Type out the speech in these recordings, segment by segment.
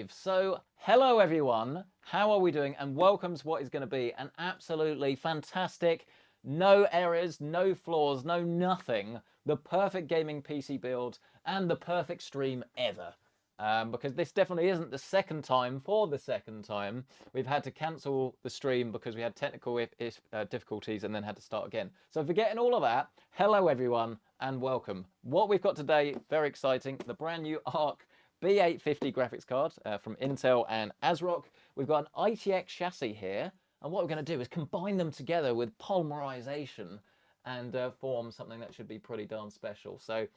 So, hello everyone, how are we doing? And welcome to what is going to be an absolutely fantastic, no errors, no flaws, no nothing, the perfect gaming PC build and the perfect stream ever. Because this definitely isn't the second time we've had to cancel the stream because we had technical difficulties and then had to start again. So forgetting all of that, hello everyone and welcome. What we've got today, very exciting, the brand new ARC B580 graphics card from Intel and Asrock. We've got an ITX chassis here, and what we're going to do is combine them together with polymerization and form something that should be pretty darn special. So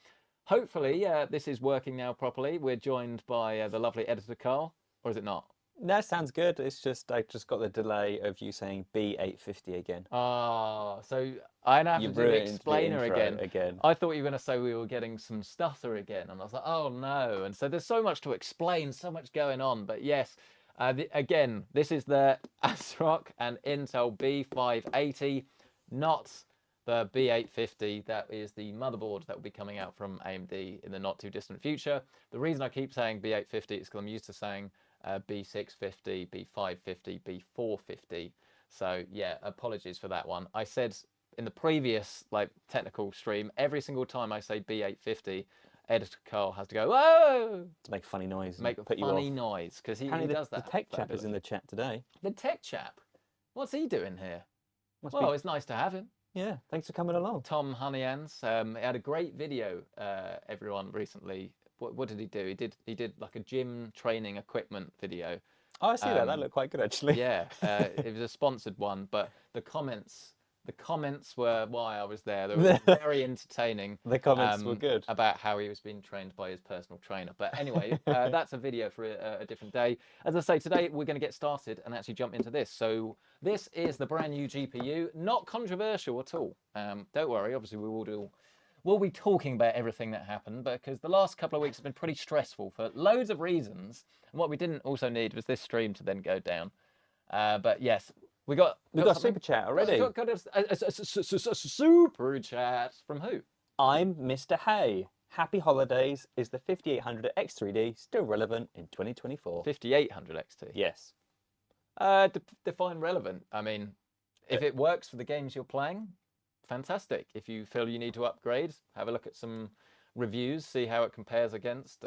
hopefully this is working now properly. We're joined by the lovely editor Carl, or is it not? No, sounds good. It's just I just got the delay of you saying B850 again. Ah, so I now have to do the explainer again. I thought you were going to say we were getting some stutter again, and I was like, oh no. And so there's so much to explain, so much going on. But yes, again, this is the Asrock and Intel B580, not the B850. That is the motherboard that will be coming out from AMD in the not too distant future. The reason I keep saying B850 is because I'm used to saying B650, B550, B450. So yeah, apologies for that one. I said in the previous technical stream, every single time I say B850, editor Carl has to go, whoa! To make a funny noise. Make a funny noise, because he does that. The tech chap is in the chat today. The tech chap? What's he doing here? Well, it's nice to have him. Yeah, thanks for coming along. Tom Honeyans, he had a great video, everyone, recently. What did he do? He did like a gym training equipment video. Oh, I see that. That looked quite good, actually. Yeah, it was a sponsored one, but the comments were why I was there. They were very entertaining. The comments were good. About how he was being trained by his personal trainer. But anyway, that's a video for a different day. As I say, today we're going to get started and actually jump into this. So this is the brand new GPU, not controversial at all. Don't worry, obviously we'll be talking about everything that happened, because the last couple of weeks have been pretty stressful for loads of reasons. And what we didn't also need was this stream to then go down. But yes, we got a super chat already. Got a super chat from who? I'm Mr. Hay. Happy holidays. Is the 5800 X3D still relevant in 2024? 5800 XT? Yes. Define relevant. I mean, if it works for the games you're playing, fantastic. If you feel you need to upgrade, have a look at some reviews, see how it compares against.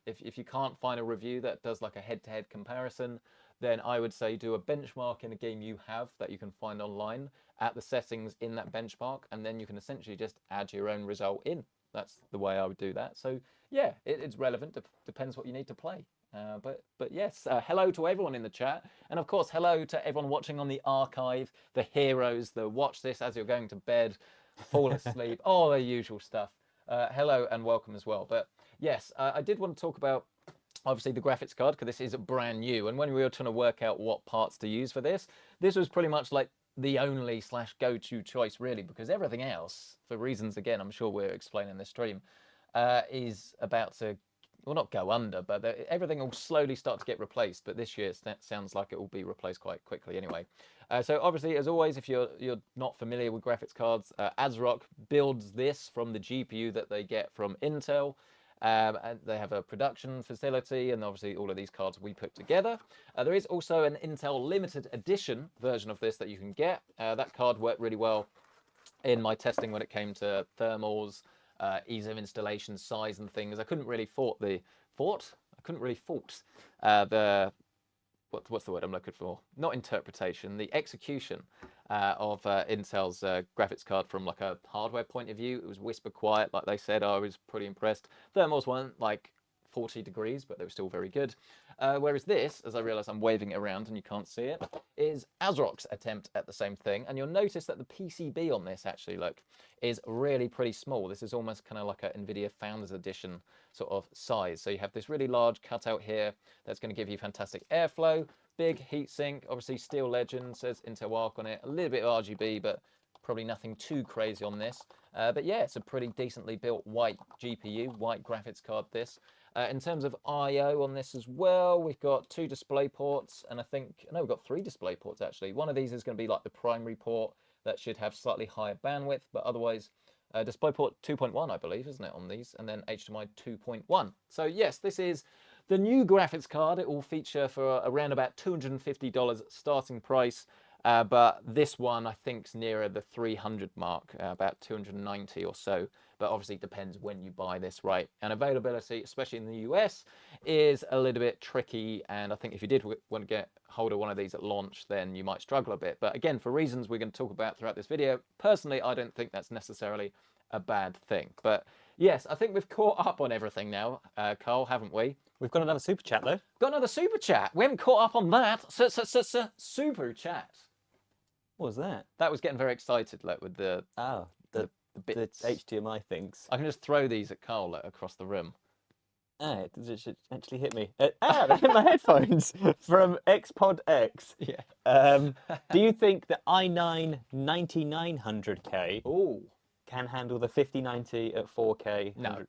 If you can't find a review that does like a head-to-head comparison, then I would say do a benchmark in a game you have that you can find online at the settings in that benchmark, and then you can essentially just add your own result in. That's the way I would do that. So yeah, it's relevant. Depends what you need to play. But yes, hello to everyone in the chat, and of course hello to everyone watching on the archive, the heroes, the watch this as you're going to bed, fall asleep, all the usual stuff. Hello and welcome as well. But yes, I did want to talk about obviously the graphics card, because this is brand new, and when we were trying to work out what parts to use for this was pretty much like the only / go-to choice really, because everything else, for reasons again I'm sure we're explaining in this stream, is about to, well, not go under, but everything will slowly start to get replaced. But this year it sounds like it will be replaced quite quickly anyway. So obviously, as always, if you're not familiar with graphics cards, Asrock builds this from the GPU that they get from Intel. And they have a production facility, and obviously all of these cards we put together. There is also an Intel limited edition version of this that you can get. That card worked really well in my testing when it came to thermals, ease of installation, size and things. I couldn't really fault the what's the word I'm looking for? Not interpretation, the execution of Intel's graphics card from like a hardware point of view. It was whisper quiet, like they said. I was pretty impressed. Thermals weren't like 40 degrees, but they were still very good. Whereas this, as I realise I'm waving it around and you can't see it, is Asrock's attempt at the same thing. And you'll notice that the PCB on this actually, look, is really pretty small. This is almost kind of like a NVIDIA Founders Edition sort of size. So you have this really large cutout here that's going to give you fantastic airflow, big heatsink, obviously Steel Legend, says Intel ARC on it, a little bit of RGB, but probably nothing too crazy on this. But yeah, it's a pretty decently built white GPU, white graphics card this. In terms of I/O on this as well, we've got 2 display ports, and we've got 3 display ports actually. One of these is going to be like the primary port that should have slightly higher bandwidth, but otherwise DisplayPort 2.1, I believe, isn't it, on these, and then HDMI 2.1. So yes, this is the new graphics card, it will feature for around about $250 starting price. But this one, I think, is nearer the 300 mark, about 290 or so. But obviously, it depends when you buy this, right? And availability, especially in the US, is a little bit tricky. And I think if you did want to get hold of one of these at launch, then you might struggle a bit. But again, for reasons we're going to talk about throughout this video, personally, I don't think that's necessarily a bad thing. But yes, I think we've caught up on everything now, Carl, haven't we? We've got another super chat though. Got another super chat. We haven't caught up on that. Super chat. What was that? That was getting very excited, like with the bits. The HDMI things. I can just throw these at Carl like, across the room. Ah, it should actually hit me. They hit my headphones from XPod X. Yeah. Do you think the i9 9900K Ooh. can handle the 5090 at 4K? No.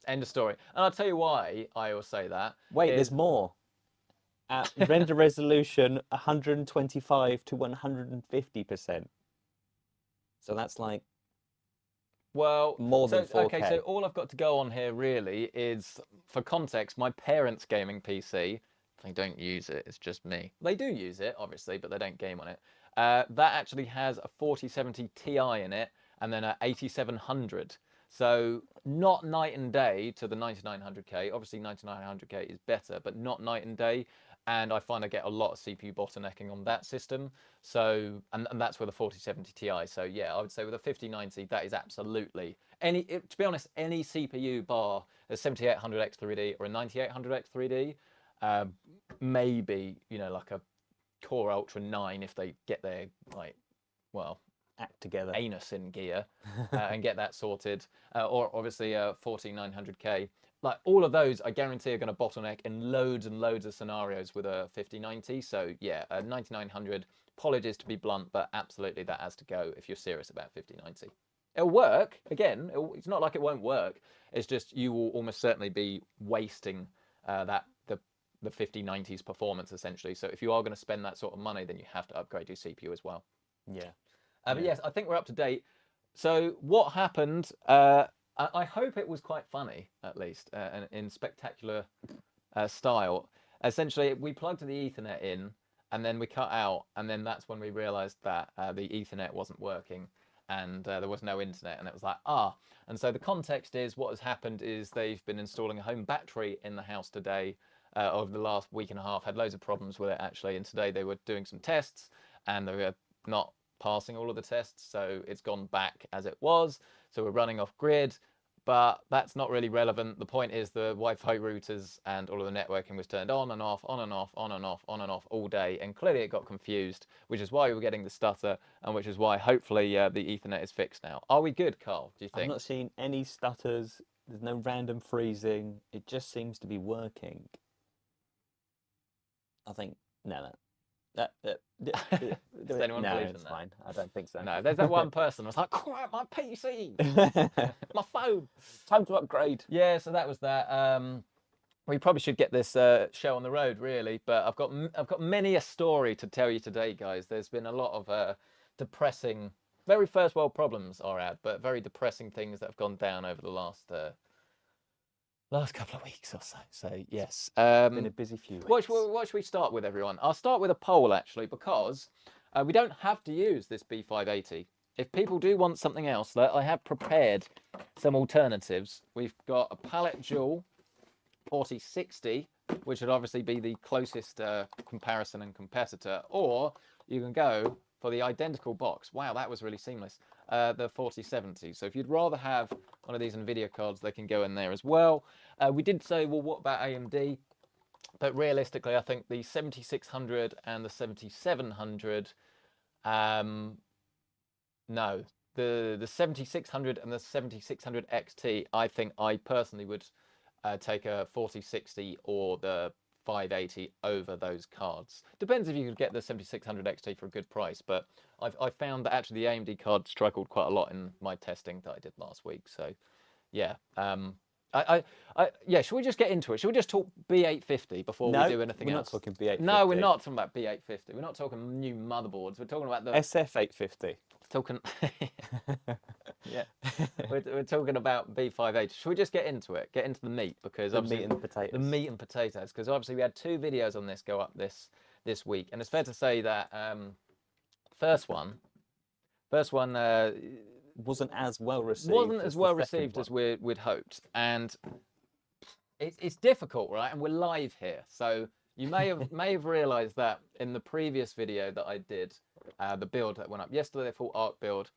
End of story. And I'll tell you why I will say that. Wait, there's more. At render resolution 125 to 150%. So that's like more than 4K. Okay, so all I've got to go on here really is, for context, my parents' gaming PC. They don't use it, it's just me. They do use it, obviously, but they don't game on it. That actually has a 4070 Ti in it, and then a 8700. So not night and day to the 9900K. Obviously 9900K is better, but not night and day. And I find I get a lot of CPU bottlenecking on that system. So, and that's with a 4070 Ti. So yeah, I would say with a 5090, that is absolutely, to be honest, any CPU bar a 7800X3D or a 9800X3D, maybe, you know, like a Core Ultra 9 if they get their, like, well, act together, anus in gear and get that sorted, or obviously a 14900K. Like all of those, I guarantee are going to bottleneck in loads and loads of scenarios with a 5090. So yeah, a 9900, apologies to be blunt, but absolutely that has to go if you're serious about 5090. It'll work, again, it's not like it won't work, it's just you will almost certainly be wasting the 5090's performance essentially. So if you are going to spend that sort of money, then you have to upgrade your CPU as well. Yeah. But yes, I think we're up to date. So what happened, I hope it was quite funny, at least, in spectacular style. Essentially, we plugged the Ethernet in, and then we cut out, and then that's when we realized that the Ethernet wasn't working, and there was no internet, and it was like, ah. And so the context is, what has happened is they've been installing a home battery in the house today, over the last week and a half, had loads of problems with it, actually, and today they were doing some tests, and they were not passing all of the tests, so it's gone back as it was. So we're running off grid, but that's not really relevant. The point is the Wi-Fi routers and all of the networking was turned on and off, on and off, on and off, on and off all day, and clearly it got confused, which is why we were getting the stutter, and which is why hopefully the Ethernet is fixed now. Are we good, Carl, do you think? I've not seen any stutters, there's no random freezing, it just seems to be working. I think, no. Does anyone no, believe in it's that? fine. I don't think so. No, there's that one person. I was like, crap, my PC, my phone. Time to upgrade. Yeah, so that was that. We probably should get this show on the road, really. But I've got many a story to tell you today, guys. There's been a lot of depressing, very first world problems are out, but very depressing things that have gone down over the last couple of weeks or so. So yes, been a busy few weeks. What should we start with, everyone? I'll start with a poll actually, because we don't have to use this B580. If people do want something else, I have prepared some alternatives. We've got a Pallet Dual 4060, which would obviously be the closest comparison and competitor, or you can go for the identical box. Wow, that was really seamless. The 4070. So if you'd rather have one of these NVIDIA cards, they can go in there as well. We did say, well, what about AMD? But realistically, I think the 7600 and the 7700, no, the 7600 and the 7600 XT, I think I personally would take a 4060 or the 580 over those cards. Depends if you could get the 7600 XT for a good price, but I found that actually the AMD card struggled quite a lot in my testing that I did last week. So yeah, yeah, should we just get into it? Should we just talk B850 before we do anything else? We're not talking B850. No, we're not talking about B850. We're not talking new motherboards. We're talking about the SF850. talking. Yeah, we're talking about B580. Should we just get into it? Get into the meat, because The obviously meat and the potatoes. The meat and potatoes, because obviously we had 2 videos on this go up this week, and it's fair to say that first one wasn't as well received. Wasn't as well the second received as one. we'd hoped, and it's difficult, right? And we're live here, so you may have realised that in the previous video that I did, the build that went up yesterday, the full ARC build.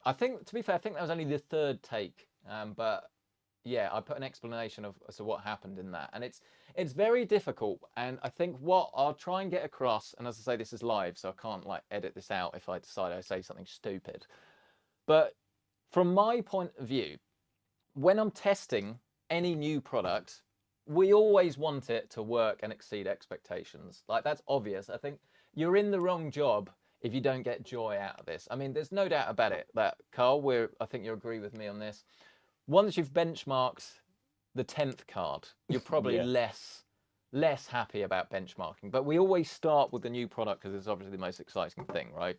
I think, to be fair, I think that was only the 3rd take, but yeah, I put an explanation of as to what happened in that, and it's very difficult. And I think what I'll try and get across, and as I say, this is live, so I can't like edit this out if I decide I say something stupid. But from my point of view, when I'm testing any new product, we always want it to work and exceed expectations. Like, that's obvious. I think you're in the wrong job if you don't get joy out of this. I mean, there's no doubt about it that, Carl, I think you agree with me on this. Once you've benchmarked the 10th card, you're probably Yeah. less happy about benchmarking. But we always start with the new product because it's obviously the most exciting thing, right?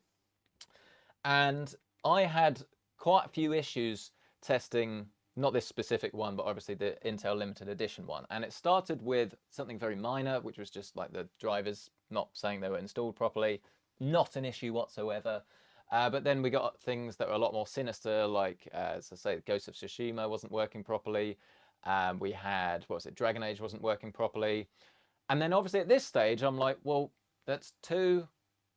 And I had quite a few issues testing, not this specific one, but obviously the Intel limited edition one. And it started with something very minor, which was just like the drivers not saying they were installed properly. Not an issue whatsoever. But then we got things that were a lot more sinister, like, as I say, Ghost of Tsushima wasn't working properly. We had, what was it, Dragon Age wasn't working properly. And then obviously at this stage, I'm like, well, that's 2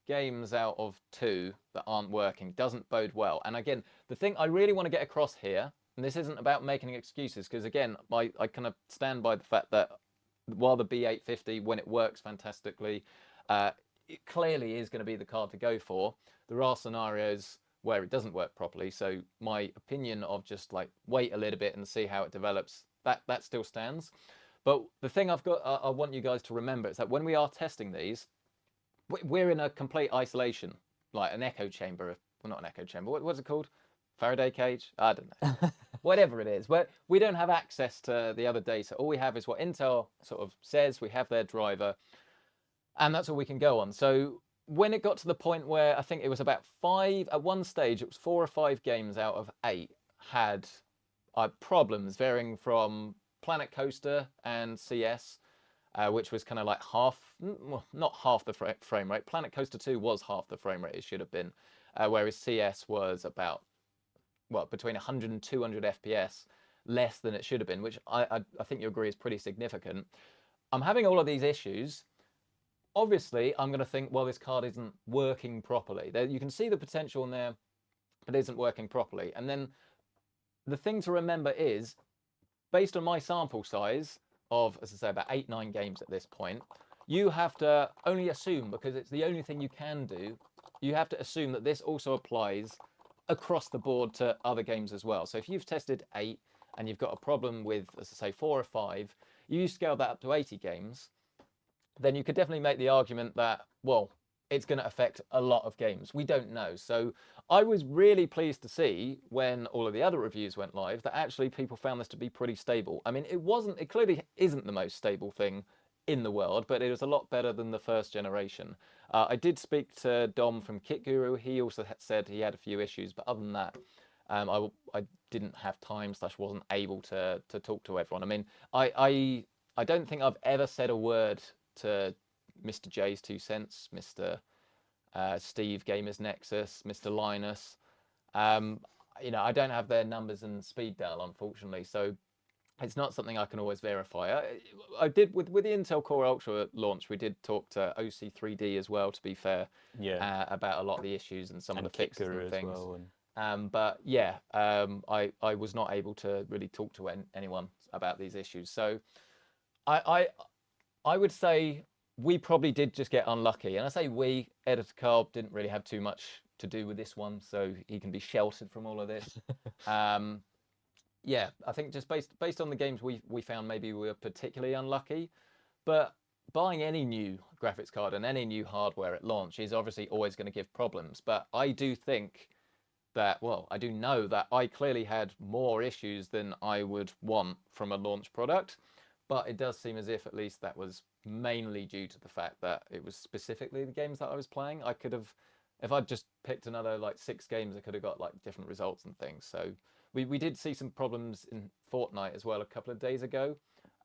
games out of 2 that aren't working. Doesn't bode well. And again, the thing I really want to get across here, and this isn't about making excuses, because again, I kind of stand by the fact that while the B850, when it works fantastically, it clearly is going to be the card to go for. There are scenarios where it doesn't work properly, so my opinion of just like wait a little bit and see how it develops, that still stands. But the thing I want you guys to remember is that when we are testing these, we're in a complete isolation, like an echo chamber. Well, not an echo chamber. What's it called? Faraday cage? I don't know. Whatever it is. But we don't have access to the other data. All we have is what Intel sort of says. We have their driver, and that's all we can go on. So when it got to the point where I think it was about 5, at one stage, it was 4 or 5 games out of 8 had problems, varying from Planet Coaster and CS, which was kind of like well, not half the frame rate. Planet Coaster 2 was half the frame rate it should have been, whereas CS was about, well, between 100 and 200 FPS less than it should have been, which I think you agree is pretty significant. I'm having all of these issues. Obviously, I'm going to think, well, this card isn't working properly. You can see the potential in there, but it isn't working properly. And then the thing to remember is, based on my sample size of, as I say, about 8-9 games at this point, you have to only assume, because it's the only thing you can do, you have to assume that this also applies across the board to other games as well. So if you've tested 8 and you've got a problem with, as I say, 4 or 5, you scale that up to 80 games, then you could definitely make the argument that, well, it's going to affect a lot of games. We don't know. So I was really pleased to see when all of the other reviews went live that actually people found this to be pretty stable. I mean, it clearly isn't the most stable thing in the world, but it was a lot better than the first generation. I did speak to Dom from Kit Guru. He also said he had a few issues, but other than that, I didn't have time / wasn't able to talk to everyone. I mean, I don't think I've ever said a word to Mr. J's 2 cents, Mr. Steve Gamers Nexus, Mr. Linus. You know, I don't have their numbers and speed dial, unfortunately, so it's not something I can always verify. I did with the Intel Core Ultra launch. We did talk to OC3D as well, to be fair, about a lot of the issues and some of the fixes and things. Well, but yeah, I was not able to really talk to anyone about these issues. So I would say we probably did just get unlucky. And I say we, Editor Carl didn't really have too much to do with this one, so he can be sheltered from all of this. Yeah, I think just based on the games we found, maybe we were particularly unlucky. But buying any new graphics card and any new hardware at launch is obviously always going to give problems. But I do think that, well, I do know that I clearly had more issues than I would want from a launch product. But it does seem as if at least that was mainly due to the fact that it was specifically the games that I was playing. I could have if I'd just picked another like 6 games, I could have got like different results and things. So we did see some problems in Fortnite as well a couple of days ago.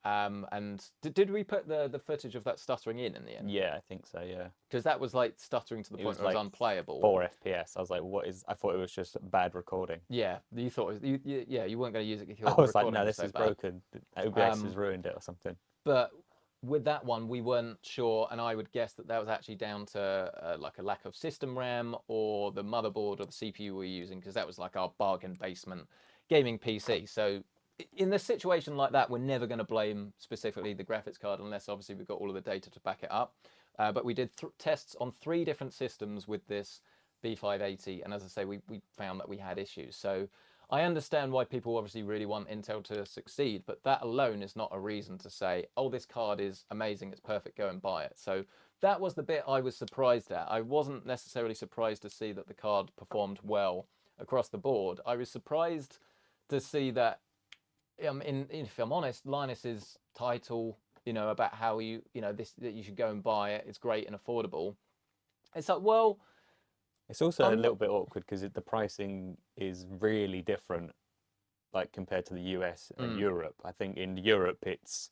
And did we put the footage of that stuttering in the end? Yeah, I think so. Yeah, Because that was like stuttering to the it point was where it like was unplayable. 4 FPS. I was like, what is? I thought it was just bad recording. Yeah, you thought it was, yeah, you weren't going to use it because I the was like, recording no, was this so is bad. broken. OBS has ruined it or something. But with that one, we weren't sure, and I would guess that that was actually down to like a lack of system RAM or the motherboard or the CPU we were using, because that was like our bargain basement gaming PC. So in a situation like that, we're never going to blame specifically the graphics card unless obviously we've got all of the data to back it up. But we did tests on 3 different systems with this B580, and as I say, we found that we had issues. So I understand why people obviously really want Intel to succeed, but that alone is not a reason to say, oh, this card is amazing, it's perfect, go and buy it. So that was the bit I was surprised at. I wasn't necessarily surprised to see that the card performed well across the board. I was surprised to see that, if I'm honest, Linus's title, about how that you should go and buy it, it's great and affordable. It's like, well, it's also a little bit awkward because the pricing is really different, like compared to the US and Europe. I think in Europe it's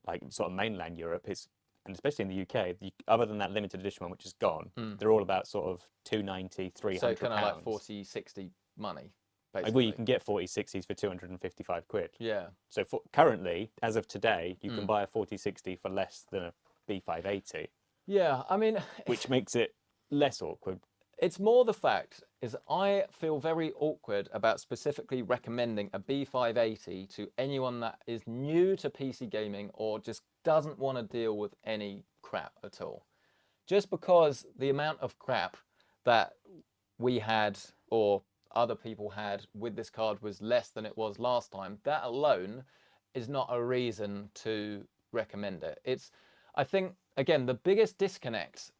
like sort of mainland Europe, and especially in the UK, other than that limited edition one which is gone, they're all about sort of 290, 300 so kind of pounds. like 40, 60 money. Basically. Well, you can get 4060s for 255 quid. Yeah. So currently, as of today, you can buy a 4060 for less than a B580. Yeah, I mean, which makes it less awkward. It's more the fact is I feel very awkward about specifically recommending a B580 to anyone that is new to PC gaming or just doesn't want to deal with any crap at all. Just because the amount of crap that we had or other people had with this card was less than it was last time, that alone is not a reason to recommend it. I think, again, the biggest disconnect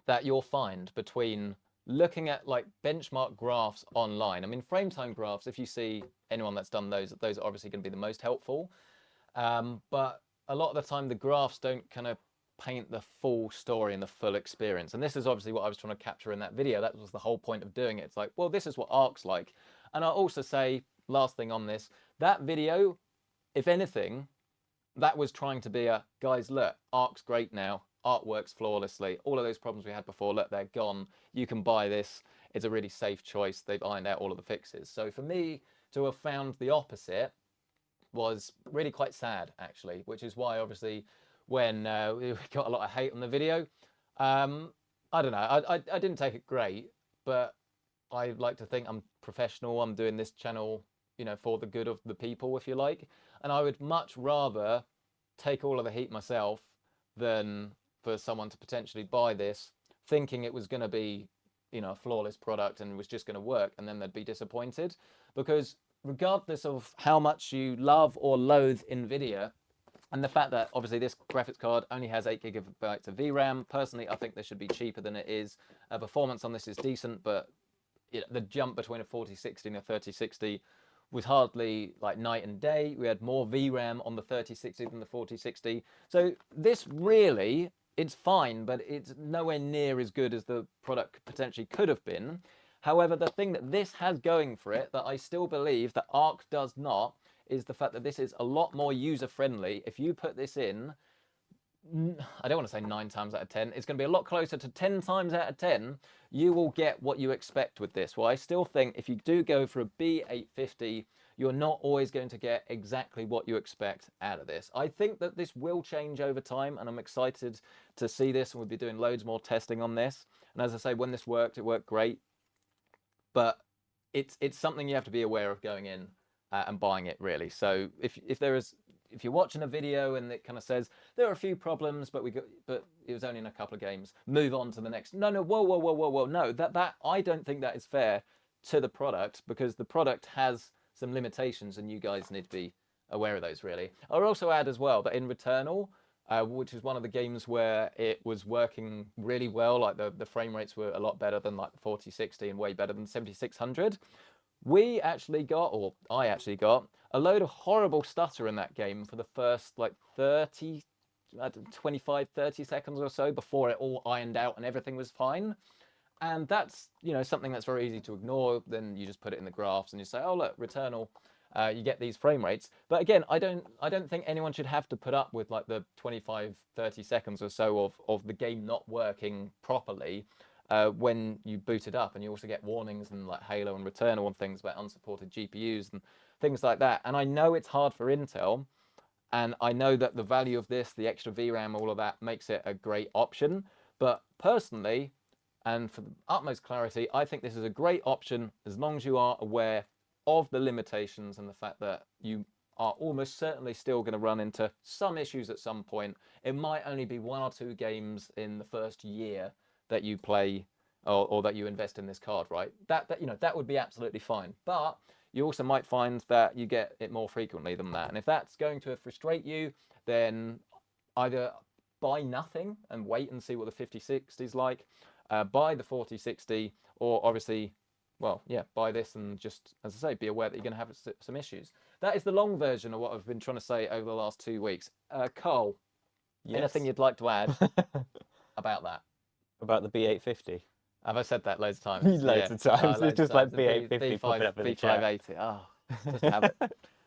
that you'll find between looking at like benchmark graphs online. I mean, frame time graphs, if you see anyone that's done those are obviously going to be the most helpful. But a lot of the time the graphs don't kind of paint the full story and the full experience. And this is obviously what I was trying to capture in that video. That was the whole point of doing it. It's like, well, this is what ARC's like. And I'll also say, last thing on this, that video, if anything, that was trying to be guys, look, ARC's great now. ARC works flawlessly. All of those problems we had before, look, they're gone. You can buy this. It's a really safe choice. They've ironed out all of the fixes. So for me to have found the opposite was really quite sad, actually, which is why, obviously, when we got a lot of hate on the video, I don't know. I didn't take it great, but I like to think I'm professional. I'm doing this channel, for the good of the people, if you like. And I would much rather take all of the heat myself than for someone to potentially buy this thinking it was going to be, a flawless product and was just going to work, and then they'd be disappointed. Because regardless of how much you love or loathe NVIDIA, and the fact that obviously this graphics card only has 8 gigabytes of VRAM, personally, I think this should be cheaper than it is. Performance on this is decent, but the jump between a 4060 and a 3060 was hardly like night and day. We had more VRAM on the 3060 than the 4060. So this really, it's fine, but it's nowhere near as good as the product potentially could have been. However, the thing that this has going for it that I still believe that ARC does not is the fact that this is a lot more user-friendly. If you put this in, I don't want to say 9 times out of 10, it's going to be a lot closer to 10 times out of 10, you will get what you expect with this. Well, I still think if you do go for a B850, you're not always going to get exactly what you expect out of this. I think that this will change over time, and I'm excited to see this, and we'll be doing loads more testing on this. And as I say, when this worked, it worked great. But it's something you have to be aware of going in and buying it, really. So if you're watching a video and it kind of says there are a few problems, but it was only in a couple of games, move on to the next. No, whoa, no, that I don't think that is fair to the product, because the product has some limitations, and you guys need to be aware of those, really. I'll also add as well that in Returnal, which is one of the games where it was working really well, like the frame rates were a lot better than like the 4060 and way better than 7600. I actually got a load of horrible stutter in that game for the first like 25, 30 seconds or so before it all ironed out and everything was fine. And that's, you know, something that's very easy to ignore. Then you just put it in the graphs and you say, oh, look, Returnal, you get these frame rates. But again, I don't think anyone should have to put up with like the 25, 30 seconds or so of the game not working properly when you boot it up. And you also get warnings and like Halo and Returnal and things about unsupported GPUs and things like that. And I know it's hard for Intel. And I know that the value of this, the extra VRAM, all of that makes it a great option. But personally, and for the utmost clarity, I think this is a great option as long as you are aware of the limitations and the fact that you are almost certainly still going to run into some issues at some point. It might only be 1 or 2 games in the first year that you play or that you invest in this card, right? That you know, that would be absolutely fine. But you also might find that you get it more frequently than that. And if that's going to frustrate you, then either buy nothing and wait and see what the 5060 is like, buy the 4060, or obviously, well, yeah, buy this and just, as I say, be aware that you're going to have some issues. That is the long version of what I've been trying to say over the last 2 weeks. Carl, Yes. anything you'd like to add about that? About the B850? Have I said that loads of times? Loads of times. It's just like B850 popping up in the chat. B580. Oh, just have it.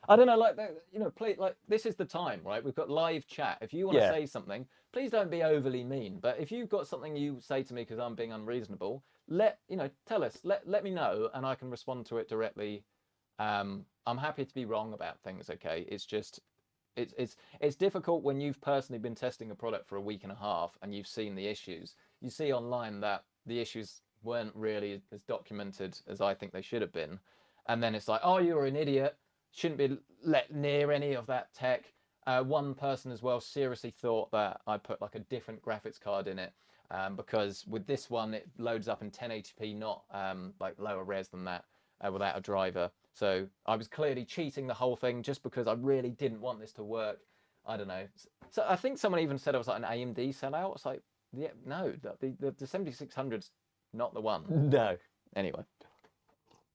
I don't know, like, you know, please, like, this is the time, right? We've got live chat. If you want to say something, please don't be overly mean. But if you've got something you say to me because I'm being unreasonable, tell us, let me know, and I can respond to it directly. I'm happy to be wrong about things. Okay, it's just, it's difficult when you've personally been testing a product for a week and a half and you've seen the issues. You see online that the issues weren't really as documented as I think they should have been, and then it's like, oh, you're an idiot. Shouldn't be let near any of that tech. One person as well seriously thought that I put like a different graphics card in it because with this one it loads up in 1080p, not like lower res than that without a driver. So I was clearly cheating the whole thing just because I really didn't want this to work. I don't know. So I think someone even said I was like an AMD sellout. It's like, yeah, no, the 7600's not the one. No. Anyway.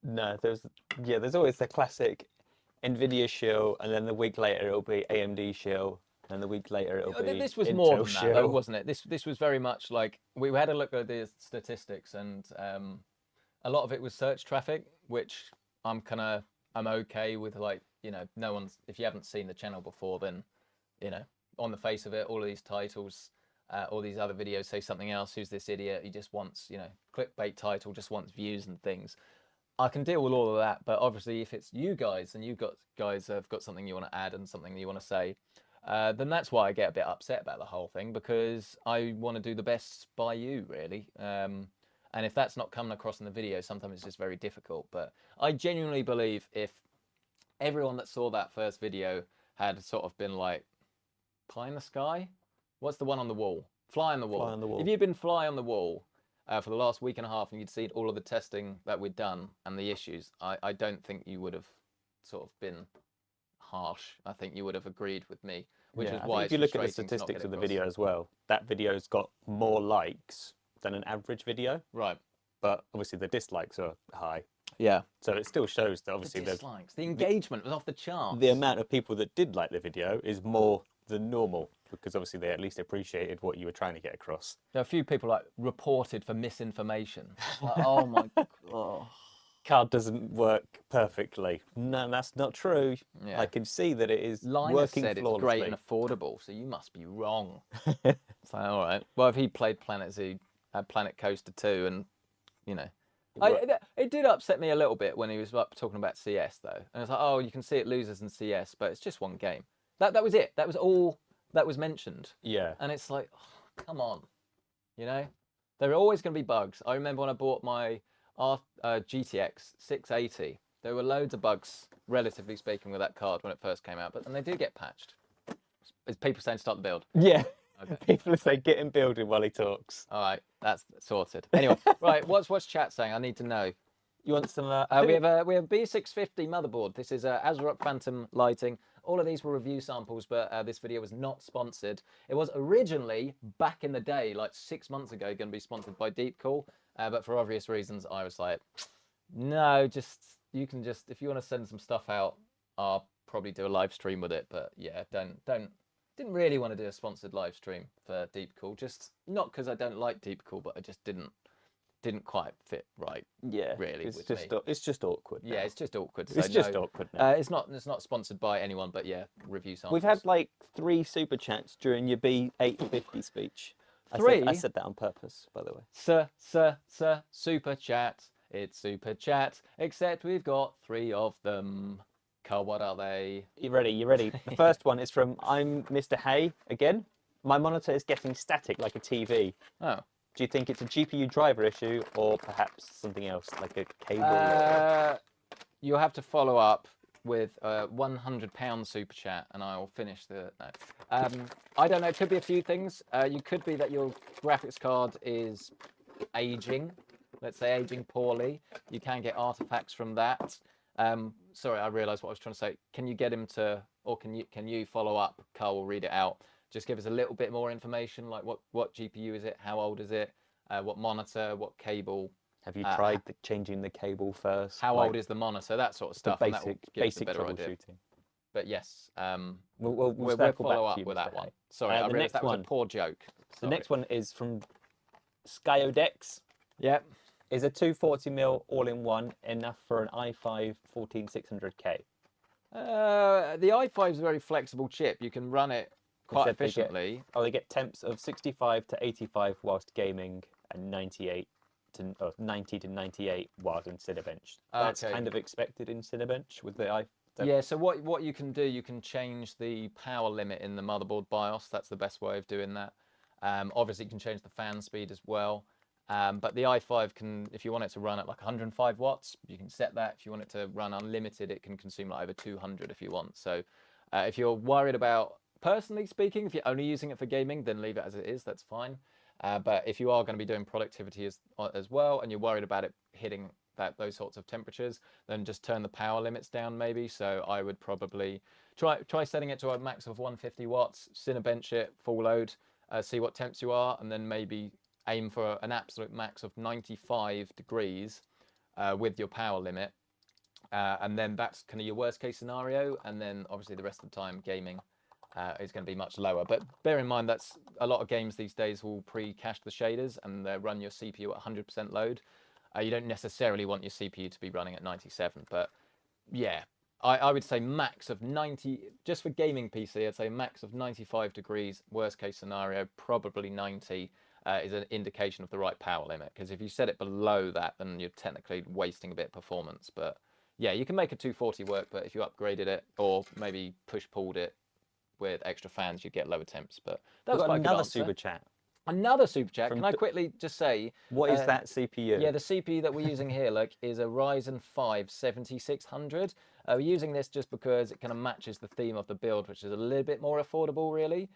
No, there's always the classic NVIDIA shill, and then the week later it'll be AMD shill, and the week later it'll be This was Intel more than shill. that, though, wasn't it? This was very much like, we had a look at the statistics, and a lot of it was search traffic, which I'm okay with. Like, you know, no one's, if you haven't seen the channel before, then, you know, on the face of it, all of these titles, all these other videos say something else. Who's this idiot? He just wants, you know, clickbait title, just wants views and things. I can deal with all of that, but obviously if it's you guys and guys have got something you want to add and something you want to say, then that's why I get a bit upset about the whole thing, because I want to do the best by you, really. And if that's not coming across in the video, sometimes it's just very difficult. But I genuinely believe if everyone that saw that first video had sort of been like, pie in the sky? What's the one on the wall? Fly on the wall. Fly on the wall. If you'd been fly on the wall for the last week and a half and you'd seen all of the testing that we'd done and the issues, I don't think you would have sort of been harsh. I think you would have agreed with me, which is why if you look at the statistics of the video as well, that video's got more likes than an average video. Right. But obviously the dislikes are high. Yeah. So it still shows that obviously the dislikes, the engagement was off the charts. The amount of people that did like the video is more than normal, because obviously they at least appreciated what you were trying to get across. There are a few people like reported for misinformation. Like, oh my god. Card doesn't work perfectly. No, that's not true. Yeah. I can see that it is Lian working said flawlessly. it's great and affordable, so you must be wrong. It's like, all right. Well, if he played Planet Zoo, Planet Coaster 2, and, you know. It did upset me a little bit when he was like, talking about CS, though. And it's like, oh, you can see it loses in CS, but it's just one game. That was it. That was all that was mentioned. Yeah. And it's like, oh, come on. You know? There are always going to be bugs. I remember when I bought my GTX 680, there were loads of bugs, relatively speaking, with that card when it first came out, and they do get patched. Is people saying start the build? Yeah. Okay. People say get him building while he talks. All right, that's sorted. Anyway, right, what's chat saying? I need to know. You want some? We have B650 motherboard. This is Asrock Phantom lighting. All of these were review samples, but this video was not sponsored. It was originally, back in the day, like 6 months ago, going to be sponsored by Deepcool, but for obvious reasons, I was like, no, you can just, if you want to send some stuff out, I'll probably do a live stream with it. But yeah, didn't really want to do a sponsored live stream for Deepcool. Just not because I don't like Deepcool, but I just didn't didn't quite fit right. Yeah, really, it's with just me. it's just awkward. Yeah, now. it's just awkward. So It's just no, awkward now. it's not sponsored by anyone, but yeah, review samples. We've had like 3 super chats during your B850 speech. I 3? said that on purpose, by the way. Super chat. It's super chat. Except we've got 3 of them. Carl, what are they? You ready? You ready? The first one is from I'm Mr. Hay again. My monitor is getting static like a TV. Oh. Do you think it's a GPU driver issue or perhaps something else like a cable? You'll have to follow up with a £100 super chat, and I'll finish the. No. I don't know. It could be a few things. You could be that your graphics card is aging. Let's say aging poorly. You can get artifacts from that. Sorry, I realised what I was trying to say. Can you get him to, or can you follow up? Carl will read it out. Just give us a little bit more information, like what GPU is it, how old is it, what monitor, what cable. Have you tried changing the cable first? How old is the monitor, that sort of stuff. The and that will give us a better idea. troubleshooting. But yes, we'll follow up with that one. Sorry, I realised that was a poor joke. Sorry. The next one is from Skyodex. Yep. Is a 240mm all-in-one enough for an i5 14600K? The i5 is a very flexible chip. You can run it quite efficiently. They get temps of 65 to 85 whilst gaming and 90 to 98 whilst in Cinebench. That's kind of expected in Cinebench with the i5. Yeah, so what you can do, you can change the power limit in the motherboard BIOS. That's the best way of doing that. Obviously, you can change the fan speed as well. But the i5 can, if you want it to run at like 105 watts, you can set that. If you want it to run unlimited, it can consume like over 200 if you want. So if you're worried about, personally speaking, if you're only using it for gaming, then leave it as it is. That's fine. But if you are going to be doing productivity as well, and you're worried about it hitting those sorts of temperatures, then just turn the power limits down maybe. So I would probably try setting it to a max of 150 watts, Cinebench it, full load, see what temps you are, and then maybe aim for an absolute max of 95 degrees with your power limit. And then that's kind of your worst case scenario. And then obviously the rest of the time gaming is going to be much lower. But bear in mind that's a lot of games these days will pre-cache the shaders and run your CPU at 100% load. You don't necessarily want your CPU to be running at 97. But yeah, I would say max of 90, just for gaming PC, I'd say max of 95 degrees, worst case scenario, probably 90. Is an indication of the right power limit, because if you set it below that, then you're technically wasting a bit of performance. But yeah, you can make a 240 work, but if you upgraded it or maybe push-pulled it with extra fans, you get lower temps. But that's quite another super chat. Another super chat. Can I quickly just say, what is that CPU? Yeah, the CPU that we're using here, look, is a Ryzen 5 7600. We're using this just because it kind of matches the theme of the build, which is a little bit more affordable, really.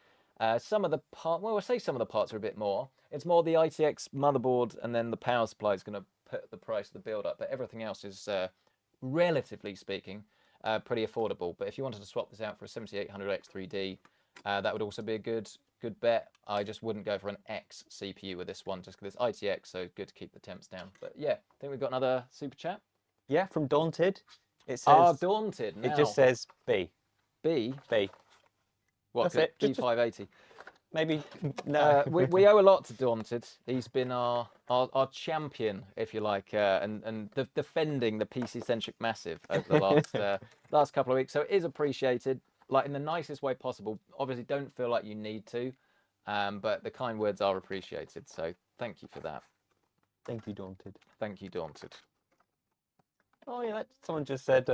Some of the parts, well, I say some of the parts are a bit more. It's more the ITX motherboard, and then the power supply is going to put the price of the build up. But everything else is, relatively speaking, pretty affordable. But if you wanted to swap this out for a 7800X 3D, that would also be a good bet. I just wouldn't go for an X CPU with this one, just because it's ITX, so good to keep the temps down. But yeah, I think we've got another super chat. Yeah, from Daunted. It says. Daunted. Now. It just says B. B. B. What? That's it. B580. Maybe no. We owe a lot to Daunted. He's been our champion, if you like, and defending the PC Centric Massive over the last couple of weeks. So it is appreciated, like in the nicest way possible. Obviously, don't feel like you need to, but the kind words are appreciated. So thank you for that. Thank you, Daunted. Thank you, Daunted. Oh yeah, someone just said.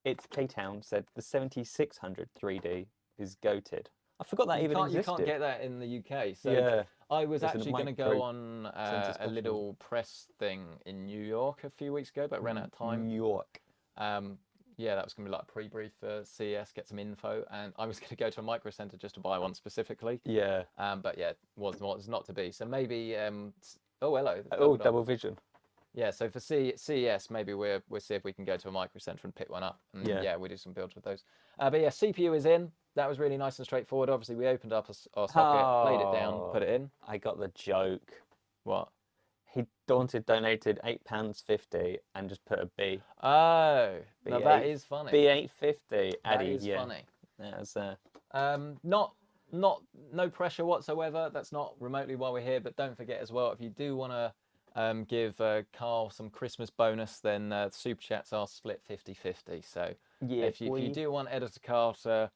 It's K-Town said the 7600 3D is goated. I forgot that even existed. You can't get that in the UK. So yeah. I was actually going to go on a little press thing in New York a few weeks ago, but ran out of time. New York. Yeah, that was going to be like a pre-brief for CES, get some info, and I was going to go to a Micro Center just to buy one specifically. Yeah. But yeah, was not to be. So maybe. Oh, hello. Oh, double vision. Yeah, so for CES, maybe we'll see if we can go to a Micro Center and pick one up. And yeah, we do some builds with those. But yeah, CPU is in. That was really nice and straightforward. Obviously, we opened up our socket, laid it down, put it in. I got the joke. What? Daunted donated £8.50 and just put a B. Oh, now that is funny. B850. That is funny. That was, no pressure whatsoever. That's not remotely why we're here. But don't forget as well, if you do want to give Carl some Christmas bonus, then super chats are split 50-50. So Yeah, if you do want Editor Carl to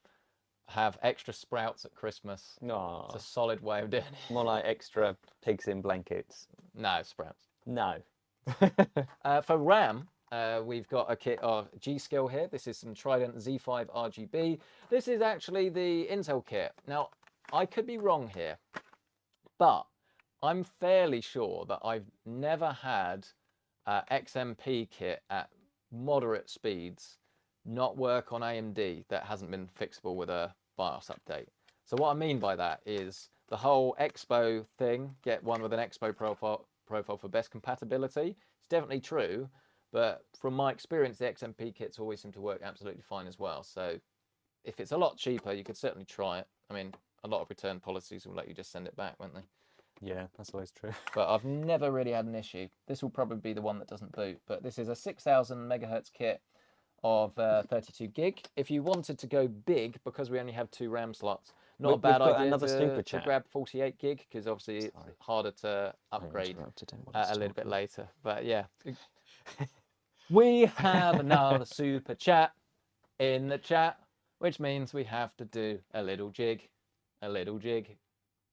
have extra sprouts at Christmas, no, it's a solid way of doing it. more like extra pigs in blankets. No, sprouts. No. For RAM, we've got a kit of G-Skill here. This is some Trident Z5 RGB. This is actually the Intel kit. Now, I could be wrong here, but I'm fairly sure that I've never had XMP kit at moderate speeds not work on AMD that hasn't been fixable with a BIOS update. So what I mean by that is the whole Expo thing, get one with an Expo profile for best compatibility. It's definitely true, but from my experience, the XMP kits always seem to work absolutely fine as well. So if it's a lot cheaper, you could certainly try it. I mean, a lot of return policies will let you just send it back, won't they? Yeah, that's always true. But I've never really had an issue. This will probably be the one that doesn't boot, but this is a 6,000 megahertz kit of 32 gig. If you wanted to go big, because we only have 2 RAM slots, not a bad idea to grab 48 gig, because obviously it's harder to upgrade a little bit later. But yeah, we have another super chat in the chat, which means we have to do a little jig. A little jig.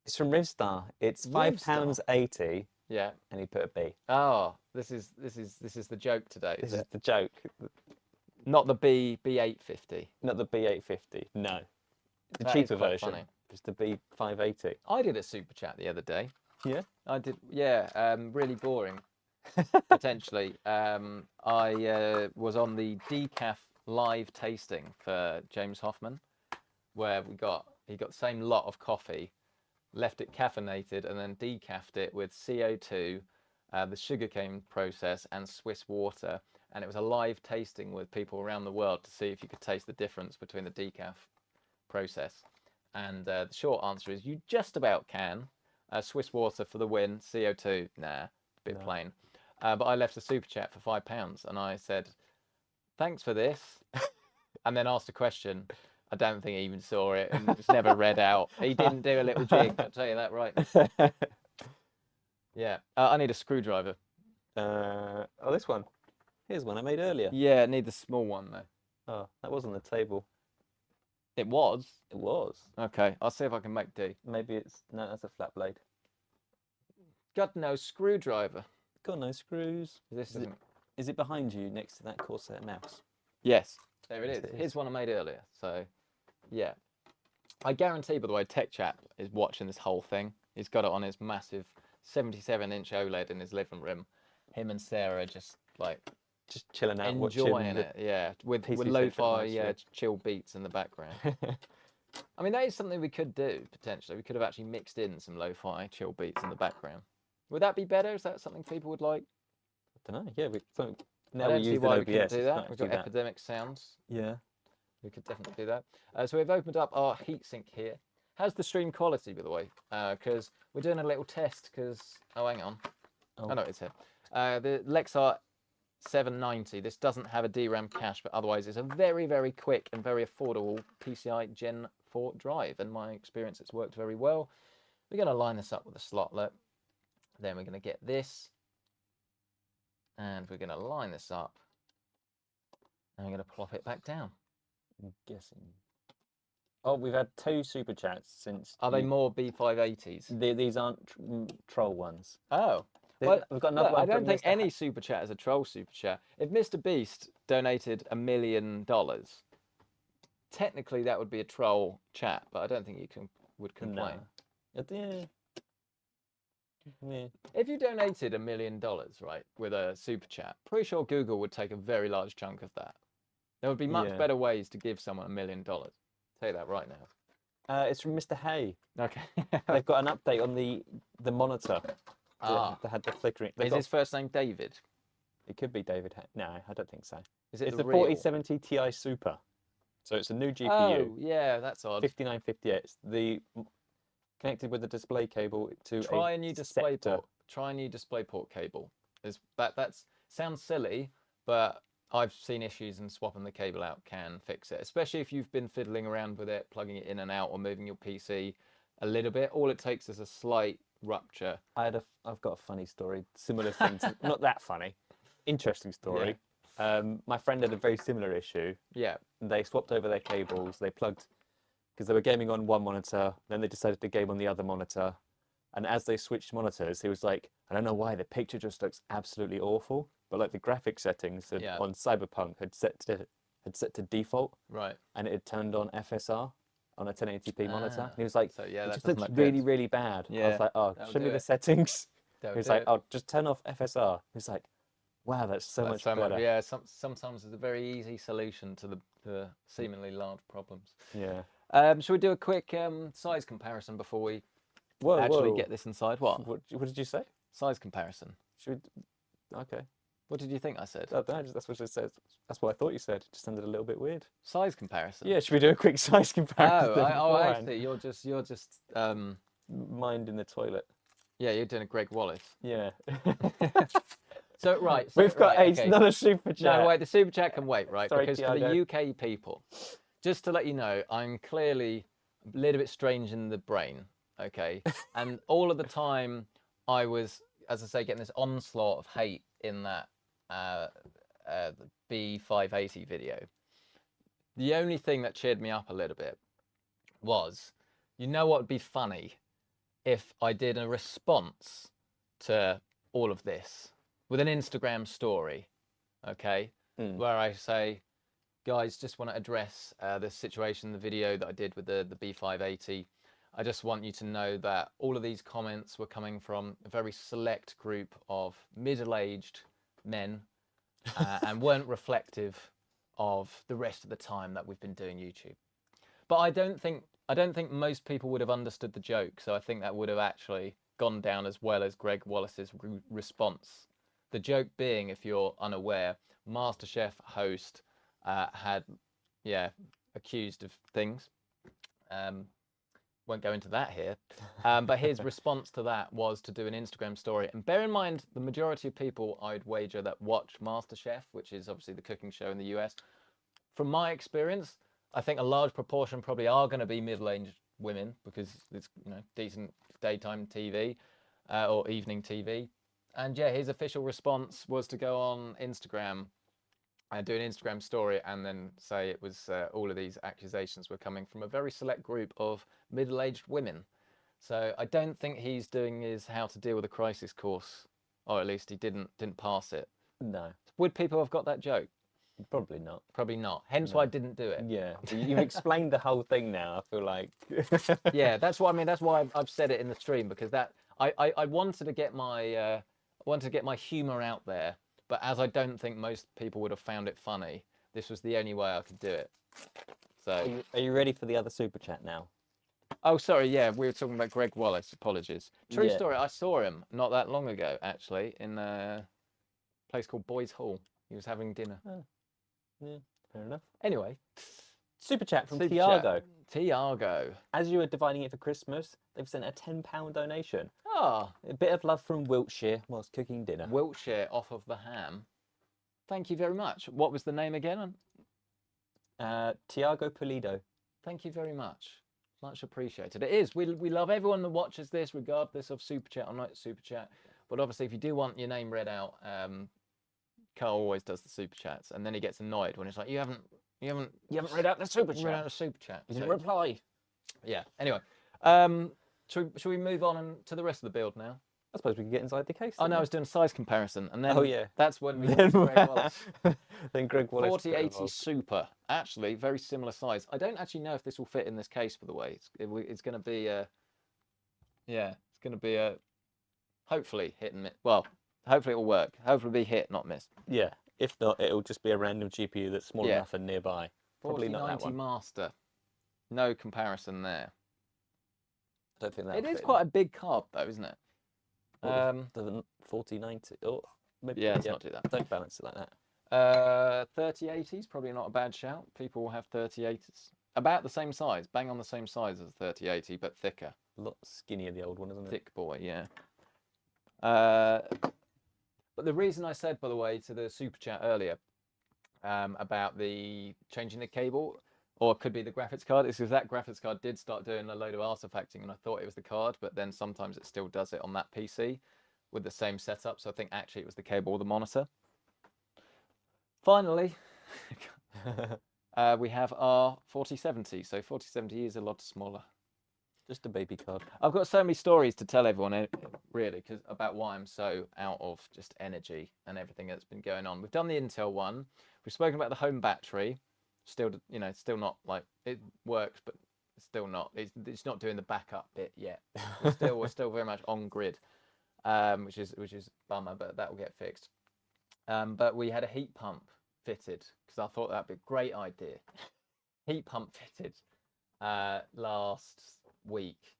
It's from Rivstar. It's £5.80. Yeah. And he put a B. Oh, this is the joke today. This is the joke. Not the B850. Not the B850. No. The cheaper version. Funny. It's the B580. I did a super chat the other day. Yeah. I did. Yeah. Really boring. Potentially. I was on the decaf live tasting for James Hoffman, where he got the same lot of coffee, left it caffeinated, and then decafed it with CO2, the sugarcane process, and Swiss water. And it was a live tasting with people around the world to see if you could taste the difference between the decaf process. And the short answer is you just about can. Swiss water for the win, CO2, nah, a bit plain. But I left a super chat for £5 and I said, thanks for this. And then asked a question. I don't think he even saw it and it was never read out. He didn't do a little jig, I'll tell you that right. Yeah, I need a screwdriver. Oh, this one. Here's one I made earlier. Yeah, I need the small one though. Oh, that was on the table. It was? It was. Okay, I'll see if I can make do. Maybe it's... No, that's a flat blade. Got no screwdriver. Got no screws. Is it behind you next to that Corsair mouse? Yes, there it is. Here's one I made earlier. So, yeah. I guarantee, by the way, Tech Chap is watching this whole thing. He's got it on his massive 77-inch OLED in his living room. Him and Sarah are just like... Just chilling out, enjoying it, yeah, with lo-fi chill beats in the background. I mean, that is something we could do, potentially. We could have actually mixed in some lo-fi chill beats in the background. Would that be better? Is that something people would like? I don't know, yeah. I don't see why we couldn't do that. We've got Epidemic Sounds. Yeah. We could definitely do that. So we've opened up our heatsink here. How's the stream quality, by the way? Because we're doing a little test, because... Oh, hang on. Oh, no, it's here. The Lexar 790. This doesn't have a DRAM cache, but otherwise it's a very, very quick and very affordable PCI Gen 4 drive. In my experience, it's worked very well. We're going to line this up with a slotlet. Then we're going to get this. And we're going to line this up. And we're going to plop it back down. I'm guessing. Oh, we've had 2 super chats since... Are they more B580s? These aren't troll ones. Oh. Well, we've got another one. I don't think any super chat is a troll super chat. If Mr. Beast donated $1 million, technically that would be a troll chat, but I don't think you would complain. No. Yeah. If you donated $1 million, right, with a super chat, pretty sure Google would take a very large chunk of that. There would be much better ways to give someone $1 million. Tell you that right now. It's from Mr. Hay. Okay. They've got an update on the monitor. They had the flickering. Is his first name David? It could be David. No, I don't think so. Is it it's the 4070 Ti Super. So it's a new GPU. Oh, yeah, that's odd. 5958. It's connected with the display cable to Try a new display port. Try a new DisplayPort cable. That sounds silly, but I've seen issues and swapping the cable out can fix it. Especially if you've been fiddling around with it, plugging it in and out, or moving your PC a little bit. All it takes is a slight rupture. I've got a funny story, similar thing, not that funny, interesting story. My friend had a very similar issue. Yeah. They swapped over their cables. They plugged, because they were gaming on one monitor, then they decided to game on the other monitor. And as they switched monitors, he was like, I don't know why, the picture just looks absolutely awful. But like the graphic settings on Cyberpunk had set to default. Right. And it had turned on FSR on a 1080p monitor. And he was like, so yeah, it that just doesn't looks look really, good. really bad. Yeah, I was like, oh, show me the settings. He was like, oh, just turn off FSR. He was like, wow, that's so much better. Yeah, sometimes it's a very easy solution to the seemingly large problems. Yeah. Shall we do a quick size comparison before we get this inside? What did you say? Size comparison. Should we... Okay. What did you think I said? No, that's what it says. That's what I thought you said. It just sounded a little bit weird. Size comparison. Yeah, should we do a quick size comparison? I see. You're just mind in the toilet. Yeah, you're doing a Greg Wallace. Yeah. So right, we've got another super chat. No, wait, the super chat can wait, right? Sorry, because for the UK people, just to let you know, I'm clearly a little bit strange in the brain, okay? And all of the time, I was, as I say, getting this onslaught of hate in that B580 video. The only thing that cheered me up a little bit was, you know what would be funny if I did a response to all of this with an Instagram story, okay, where I say, guys, just want to address the situation, the video that I did with the B580. I just want you to know that all of these comments were coming from a very select group of middle-aged men and weren't reflective of the rest of the time that we've been doing YouTube. But I don't think most people would have understood the joke, so I think that would have actually gone down as well as Greg Wallace's response. The joke being, if you're unaware, MasterChef host had, accused of things. Won't go into that here. But his response to that was to do an Instagram story. And bear in mind, the majority of people, I'd wager, that watch MasterChef, which is obviously the cooking show in the US, from my experience, I think a large proportion probably are going to be middle-aged women because it's decent daytime TV or evening TV. And yeah, his official response was to go on Instagram and do an Instagram story and then say it was all of these accusations were coming from a very select group of middle-aged women. So I don't think he's doing his how to deal with a crisis course, or at least he didn't pass it. No. Would people have got that joke? Probably not. Probably not. Hence why I didn't do it. Yeah. You've explained the whole thing now, I feel like. Yeah, that's what I mean. That's why I've said it in the stream, because that I wanted to get my humour out there, but as I don't think most people would have found it funny, this was the only way I could do it. So are you ready for the other super chat now? Oh, sorry, yeah, we were talking about Greg Wallace. Apologies. True story, I saw him not that long ago, actually, in a place called Boys Hall. He was having dinner. Oh. Yeah, fair enough. Anyway. Super chat from Tiago. Tiago. As you were dividing it for Christmas, they've sent a £10 donation. Ah. A bit of love from Wiltshire whilst cooking dinner. Wiltshire off of the ham. Thank you very much. What was the name again? Tiago Pulido. Thank you very much. Much appreciated. It is. We love everyone that watches this, regardless of super chat or not super chat. But obviously, if you do want your name read out, Carl always does the super chats, and then he gets annoyed when it's like, you haven't read out the super chat. Read out the super chat. You didn't reply. Yeah. Anyway, should we move on to the rest of the build now? I suppose we could get inside the case. Oh no, I was doing size comparison, and then that's when we then Greg Wallace. Then Greg Wallace. 4080 Super, actually very similar size. I don't actually know if this will fit in this case, by the way. It's going to be it's going to be a hopefully hit and miss. Well, hopefully it will work. Hopefully it'll be hit, not miss. Yeah. If not, it'll just be a random GPU that's small enough and nearby. Probably not that one. Master. No comparison there. I don't think that. It is quite a big card, though, isn't it? The 4090. Oh, maybe. Yeah, let's not do that. Don't balance it like that. 3080s, probably not a bad shout. People will have 3080s. About the same size, bang on the same size as 3080, but thicker. A lot skinnier, the old one, isn't it? Thick boy, yeah. But the reason I said, by the way, to the super chat earlier about the changing the cable, Or it could be the graphics card. It's because that graphics card did start doing a load of artifacting, and I thought it was the card, but then sometimes it still does it on that PC with the same setup. So I think actually it was the cable or the monitor. Finally, we have our 4070. So 4070 is a lot smaller. Just a baby card. I've got so many stories to tell everyone, really, about why I'm so out of just energy and everything that's been going on. We've done the Intel one. We've spoken about the home battery. Still, you know, still not like it works, but still not. It's not doing the backup bit yet. We're still very much on grid, which is bummer, but that will get fixed. But we had a heat pump fitted because I thought that'd be a great idea. Heat pump fitted last week,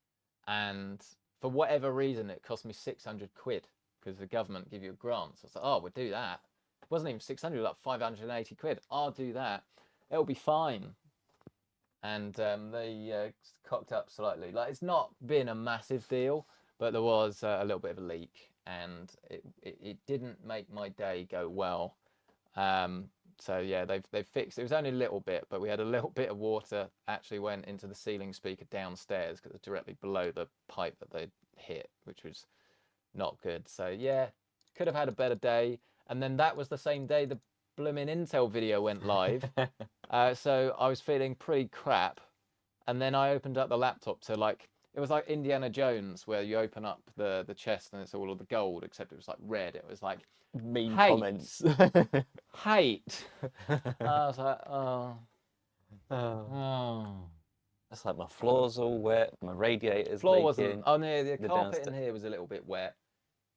and for whatever reason it cost me 600 quid because the government give you a grant. So I was like, oh, we'll do that. It wasn't even 600, like 580 quid. I'll do that. It'll be fine. And they cocked up slightly. Like, it's not been a massive deal, but there was a little bit of a leak, and it didn't make my day go well. So yeah, they've fixed it. It was only a little bit, but we had a little bit of water actually went into the ceiling speaker downstairs because it's directly below the pipe that they hit, which was not good. So yeah, could have had a better day. And then that was the same day the blooming Intel video went live. So I was feeling pretty crap. And then I opened up the laptop to like, it was like Indiana Jones where you open up the chest and it's all of the gold, except it was like red. It was like, mean hate. Comments. Hate. I was like, oh. That's like my floor's all wet, my radiator's Floor leaking. wasn't. Oh no, the carpet downstairs. in here was a little bit wet.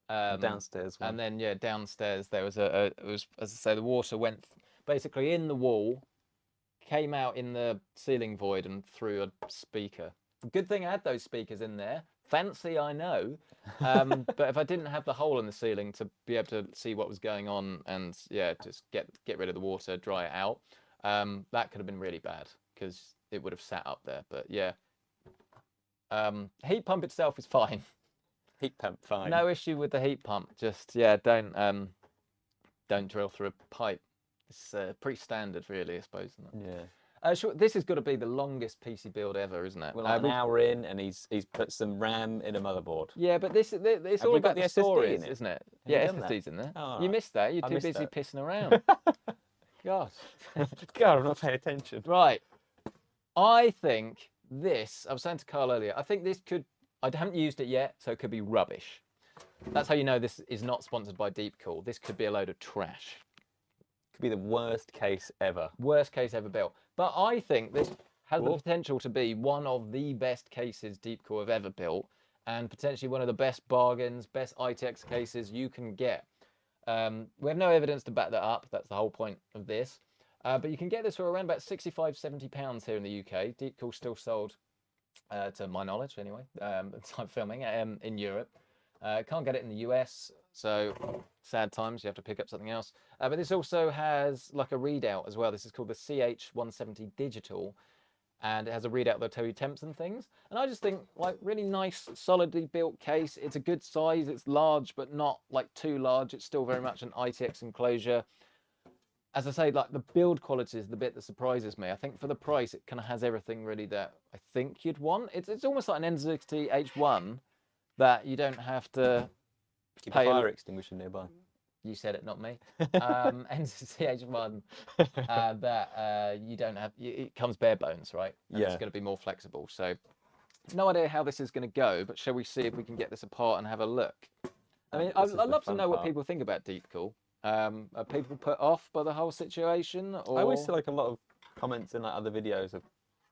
Downstairs one. And then yeah, downstairs there was it was, as I say, the water went basically in the wall, came out in the ceiling void and through a speaker. Good thing I had those speakers in there. Fancy, I know. But if I didn't have the hole in the ceiling to be able to see what was going on and yeah, just get rid of the water, dry it out, that could have been really bad because it would have sat up there. But yeah, heat pump itself is fine. Heat pump fine. No issue with the heat pump. Just yeah, don't drill through a pipe. It's pretty standard, really, I suppose. Isn't it? Yeah. Sure, this has got to be the longest PC build ever, isn't it? We're like an hour in, and he's put some RAM in a motherboard. Yeah, but it's Have all we about got the the SSD stories, in it? isn't it? Have you Yeah, done that? SSD's in there. Oh, you missed that. You're I too missed busy that. pissing around. God. God, I'm not paying attention. Right. I think this. I was saying to Carl earlier. I think this could. I haven't used it yet, so it could be rubbish. That's how you know this is not sponsored by Deepcool. This could be a load of trash. Could be the worst case ever. Worst case ever built. But I think this has the potential to be one of the best cases Deepcool have ever built, and potentially one of the best bargains, best ITX cases you can get. We have no evidence to back that up. That's the whole point of this. But you can get this for around about £65–70 here in the UK. Deepcool still sold, to my knowledge anyway, time filming in Europe. Can't get it in the US, so sad times, you have to pick up something else. But this also has like a readout as well. This is called the CH170 Digital, and it has a readout that'll tell you temps and things. And I just think, like, really nice, solidly built case. It's a good size. It's large, but not like too large. It's still very much an ITX enclosure. As I say, like, the build quality is the bit that surprises me. I think for the price, it kind of has everything really that I think you'd want. It's almost like an N60 H1 that you don't have to Keep pay a fire extinguisher nearby. You said it, not me. N60 H1 that you don't have. It comes bare bones, right? And Yeah. It's going to be more flexible. So, no idea how this is going to go, but shall we see if we can get this apart and have a look? I mean, I'd love to know what people think about Deepcool. Are people put off by the whole situation? Or... I always see like a lot of comments in like other videos of,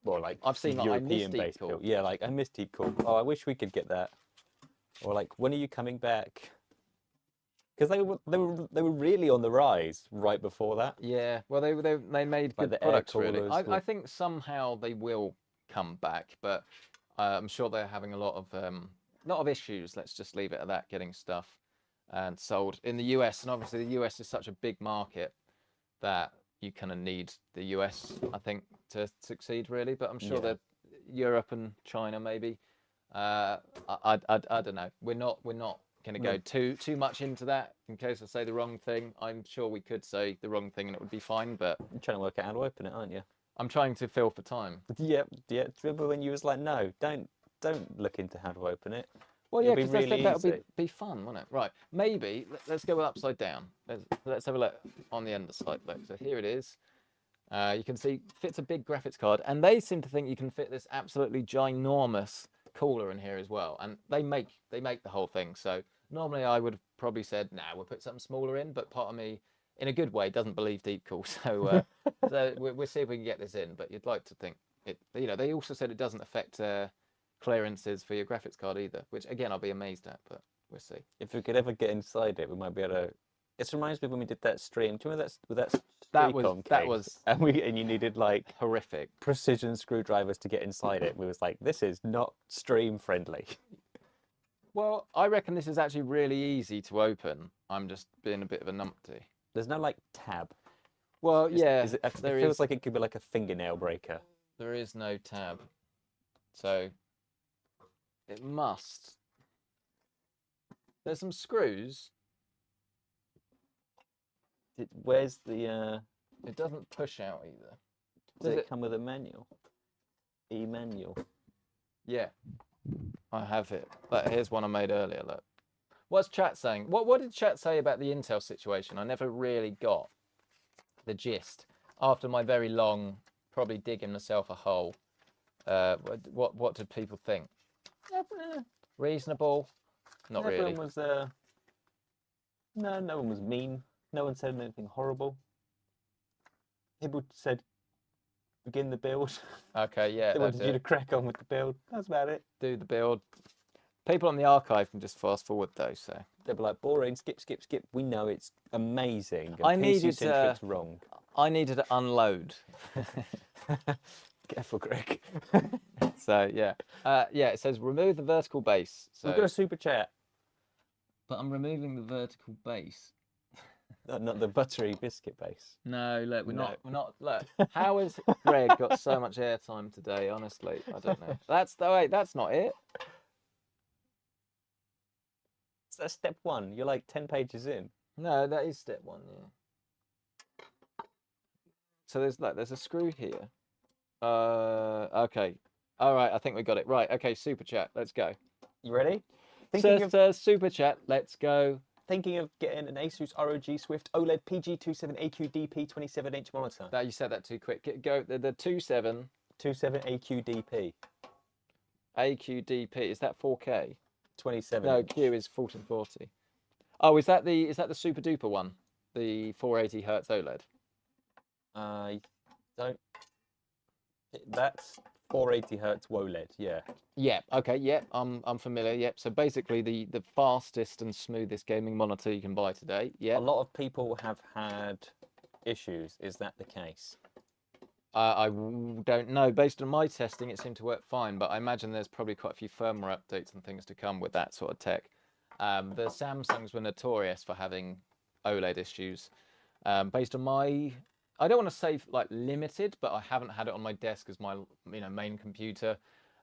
well, like I've seen like, European-based build. Yeah, like I miss Deepcool. Oh, I wish we could get that. Or like, when are you coming back? Because they were really on the rise right before that. Yeah, well, they made Like good the products, air really. coolers I think somehow they will come back, but I'm sure they're having a lot of issues. Let's just leave it at that, getting stuff and sold in the US. And obviously, the US is such a big market that you kind of need the US, I think, to succeed, really. But I'm sure that Europe and China, maybe. I don't know. We're not going to go too much into that in case I say the wrong thing. I'm sure we could say the wrong thing and it would be fine, but You're trying to work out how to open it, aren't you? I'm trying to fill for time. Yep. Yeah. Remember when you was like, no, don't look into how to open it. Well, It'll yeah, be because really that would easy. be fun, wouldn't it? Right, maybe let's go upside down. Let's have a look on the underside. Look, so here it is. You can see fits a big graphics card, and they seem to think you can fit this absolutely ginormous cooler in here as well. And they make the whole thing. So normally I would have probably said, nah, we'll put something smaller in. But part of me, in a good way, doesn't believe Deepcool. So we'll see if we can get this in. But you'd like to think it. You know, they also said it doesn't affect clearances for your graphics card either, which again I'll be amazed at, but we'll see. If we could ever get inside it, we might be able to. It reminds me when we did that stream. Do you remember that That was and you needed like horrific precision screwdrivers to get inside it. We was like, this is not stream friendly. Well, I reckon this is actually really easy to open. I'm just being a bit of a numpty. There's no like tab. Well, yeah, it feels like it could be like a fingernail breaker. There is no tab, so it must. There's some screws. Where's the? It doesn't push out either. Does it come with a manual? E-manual. Yeah, I have it. But here's one I made earlier. Look, what's chat saying? What did chat say about the Intel situation? I never really got the gist after my very long, probably digging myself a hole. What did people think? Reasonable? Not really. Everyone was no one was mean. No one said anything horrible. People said, begin the build. Okay, yeah. They wanted you to crack on with the build. That's about it. Do the build. People on the archive can just fast forward though, so. They'll be like, boring, skip, skip, skip. We know it's amazing. I needed PC Centric's wrong. I needed to unload. Careful, Greg. So, yeah. Yeah, it says remove the vertical base. So... We've got a super chat. But I'm removing the vertical base. Not the buttery biscuit base. No, look, we're not. Look, how has Greg got so much airtime today? Honestly, I don't know. That's not it. That's step one. You're like 10 pages in. No, that is step one. Yeah. So there's a screw here. Okay. All right, I think we got it. Right. Okay, super chat. Let's go. You ready? Super chat. Let's go. Thinking of getting an Asus ROG Swift OLED PG27AQ DP 27-inch monitor. You said that too quick. Go the 27 AQ DP. AQ DP. Is that 4K? 27. No, Q is 1440. Oh, is that the super duper one? The 480 Hertz OLED. I don't. That's 480 Hertz OLED. Yeah. Yeah. Okay. Yeah. I'm familiar. Yep. So basically, the fastest and smoothest gaming monitor you can buy today. Yeah. A lot of people have had issues. Is that the case? I don't know. Based on my testing, it seemed to work fine, but I imagine there's probably quite a few firmware updates and things to come with that sort of tech. The Samsungs were notorious for having OLED issues. Based on my, I don't want to say like limited, but I haven't had it on my desk as my main computer,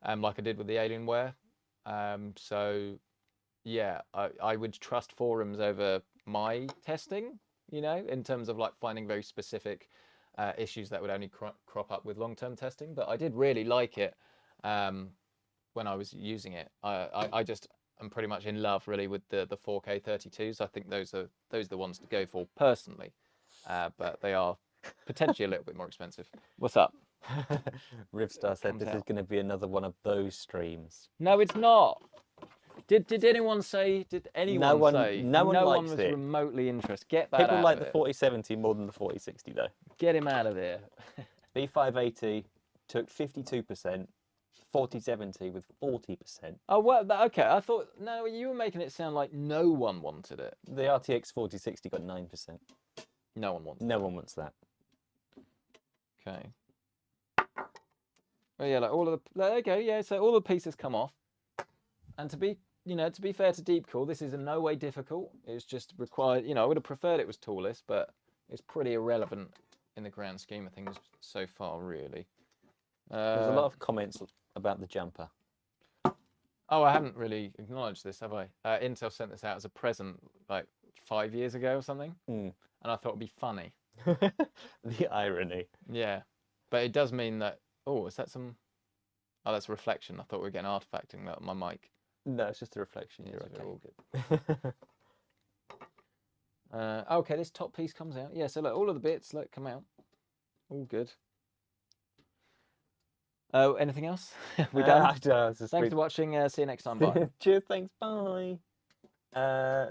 like I did with the Alienware. So yeah, I would trust forums over my testing, in terms of like finding very specific issues that would only crop up with long-term testing. But I did really like it when I was using it. I just am pretty much in love really with the 4K 32s. I think those are the ones to go for personally, but they are potentially a little bit more expensive. What's up? Rivstar said this is going to be another one of those streams. No, it's not. Did anyone say? Did anyone say? No one was likes it. Remotely interested. Get that. People out like of the it. 4070 more than the 4060 though. Get him out of there. B580 took 52%, 4070 with 40%. Oh well, okay. I thought no, you were making it sound like no one wanted it. The RTX 4060 got 9%. No one wants. No one wants that. Okay. Oh yeah, like all of the. Okay, yeah. So all the pieces come off, and to be fair to Deepcool, this is in no way difficult. It's just required. I would have preferred it was toolless, but it's pretty irrelevant in the grand scheme of things so far, really. There's a lot of comments about the jumper. Oh, I haven't really acknowledged this, have I? Intel sent this out as a present like 5 years ago or something, and I thought it'd be funny. The irony. Yeah. But it does mean that, oh, is that some, oh, that's a reflection. I thought we were getting artifacting that on my mic. No, it's just a reflection. You're Yes, okay. all good. Okay, this top piece comes out. Yeah, so look, all of the bits come out. All good. Oh, anything else? We done? Thanks for watching. See you next time. Bye. Cheers. Thanks. Bye. I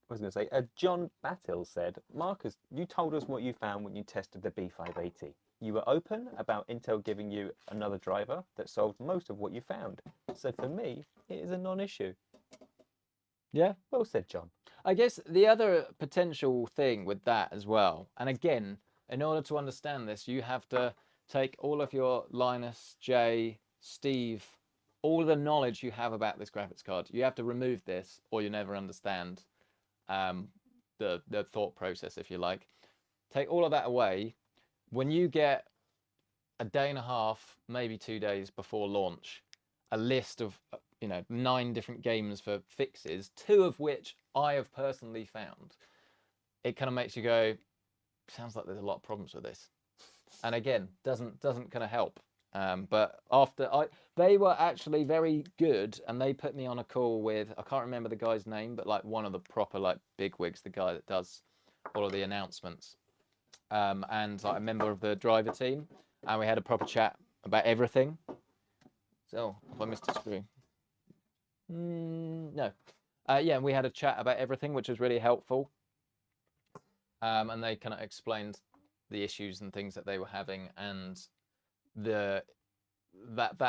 was going to say, John Battle said, Marcus, you told us what you found when you tested the B580. You were open about Intel giving you another driver that solved most of what you found. So for me, it is a non-issue. Yeah. Well said, John. I guess the other potential thing with that as well, and again, in order to understand this, you have to take all of your Linus, Jay, Steve, all the knowledge you have about this graphics card. You have to remove this, or you never understand the thought process, if you like. Take all of that away. When you get a day and a half, maybe 2 days before launch, a list of 9 different games for fixes, 2 of which I have personally found, it kind of makes you go, sounds like there's a lot of problems with this. And again, doesn't kind of help. But after they were actually very good, and they put me on a call with, I can't remember the guy's name, but like one of the proper like bigwigs, the guy that does all of the announcements, and like a member of the driver team, and we had a proper chat about everything. So if I missed a screw, no, yeah, we had a chat about everything, which was really helpful. And they kind of explained the issues and things that they were having, and that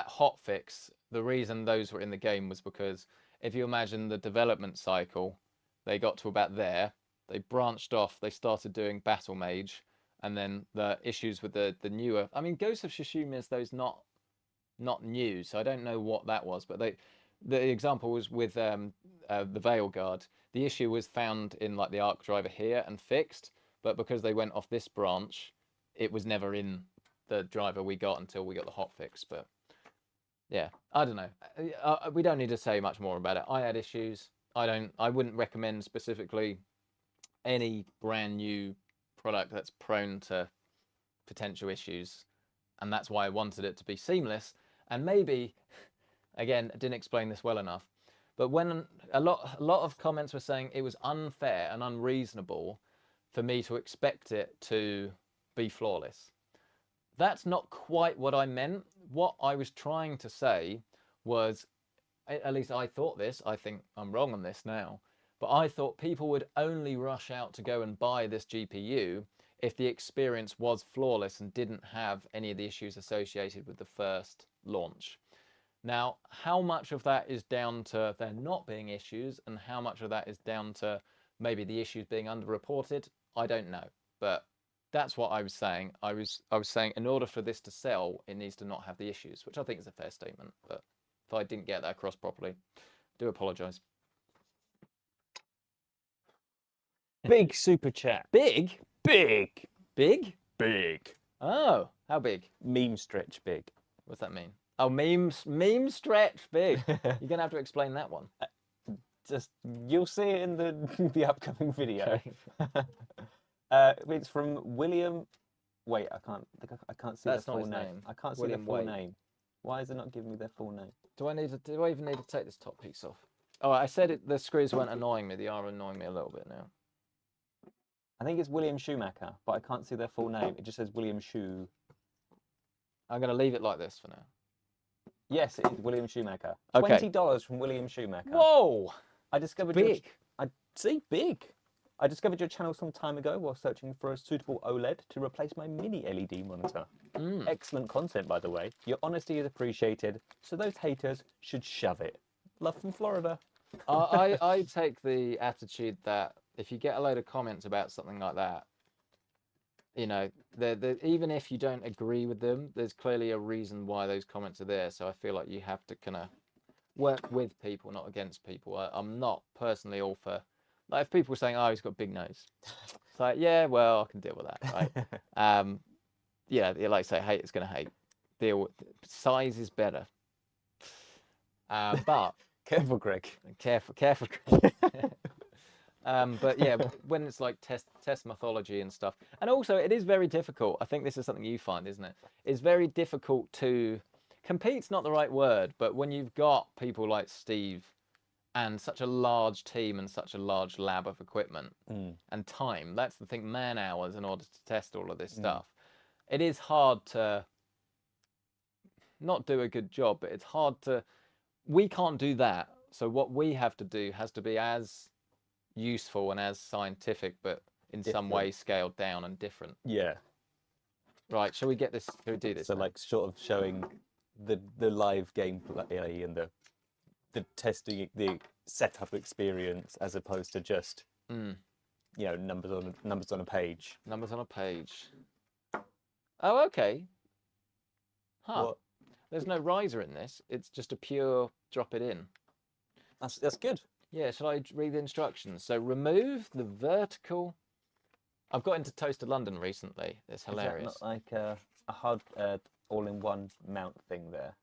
hot fix, the reason those were in the game was because if you imagine the development cycle, they got to about there, they branched off, they started doing Battle Mage, and then the issues with the newer, I mean, Ghost of Tsushima is those not new, so I don't know what that was, but the example was with the Veil Guard. The issue was found in like the ARC driver here and fixed, but because they went off this branch, it was never in the driver we got until we got the hotfix. But yeah, I don't know. We don't need to say much more about it. I had issues. I wouldn't recommend specifically any brand new product that's prone to potential issues, and that's why I wanted it to be seamless. And maybe, again, I didn't explain this well enough, but when a lot of comments were saying it was unfair and unreasonable for me to expect it to be flawless. That's not quite what I meant. What I was trying to say was, at least I thought this, I think I'm wrong on this now, but I thought people would only rush out to go and buy this GPU if the experience was flawless and didn't have any of the issues associated with the first launch. Now, how much of that is down to there not being issues and how much of that is down to maybe the issues being underreported, I don't know. But that's what I was saying. I was saying in order for this to sell, it needs to not have the issues, which I think is a fair statement. But if I didn't get that across properly, I do apologise. Big super chat. Big? Big. Big? Big. Oh, how big? Meme stretch big. What's that mean? Oh, meme stretch big. You're going to have to explain that one. Just, you'll see it in the upcoming video. Okay. It's from William. Wait, I can't see That's their not full his name. name. I can't see William their full Wade. name. Why is it not giving me their full name? Do I even need to take this top piece off? Oh, I said the screws weren't annoying me. They are annoying me a little bit now. I think it's William Schumacher, but I can't see their full name. It just says William Schu. I'm going to leave it like this for now. Yes, it is William Schumacher. Okay. $20 from William Schumacher. Whoa! I discovered Big. Big. I discovered your channel some time ago while searching for a suitable OLED to replace my mini LED monitor. Excellent content, by the way. Your honesty is appreciated, so those haters should shove it. Love from Florida. I take the attitude that if you get a load of comments about something like that, you know, even if you don't agree with them, there's clearly a reason why those comments are there. So I feel like you have to kind of work with people, not against people. I'm not personally all for, like, if people are saying, oh, he's got a big nose. It's like, yeah, well, I can deal with that, right? Yeah, like I say, hate is going to hate. Size is better. But Careful, Greg. Careful. But yeah, when it's like test mythology and stuff, and also it is very difficult. I think this is something you find, isn't it? It's very difficult to compete's not the right word, but when you've got people like Steve and such a large team and such a large lab of equipment and time, that's the thing, man hours in order to test all of this stuff. It is hard to not do a good job, but it's hard to. We can't do that. So what we have to do has to be as useful and as scientific, but in some way scaled down and different. Yeah. Right. Shall we get this? Shall we do this? So now? like sort of showing the live gameplay and the testing, the setup experience, as opposed to just you know, numbers on a page. Numbers on a page. Oh, okay. Huh. What? There's no riser in this. It's just a pure drop it in. That's good. Yeah, shall I read the instructions? So remove the vertical. I've got into Toaster London recently. It's hilarious. Is that not like a hard all-in-one mount thing there?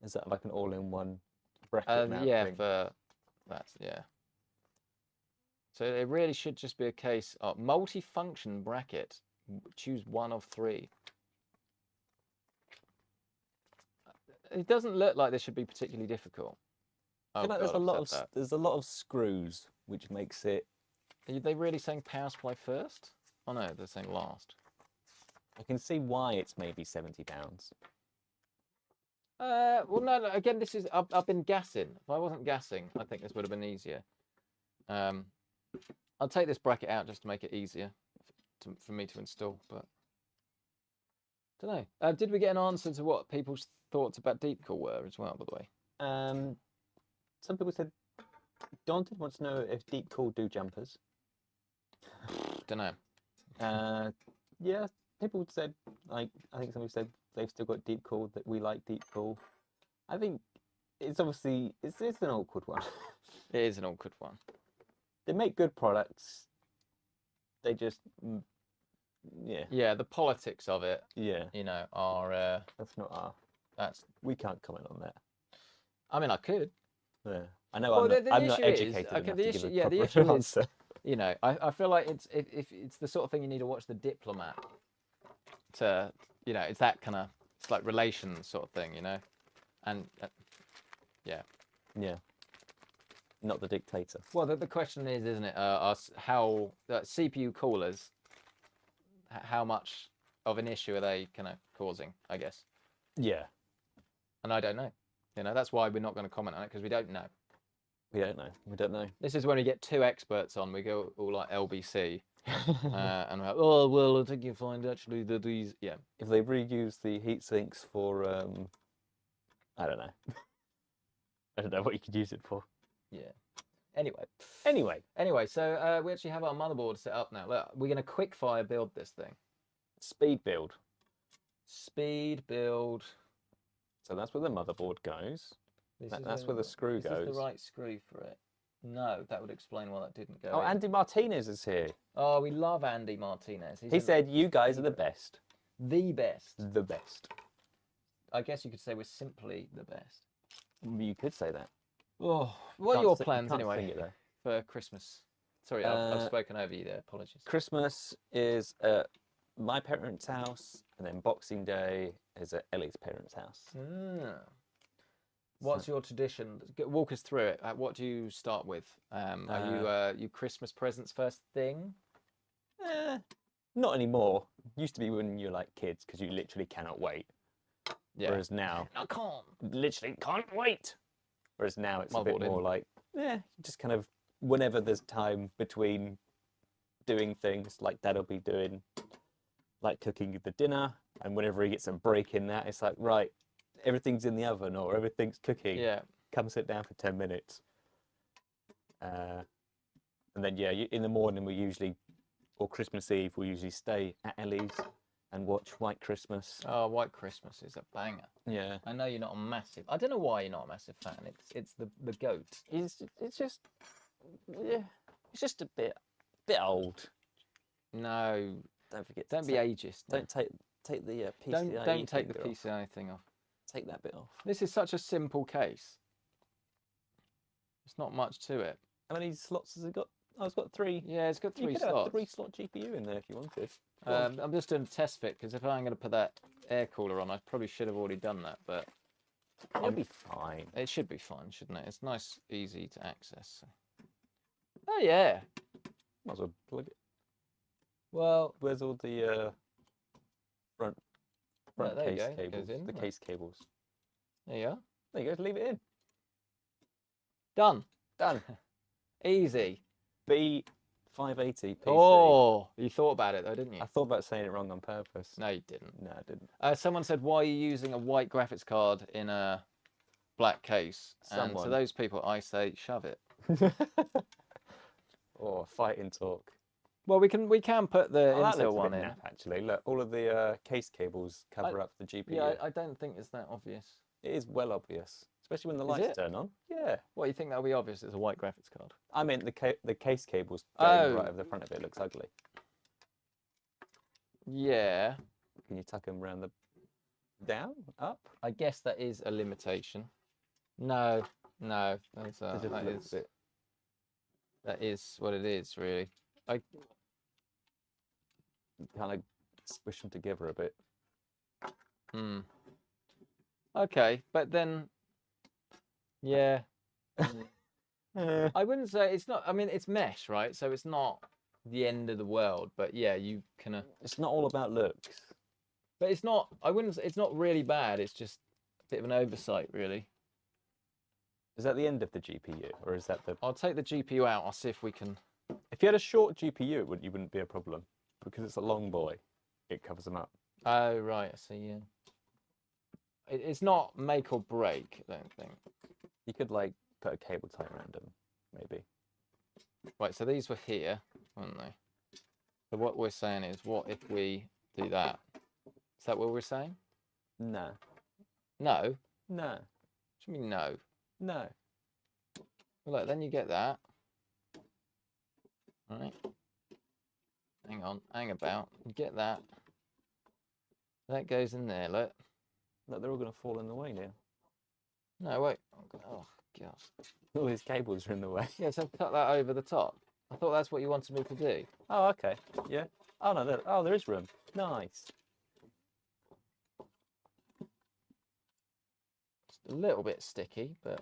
Is that like an all-in-one bracket mount thing? For that's So it really should just be a case of multi-function bracket. Choose one of 3. It doesn't look like this should be particularly difficult. I feel like there's a lot of screws, which makes it. Are they really saying power supply first? Oh no, they're saying last. I can see why it's maybe £70. Well, no. Again, this is. I've been gassing. If I wasn't gassing, I think this would have been easier. I'll take this bracket out just to make it easier for me to install. But don't know. Did we get an answer to what people's thoughts about Deepcool were as well? By the way. Some people said Daunted wants to know if Deepcool do jumpers. Don't know. Yeah, people said, like, I think somebody said they've still got Deepcool, that we like Deepcool. I think it's obviously, it's an awkward one. It is an awkward one. They make good products. They just, yeah. Yeah, the politics of it, yeah, you know, are... that's not our... We can't comment on that. I mean, I could. Yeah. I know well, I'm not educated enough to give a proper answer. You know, I feel like if it's the sort of thing you need to watch The Diplomat to, you know, it's that kind of, it's like relations sort of thing, you know, and yeah. Not The Dictator. Well, the question is, isn't it, how CPU coolers, how much of an issue are they kind of causing, I guess. Yeah. And I don't know. You know, that's why we're not going to comment on it, because we don't know. We don't know. This is when we get 2 experts on. We go all like LBC, and we're like, oh well, I think you find actually that these, yeah. If they reuse the heat sinks for, I don't know. I don't know what you could use it for. Yeah. Anyway. So we actually have our motherboard set up now. Look, we're going to quick fire build this thing. Speed build. Speed build. So that's where the motherboard goes. That's where the screw goes. Is this the right screw for it? No, that would explain why that didn't go Oh, in. Andy Martinez is here. Oh, we love Andy Martinez. He said, you guys are the best. The best. The best. I guess you could say we're simply the best. You could say that. Oh, what are your plans anyway for Christmas? Sorry, I've spoken over you there. Apologies. Christmas is at my parents' house, and then Boxing Day is at Ellie's parents' house. What's your tradition? Walk us through it. What do you start with? Are you Christmas presents first thing? Not anymore. Used to be when you're like kids, because you literally cannot wait. Yeah. Whereas now, I can't. Literally can't wait. Whereas now it's a bit more like, just kind of whenever there's time between doing things, like Dad'll be doing, like cooking the dinner, and whenever he gets a break in that, it's like, right, everything's in the oven or everything's cooking. Yeah. Come sit down for 10 minutes. And then, in the morning we usually, or Christmas Eve, we usually stay at Ellie's and watch White Christmas. Oh, White Christmas is a banger. Yeah. I know you're not a massive... I don't know why you're not a massive fan. It's the goat. It's just a bit old. No. Don't forget. Don't be ageist. Don't take the PCI. Don't take the PCI thing off. Take that bit off. This is such a simple case. It's not much to it. How many slots has it got? Oh, it's got 3. Yeah, it's got 3 You could have slots. a 3-slot GPU in there if you wanted. Go on. I'm just doing a test fit because if I'm going to put that air cooler on, I probably should have already done that, but It'll be fine. it should be fine, shouldn't it? It's nice, easy to access. So. Oh yeah. Might as well plug it. Well, Where's all the front there you case go. It cables? goes in, The doesn't it? case cables. There you are. There you go. Leave it in. Done. Done. Easy. B580 PC. Oh, you thought about it though, didn't you? I thought about saying it wrong on purpose. No, you didn't. No, I didn't. Someone said, why are you using a white graphics card in a black case? And to Someone. those people, I say, shove it. Or fighting talk. Well, we can put the Oh, that Intel looks a one bit in. naff, actually. Look, all of the case cables cover up the GPU. Yeah, I don't think it's that obvious. It is well obvious, especially when the Is lights it? turn on. Yeah. What, you think that'll be obvious? It's a white graphics card. I mean, the case cables going Oh. right over the front of it looks ugly. Yeah, Can you tuck them around the down, up? I guess that is a limitation. No, that's It just looks a bit. that is what it is, really. Kind of squish them together a bit. Okay, but then, yeah. I wouldn't say it's not. I mean, it's mesh, right? So it's not the end of the world. But yeah, you can. It's not all about looks. But it's not. I wouldn't. It's not really bad. It's just a bit of an oversight, really. Is that the end of the GPU, or is that the? I'll take the GPU out. I'll see if we can. If you had a short GPU, you wouldn't be a problem because it's a long boy. It covers them up. Oh right, I see. Yeah. It's not make or break. I don't think. You could like put a cable tie around them, maybe. Right. So these were here, weren't they? So what we're saying is, what if we do that? Is that what we're saying? No. No. No. What do you mean no? No. Well, look, then you get that. Right. Hang on. Hang about. You get that. That goes in there. Look. Look, they're all going to fall in the way now. No, wait. Oh, gosh. All these cables are in the way. Yeah, so cut that over the top. I thought that's what you wanted me to do. Oh, okay. Yeah. Oh, no. There is room. Nice. Just a little bit sticky, but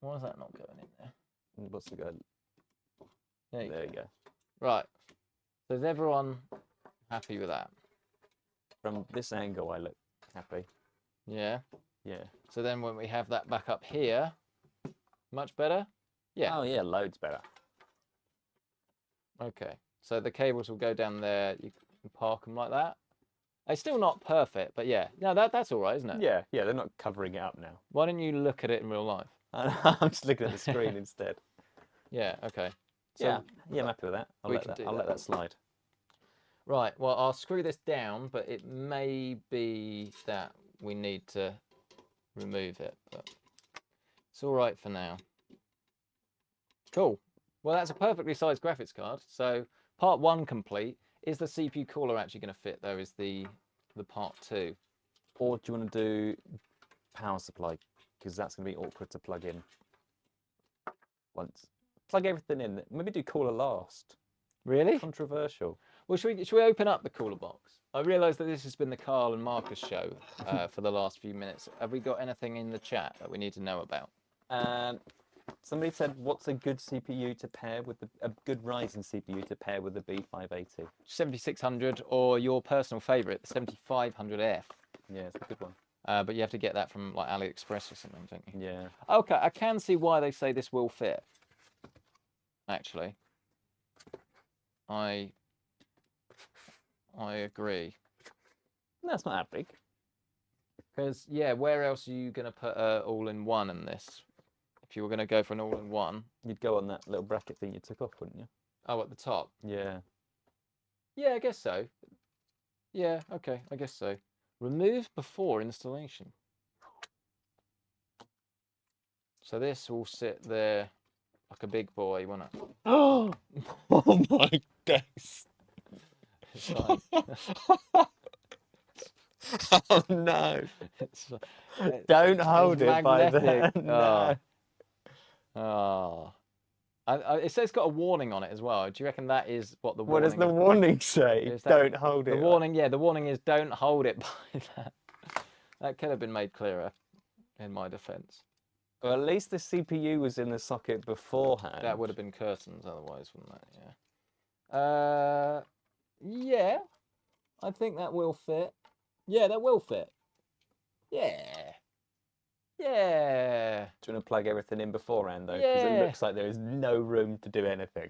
why is that not going in there? What's the go? There There you go. Right. So is everyone happy with that? From this angle, I look happy. Yeah. Yeah. So then when we have that back up here, much better? Yeah. Oh, yeah. Loads better. Okay. So the cables will go down there. You can park them like that. It's still not perfect, but yeah. No, that's all right, isn't it? Yeah. Yeah. They're not covering it up now. Why don't you look at it in real life? I'm just looking at the screen instead. Yeah. Okay. So, Yeah. Yeah. I'm happy with that. I'll we let can that. do I'll that. let that slide. Right. Well, I'll screw this down, but it may be that we need to remove it, but it's all right for now. Cool. Well, that's a perfectly sized graphics card. So part 1 complete. Is the CPU cooler actually going to fit though? Is the part 2? Or do you want to do power supply? Because that's going to be awkward to plug in. Once plug everything in. Maybe do cooler last. Really? Controversial. Well, should we open up the cooler box? I realise that this has been the Carl and Marcus show for the last few minutes. Have we got anything in the chat that we need to know about? Somebody said, "What's a good CPU to pair with a good Ryzen CPU to pair with the B580?" 7600 or your personal favourite, the 7500F. Yeah, it's a good one. But you have to get that from like AliExpress or something, don't you? Yeah. Okay, I can see why they say this will fit. Actually, I agree. No, it's not that big. Because yeah, where else are you going to put all-in-one in this? If you were going to go for an all-in-one, You'd go on that little bracket thing you took off, wouldn't you? oh, at the top. Yeah. Yeah, I guess so. Yeah, okay, I guess so. Remove before installation. So this will sit there like a big boy, won't it? Oh my days. It's fine. Oh no. It's Don't hold it by magnetic. the no. Oh. It says it's got a warning on it as well. Do you reckon that is what the What warning does the warning say? is? Don't hold it. The warning, yeah, the warning is don't hold it by that. That could have been made clearer in my defense. Well, at least the CPU was in the socket beforehand. That would have been curtains otherwise, wouldn't it? Yeah. Yeah. I think that will fit. Yeah, that will fit. Yeah. Yeah. Do you want to plug everything in beforehand, though? Yeah. Because it looks like there is no room to do anything.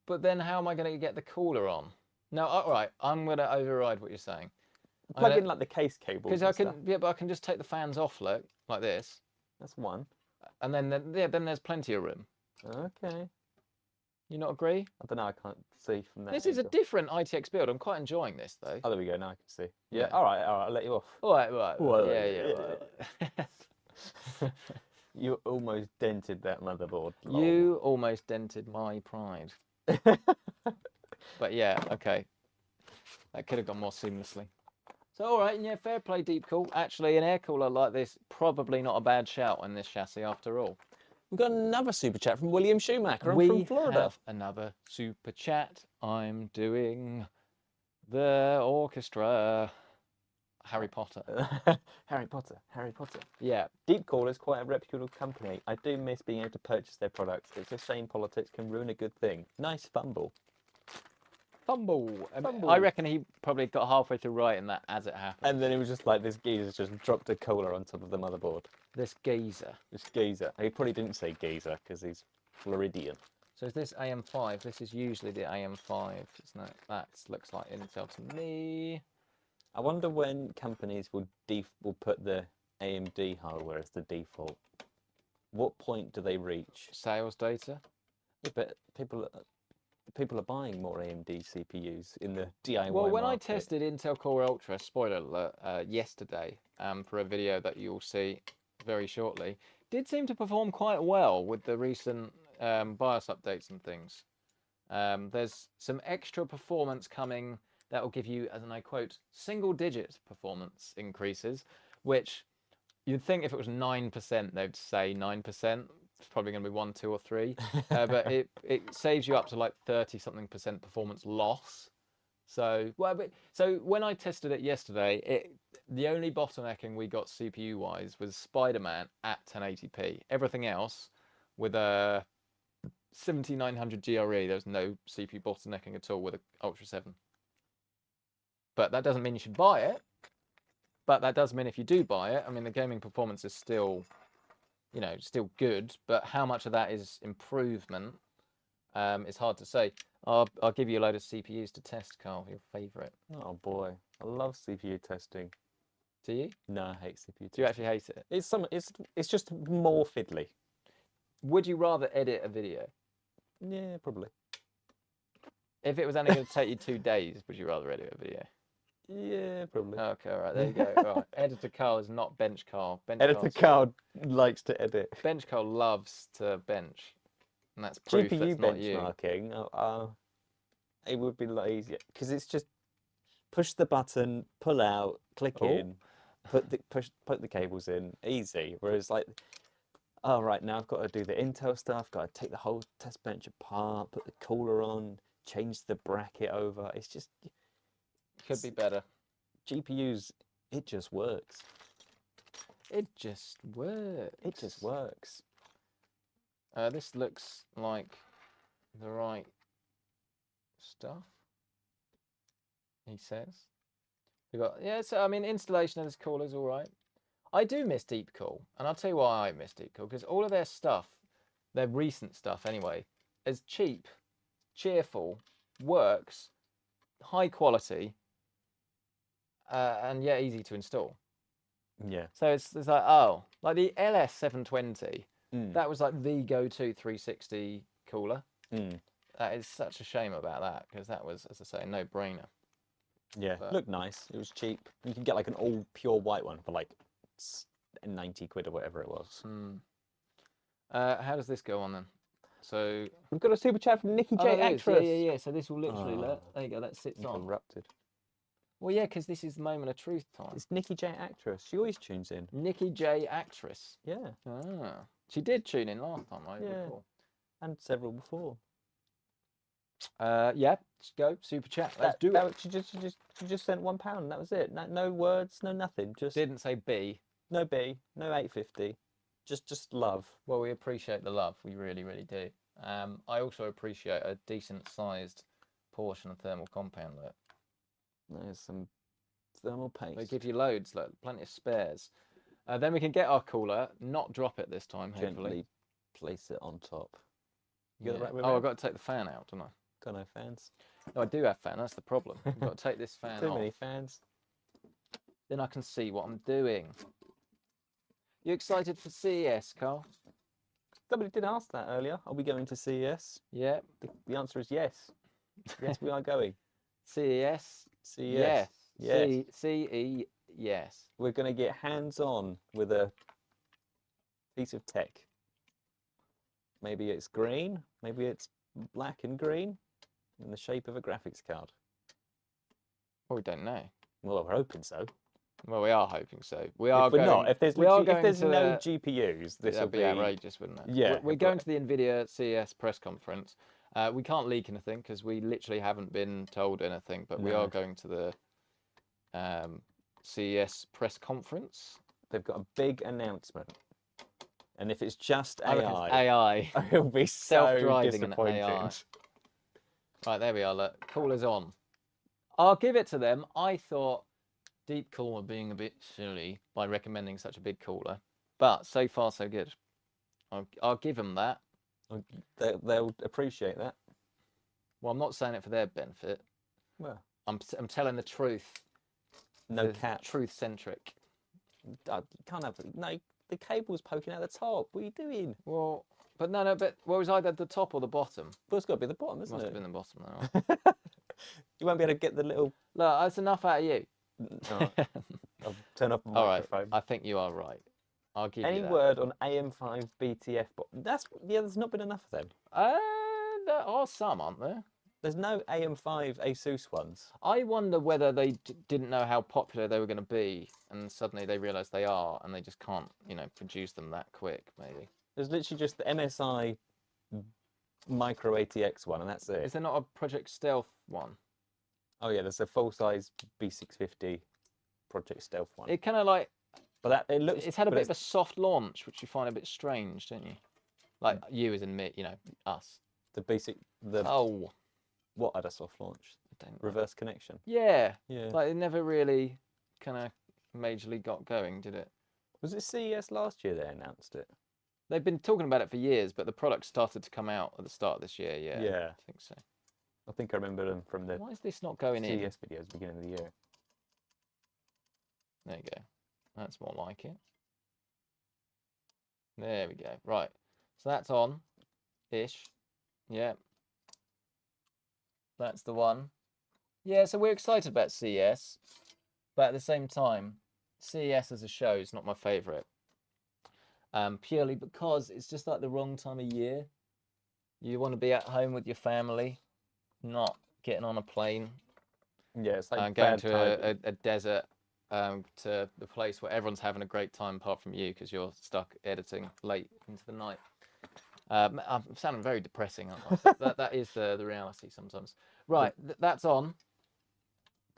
But then how am I going to get the cooler on? No, all right, I'm going to override what you're saying. Plug in like the case cable. Because I can, yeah, but I can just take the fans off, look, like this. That's one. And then there's plenty of room. Okay. You not agree? I don't know. I can't see from there. This is a different ITX build. I'm quite enjoying this, though. Oh, there we go. Now I can see. Yeah. Yeah. All right. I'll let you off. All right. Yeah. You almost dented that motherboard. You almost dented my pride. But yeah, okay. That could have gone more seamlessly. So, all right, yeah, fair play, Deepcool. Actually, an air cooler like this, probably not a bad shout on this chassis after all. We've got another super chat from William Schumacher from Florida. Have another super chat. I'm doing the orchestra. Harry Potter. Harry Potter. Yeah. Deepcool is quite a reputable company. I do miss being able to purchase their products. It's a shame politics can ruin a good thing. Nice fumble. Fumble. I reckon he probably got halfway through writing that as it happened. And then it was just like this geezer just dropped a cooler on top of the motherboard. This geezer. He probably didn't say geezer because he's Floridian. So is this AM5? This is usually the AM5, isn't it? That looks like Intel to me. I wonder when companies will put the AMD hardware as the default. What point do they reach? Sales data. Yeah, but people are buying more AMD CPUs in the DIY Well, when market. I tested Intel Core Ultra, spoiler alert, yesterday, for a video that you'll see very shortly, did seem to perform quite well with the recent BIOS updates and things. There's some extra performance coming that will give you, as I quote, single-digit performance increases, which you'd think if it was 9%, they'd say 9%. It's probably going to be 1, 2, or 3, but it saves you up to like 30-something% performance loss. So when I tested it yesterday, the only bottlenecking we got CPU-wise was Spider-Man at 1080p. Everything else with a 7900 GRE, there's no CPU bottlenecking at all with an Ultra 7. But that doesn't mean you should buy it. But that does mean if you do buy it, I mean, the gaming performance is still, still good. But how much of that is improvement is hard to say. I'll give you a load of CPUs to test, Carl, your favourite. Oh boy, I love CPU testing. Do you? No, I hate CPU testing. Do you actually hate it? It's just more fiddly. Would you rather edit a video? Yeah, probably. If it was only going to take you 2 days, would you rather edit a video? Yeah, probably. Okay, all right, there you go. All right. Editor Carl is not Bench Carl. Editor Carl likes to edit. Bench Carl loves to bench, and that's proof GPU that's not you. benchmarking, it would be a lot easier because it's just push the button, pull out, click in, put the cables in, easy. Whereas like, oh right, now I've got to do the Intel stuff. Got to take the whole test bench apart, put the cooler on, change the bracket over. It's just. Could be better. GPUs, it just works. It just works. It just works. This looks like the right stuff, he says. We got so I mean, installation of this cooler is all right. I do miss Deepcool, and I'll tell you why I miss Deepcool, because all of their stuff, their recent stuff anyway, is cheap, cheerful, works, high quality. And yet easy to install. Yeah. So it's like, like the LS720, that was like the go-to 360 cooler. That is such a shame about that, because that was, as I say, a no-brainer. Yeah, looked nice. It was cheap. You can get like an all pure white one for like 90 quid or whatever it was. How does this go on then? So we've got a super chat from Nikki J. Actress. Yeah. So this will literally there you go. That sits on. Interrupted. Well, yeah, because this is the moment of truth time. It's Nikki J Actress. She always tunes in. Nikki J Actress. Yeah. Ah, she did tune in last time, I recall. And several before. Yeah, let's go. Super chat. Let's do it. She just sent £1. That was it. No words, no nothing. Just Didn't say B. no B, no 850. Just love. Well, we appreciate the love. We really, really do. I also appreciate a decent sized portion of thermal compound. Look. There's some thermal paste. They give you loads, look, plenty of spares. Then we can get our cooler, not drop it this time, hopefully. Gently place it on top. You got the right way Oh, around? I've got to take the fan out, don't I? Got no fans. No, I do have fan. That's the problem. I've got to take this fan Too off. many fans. Then I can see what I'm doing. You excited for CES, Carl? Somebody did ask that earlier. Are we going to CES? Yeah. The answer is yes. Yes, we are going. CES? CES. Yes. Yes. CE, yes. We're going to get hands-on with a piece of tech. Maybe it's green. Maybe it's black and green in the shape of a graphics card. Well, we don't know. Well, we're hoping so. Well, we are hoping so. We are If we're going, not, if there's, we are if going there's to no the, GPUs, this will that'd be outrageous, wouldn't it? Yeah, We're going to the NVIDIA CES press conference. We can't leak anything because we literally haven't been told anything, but we are going to the CES press conference. They've got a big announcement. And if it's just I reckon AI, it's AI. it'll be so Self-driving and disappointing. AI. Right, there we are, look. Cooler's on. I'll give it to them. I thought Deepcool were being a bit silly by recommending such a big cooler. But so far, so good. I'll give them that. They'll appreciate that. Well, I'm not saying it for their benefit. Well, I'm telling the truth. no The cap. Truth centric. You can't have no. The cable's poking out the top. What are you doing? Well, but no, but well, it was either the top or the bottom. Well, it's got to be the bottom, isn't Must it? have been the bottom. Though. You won't be able to get the little. Look, that's enough out of you. No, I'll turn off the All right, microphone. I think you are right. I'll give Any you that. word on AM5 BTF? There's not been enough of them. There are some, aren't there? There's no AM5 ASUS ones. I wonder whether they didn't know how popular they were going to be, and suddenly they realise they are, and they just can't, produce them that quick. Maybe. There's literally just the MSI Micro ATX one, and that's it. Is there not a Project Stealth one? Oh yeah, there's a full-size B650 Project Stealth one. It kind of like. But that it looks. It's had a bit of a soft launch, which you find a bit strange, don't you? Like you as in me, us. The basic. Oh. What had a soft launch? Reverse connection. Yeah. Yeah. Like it never really kind of majorly got going, did it? Was it CES last year they announced it? They've been talking about it for years, but the product started to come out at the start of this year. Yeah. Yeah. I think so. I think I remember them from the Why is this not going in? CES videos beginning of the year. There you go. That's more like it. There we go. Right. So that's on. Ish. Yeah. That's the one. Yeah, so we're excited about CES. But at the same time, CES as a show is not my favourite. Purely because it's just like the wrong time of year. You want to be at home with your family, not getting on a plane. Yeah, it's like going to a desert. To the place where everyone's having a great time apart from you because you're stuck editing late into the night. I'm sounding very depressing, aren't I? that is the reality sometimes. Right, that's on.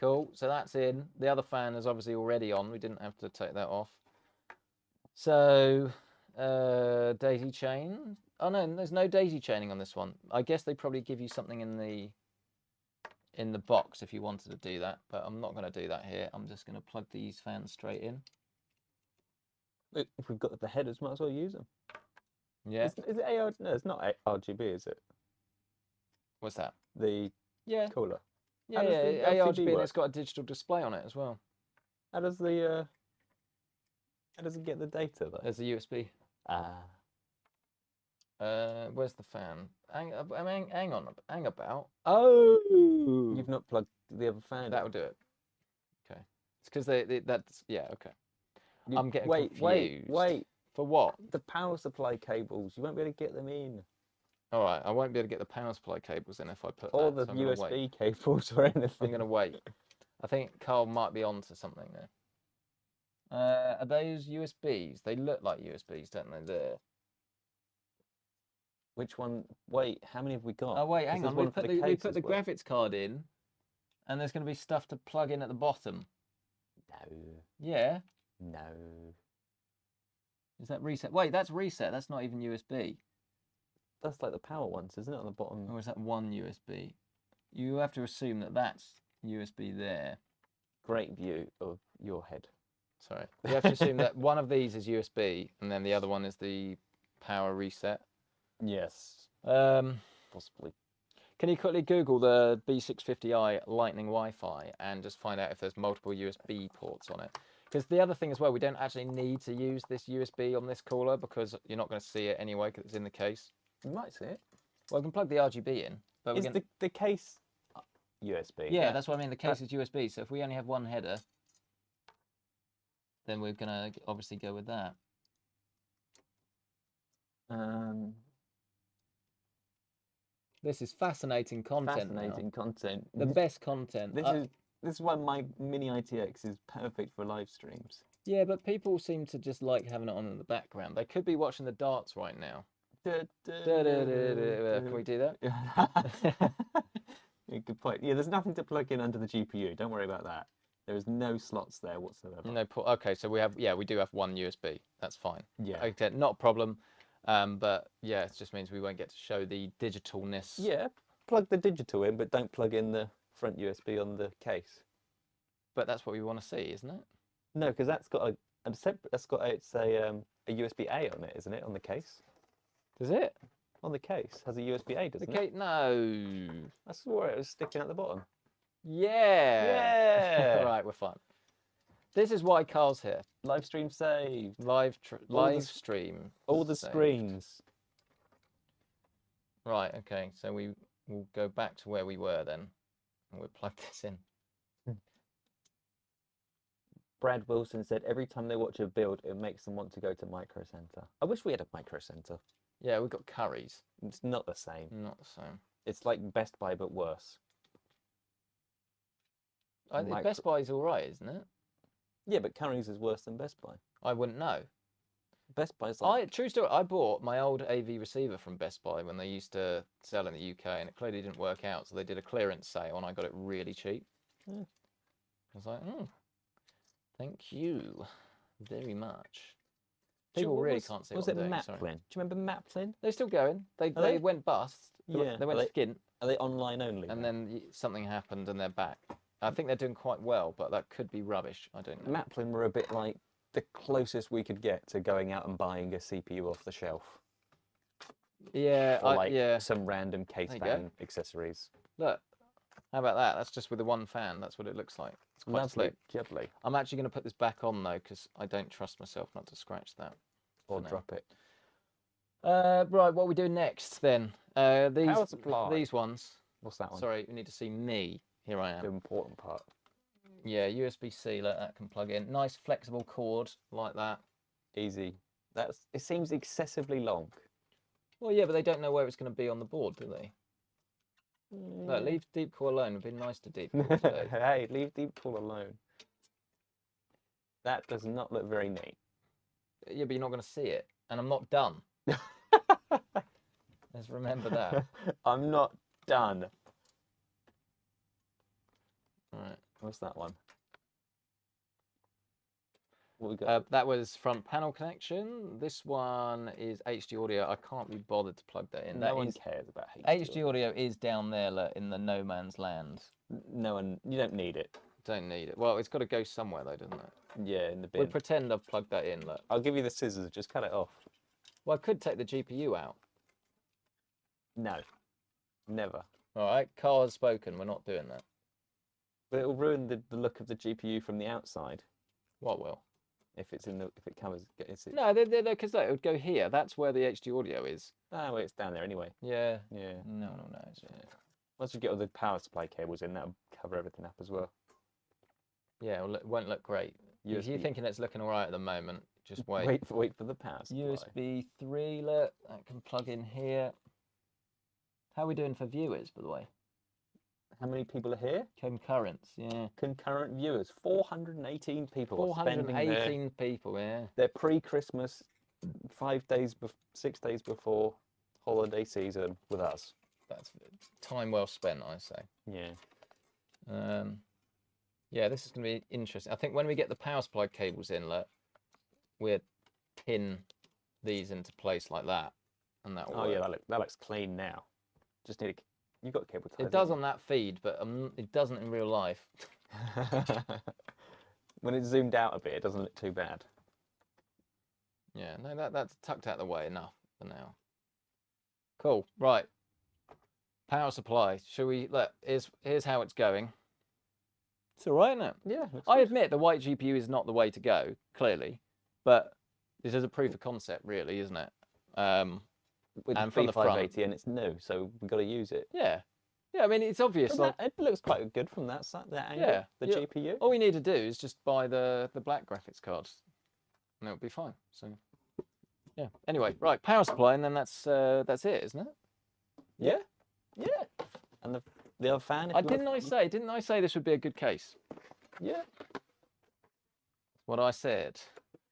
Cool, so that's in. The other fan is obviously already on. We didn't have to take that off. So, daisy chain. Oh no, there's no daisy chaining on this one. I guess they probably give you something in the box if you wanted to do that, but I'm not going to do that here. I'm just going to plug these fans straight in. If we've got the headers, might as well use them. Yeah. Is it AR? No, it's not RGB, is it? What's that? The cooler. Yeah, How does the yeah. LCD ARGB and work? it's got a digital display on it as well. How does it get the data though? There's a USB. Where's the fan? Hang about. Oh, you've not plugged the other fan. That'll do it. Okay. It's because that's okay. I'm getting confused. Wait. For what? The power supply cables. You won't be able to get them in. All right, I won't be able to get the power supply cables in if I put or that. the USB cables or anything. I'm going to wait. I think Carl might be onto something there. Are those USBs? They look like USBs, don't they? There. Which one? Wait, how many have we got? Oh wait, hang on. We put the well. graphics card in, and there's going to be stuff to plug in at the bottom. No. Yeah. No. Is that reset? Wait, that's reset. That's not even USB. That's like the power ones, isn't it, on the bottom? Or is that one USB? You have to assume that that's USB there. Great view of your head. Sorry. You have to assume that one of these is USB, and then the other one is the power reset. Yes. Possibly. Can you quickly Google the B650i Lightning Wi-Fi and just find out if there's multiple USB ports on it? Because the other thing as well, we don't actually need to use this USB on this cooler because you're not going to see it anyway because it's in the case. You might see it. Well, we can plug the RGB in. But is the case USB? Yeah, that's what I mean. The case is USB. So if we only have one header, then we're going to obviously go with that. This is fascinating content. Fascinating content. The best content. This is why my mini ITX is perfect for live streams. Yeah, but people seem to just like having it on in the background. They could be watching the darts right now. Can we do that? Good point. Yeah, there's nothing to plug in under the GPU. Don't worry about that. There is no slots there whatsoever. No. Okay, so we do have one USB. That's fine. Yeah. Okay, not a problem. But yeah, it just means we won't get to show the digitalness. Yeah, plug the digital in, but don't plug in the front USB on the case. But that's what we want to see, isn't it? No, because that's got a separate. That's got a USB-A on it, isn't it? On the case. Does it? On the case has a USB-A, doesn't it? No. That's where it was sticking at the bottom. Yeah. Yeah. Right, we're fine. This is why Carl's here. Live stream saved. Live stream. All the saved. screens. Right. Okay. So we will go back to where we were then, and we'll plug this in. Brad Wilson said every time they watch a build, it makes them want to go to Micro Center. I wish we had a Micro Center. Yeah, we've got Curry's. It's not the same. Not the same. It's like Best Buy, but worse. I think Best Buy's all right, isn't it? Yeah, but Curry's is worse than Best Buy. I wouldn't know. Best Buy's like... True story, I bought my old AV receiver from Best Buy when they used to sell in the UK, and it clearly didn't work out, so they did a clearance sale, and I got it really cheap. Yeah. I was like, thank you very much. People really can't see what I'm doing. Was it Maplin? Do you remember Maplin? They're still going. They went bust. Yeah. They went skint. Are they online only? And then something happened and they're back. I think they're doing quite well, but that could be rubbish. I don't know. Maplin were a bit like the closest we could get to going out and buying a CPU off the shelf. Yeah. Or some random case fan accessories. Look. How about that? That's just with the one fan. That's what it looks like. It's quite slick. Lovely. I'm actually going to put this back on though, because I don't trust myself not to scratch that. Or drop it. Right, what are we doing next then? Power supply. These ones. What's that one? Sorry, you need to see me. Here I am. The important part. Yeah, USB-C, that can plug in. Nice flexible cord like that. Easy. It seems excessively long. Well, yeah, but they don't know where it's going to be on the board, do they? No, leave Deepcool alone. We've been nice to Deepcool today. Hey, leave Deepcool alone. That does not look very neat. Yeah, but you're not going to see it. And I'm not done. Let's remember that. I'm not done. Right. What's that one? What we got? That was front panel connection. This one is HD audio. I can't be bothered to plug that in. No one cares about HD audio is down there in the no man's land. No one. You don't need it. Don't need it. Well, it's got to go somewhere though, doesn't it? Yeah, in the bin. We'll pretend I've plugged that in. Look. I'll give you the scissors. Just cut it off. Well, I could take the GPU out. No, never. All right, Carl has spoken. We're not doing that. But it'll ruin the look of the GPU from the outside. What will? If it covers. No, because it would go here. That's where the HD audio is. Ah, well, it's down there anyway. Yeah. Yeah. No. Once we get all the power supply cables in, that'll cover everything up as well. Yeah, well, it won't look great. If you're thinking it's looking all right at the moment, just wait. Wait for the power supply. USB 3, look, that can plug in here. How are we doing for viewers, by the way? how many people are here? Concurrents, yeah. Concurrent viewers, 418 people. 418 people, yeah. Their pre-Christmas, 6 days before holiday season with us. That's time well spent, I say. Yeah. Yeah, this is going to be interesting. I think when we get the power supply cables in, look, we'll pin these into place like that, and that will work. Yeah, that looks clean now. Just need you've got cable ties. It does on that feed, but it doesn't in real life. When it's zoomed out a bit, it doesn't look too bad. Yeah, no, that's tucked out of the way enough for now. Cool, right. Power supply. Shall we look? Here's how it's going. It's all right, isn't it? Yeah. I admit the white GPU is not the way to go, clearly, but this is a proof of concept, really, isn't it? With and the from the front. B580 and it's new, so we've got to use it. Yeah, I mean it's obvious. It looks quite good from that angle. Yeah, the GPU. All we need to do is just buy the black graphics cards, and it'll be fine. So, yeah. Anyway, right, power supply, and then that's it, isn't it? Yeah. And the other fan. Didn't I say this would be a good case? Yeah. What I said.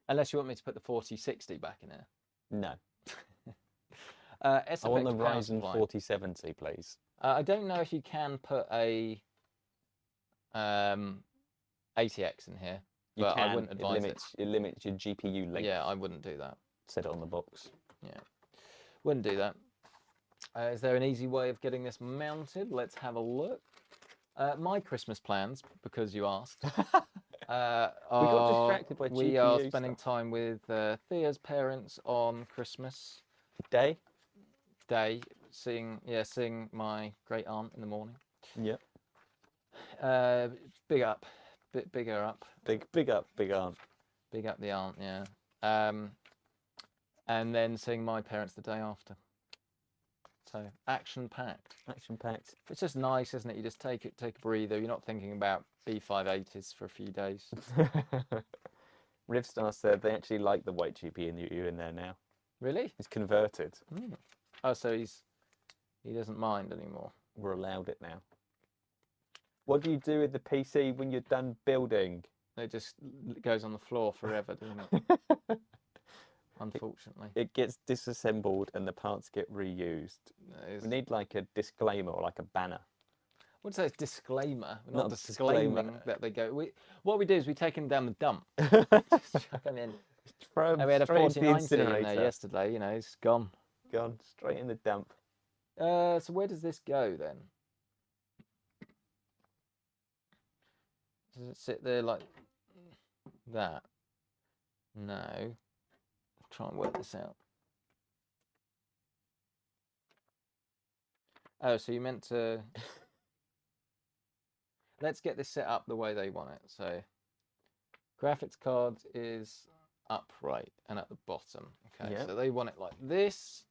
Unless you want me to put the 4060 back in there. No. I want the Ryzen 4070, please. I don't know if you can put a 80X in here, but I wouldn't advise it. It limits your GPU length. Yeah, I wouldn't do that. Set it on the box. Yeah, wouldn't do that. Is there an easy way of getting this mounted? Let's have a look. My Christmas plans, because you asked. We got distracted by GPU We are spending time with Thea's parents on Christmas Day, seeing my great aunt in the morning. Yep. Big up, bigger up. Big up, big aunt. Big up the aunt, yeah. And then seeing my parents the day after. So action packed. Action packed. It's just nice, isn't it? You just take a breather. You're not thinking about B580s for a few days. Rivstar said they actually like the white GPU in there now. Really? It's converted. Mm. Oh, so he doesn't mind anymore. We're allowed it now. What do you do with the PC when you're done building? It just goes on the floor forever, doesn't it? Unfortunately. It gets disassembled and the parts get reused. We need like a disclaimer or like a banner. What is that? Disclaimer? We're Not not disclaiming that they go. What we do is we take them down the dump. Just chuck them in. And we had a 4090 in there yesterday. You know, it's gone. Gone straight in the dump. So where does this go then? Does it sit there like that? No. Try and work this out. Oh, so you meant to... Let's get this set up the way they want it. So graphics card is upright and at the bottom. Okay, yep. So they want it like this.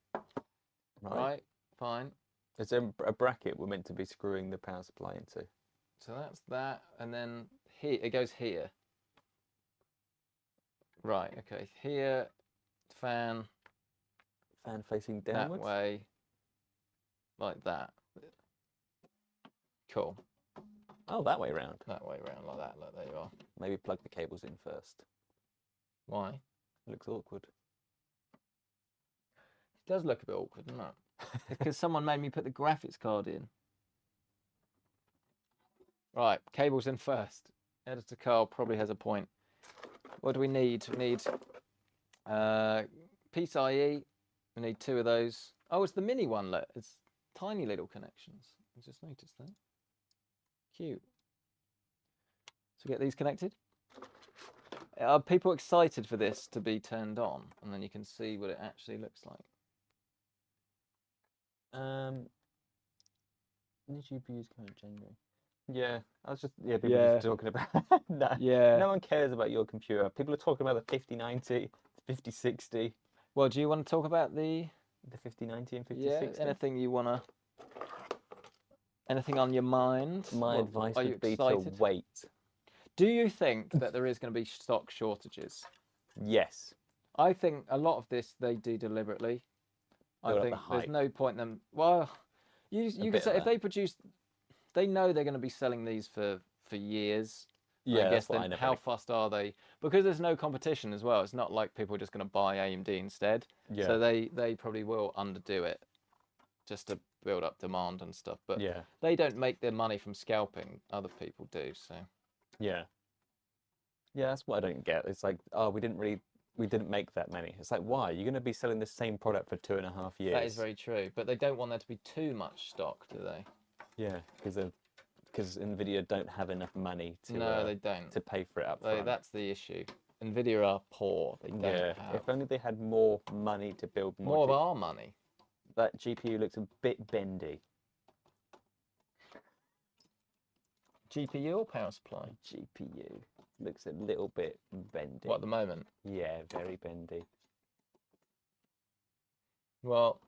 Right, fine. Is there a bracket we're meant to be screwing the power supply into? So that's that, and then here, it goes here. Right, okay, here, fan facing downwards? That way, like that. Cool. Oh, that way around. That way around, like that. Look, there you are. Maybe plug the cables in first. Why? It looks awkward. It does look a bit awkward, doesn't it? Because someone made me put the graphics card in. Right, cables in first. Editor Carl probably has a point. What do we need? We need PCIe. We need 2 of those. Oh, it's the mini one. Look, it's tiny little connections. I just noticed that. Cute. So get these connected. Are people excited for this to be turned on? And then you can see what it actually looks like. New GPUs coming in January. Yeah, I was just people just talking about that. Yeah. No one cares about your computer. People are talking about the 5090, 5060. Well, do you want to talk about the 5090 and 5060? Yeah, anything you want to... Anything on your mind? My advice would be to wait. Do you think that there is going to be stock shortages? Yes. I think a lot of this they do deliberately. I think there's no point in them... Well, you can say if they produce they know they're going to be selling these for years. Yeah, I guess that's what I then never how fast are they? Because there's no competition as well. It's not like people are just going to buy AMD instead. Yeah. So they probably will underdo it just to build up demand and stuff. But Yeah. they don't make their money from scalping. Other people do. So Yeah. Yeah, that's what I don't get. It's like, oh, we didn't make that many. It's like, why? You're going to be selling the same product for 2.5 years. that is very true. But they don't want there to be too much stock, do they? Yeah, because Nvidia don't have enough money to they don't. to pay for it up front. That's the issue. Nvidia are poor. They don't have. If only they had more money to build more of our money. That GPU looks a bit bendy. GPU or power supply? GPU looks a little bit bendy. What, at the moment? Yeah, very bendy. Well,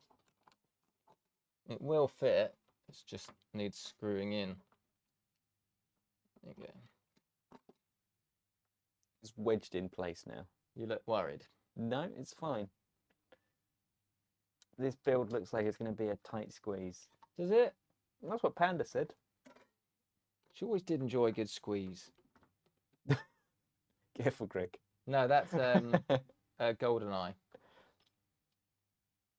it will fit. It just needs screwing in. There you go. It's wedged in place now. You look worried. No, it's fine. This build looks like it's going to be a tight squeeze. Does it? That's what Panda said. She always did enjoy a good squeeze. Careful, Greg. No, that's GoldenEye.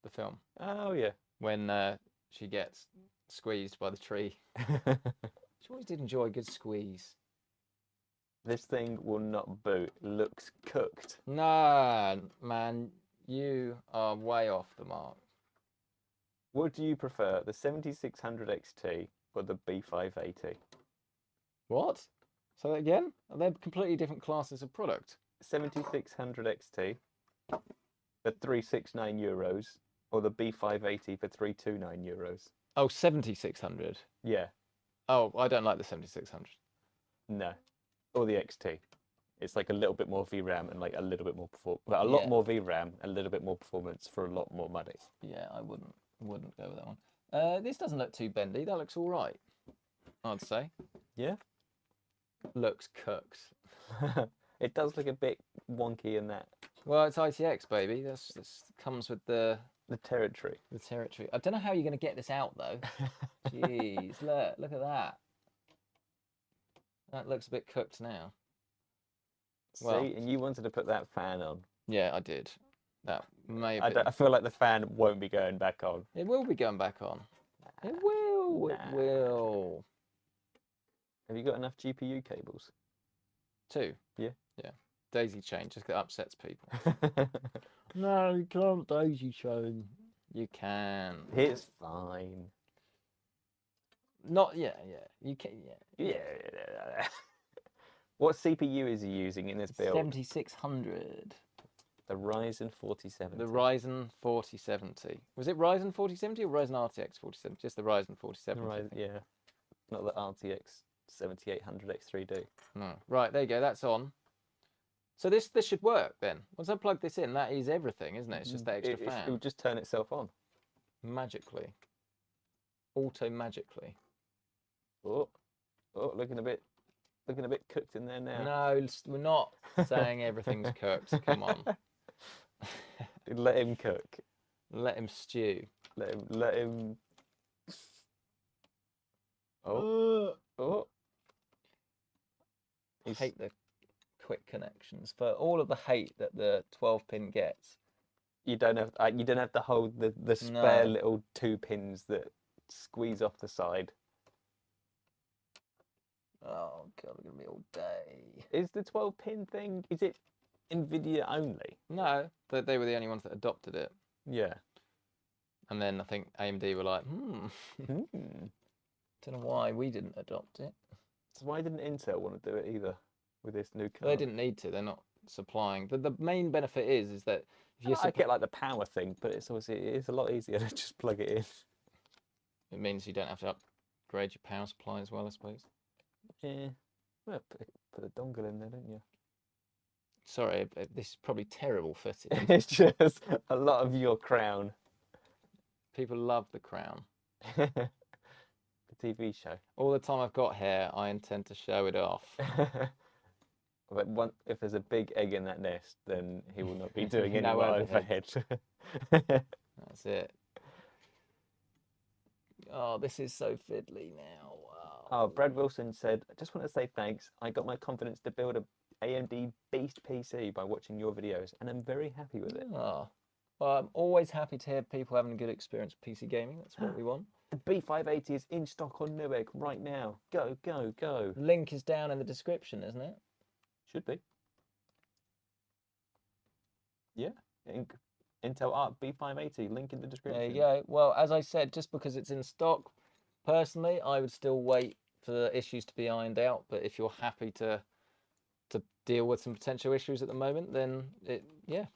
The film. Oh, yeah. When she gets squeezed by the tree. She always did enjoy a good squeeze. This thing will not boot. Looks cooked. Nah, man, you are way off the mark. What do you prefer, the 7600 XT or the B580? What? Say that again? They're completely different classes of product. 7600 XT for €369 or the B580 for €329. Oh, 7600. Yeah. Oh, I don't like the 7600. No. Or the XT. It's like a little bit more VRAM and like a little bit more performance. Well, a lot more VRAM, a little bit more performance for a lot more money. Yeah, I wouldn't go with that one. This doesn't look too bendy. That looks all right, I'd say. Yeah. Looks cooked. It does look a bit wonky in that. Well, it's ITX, baby. This comes with the territory. The territory. I don't know how you're going to get this out though. Jeez, look at that. That looks a bit cooked now. Well, see, and you wanted to put that fan on. Yeah, I did. That may have I feel like the fan won't be going back on. It will be going back on. It will. It will. Have you got enough GPU cables? 2. Yeah. Yeah. Daisy chain just upsets people. No, you can't daisy chain. You can. It's fine. Not You can. Yeah. What CPU is he using in this build? 7600. The Ryzen 4070. The Ryzen 4070. Was it Ryzen 4070 or Ryzen RTX 4070? Just the Ryzen 4070. Yeah. Not the RTX 7800 X3D. No. Right, there you go. That's on. So this should work then. Once I plug this in, that is everything, isn't it? It's just that extra fan. It will just turn itself on. Magically. Auto-magically. Oh, looking a bit cooked in there now. No, we're not saying everything's cooked. Come on. Let him cook. Let him stew. Let him. Oh. I hate the quick connections. For all of the hate that the 12-pin gets, you don't have to hold the spare little 2 pins that squeeze off the side. Oh god, we're gonna be all day. Is the 12-pin thing? Is it Nvidia only? No, they were the only ones that adopted it. Yeah. And then I think AMD were like, Don't know why we didn't adopt it. So why didn't Intel want to do it either with this new card? They didn't need to. They're not supplying. The main benefit is that if you I get like the power thing, but it's obviously it is a lot easier to just plug it in. It means you don't have to upgrade your power supply as well, I suppose. Yeah. Well, put a dongle in there, don't you? Sorry, this is probably terrible fitting. It's just a lot of your crown. People love The Crown. The TV show. All the time I've got hair, I intend to show it off. But if there's a big egg in that nest, then he will not be doing any No more overhead. overhead. That's it. Oh, this is so fiddly now. Wow. Oh, Brad Wilson said, I just want to say thanks. I got my confidence to build a AMD beast PC by watching your videos, and I'm very happy with it. Oh. Well, I'm always happy to hear people having a good experience with PC gaming. That's what we want. The B580 is in stock on Newegg right now. Go, go, go. Link is down in the description, isn't it? Should be. Yeah. Intel ARC B580, link in the description. There you go. Well, as I said, just because it's in stock, personally, I would still wait for the issues to be ironed out. But if you're happy to deal with some potential issues at the moment, then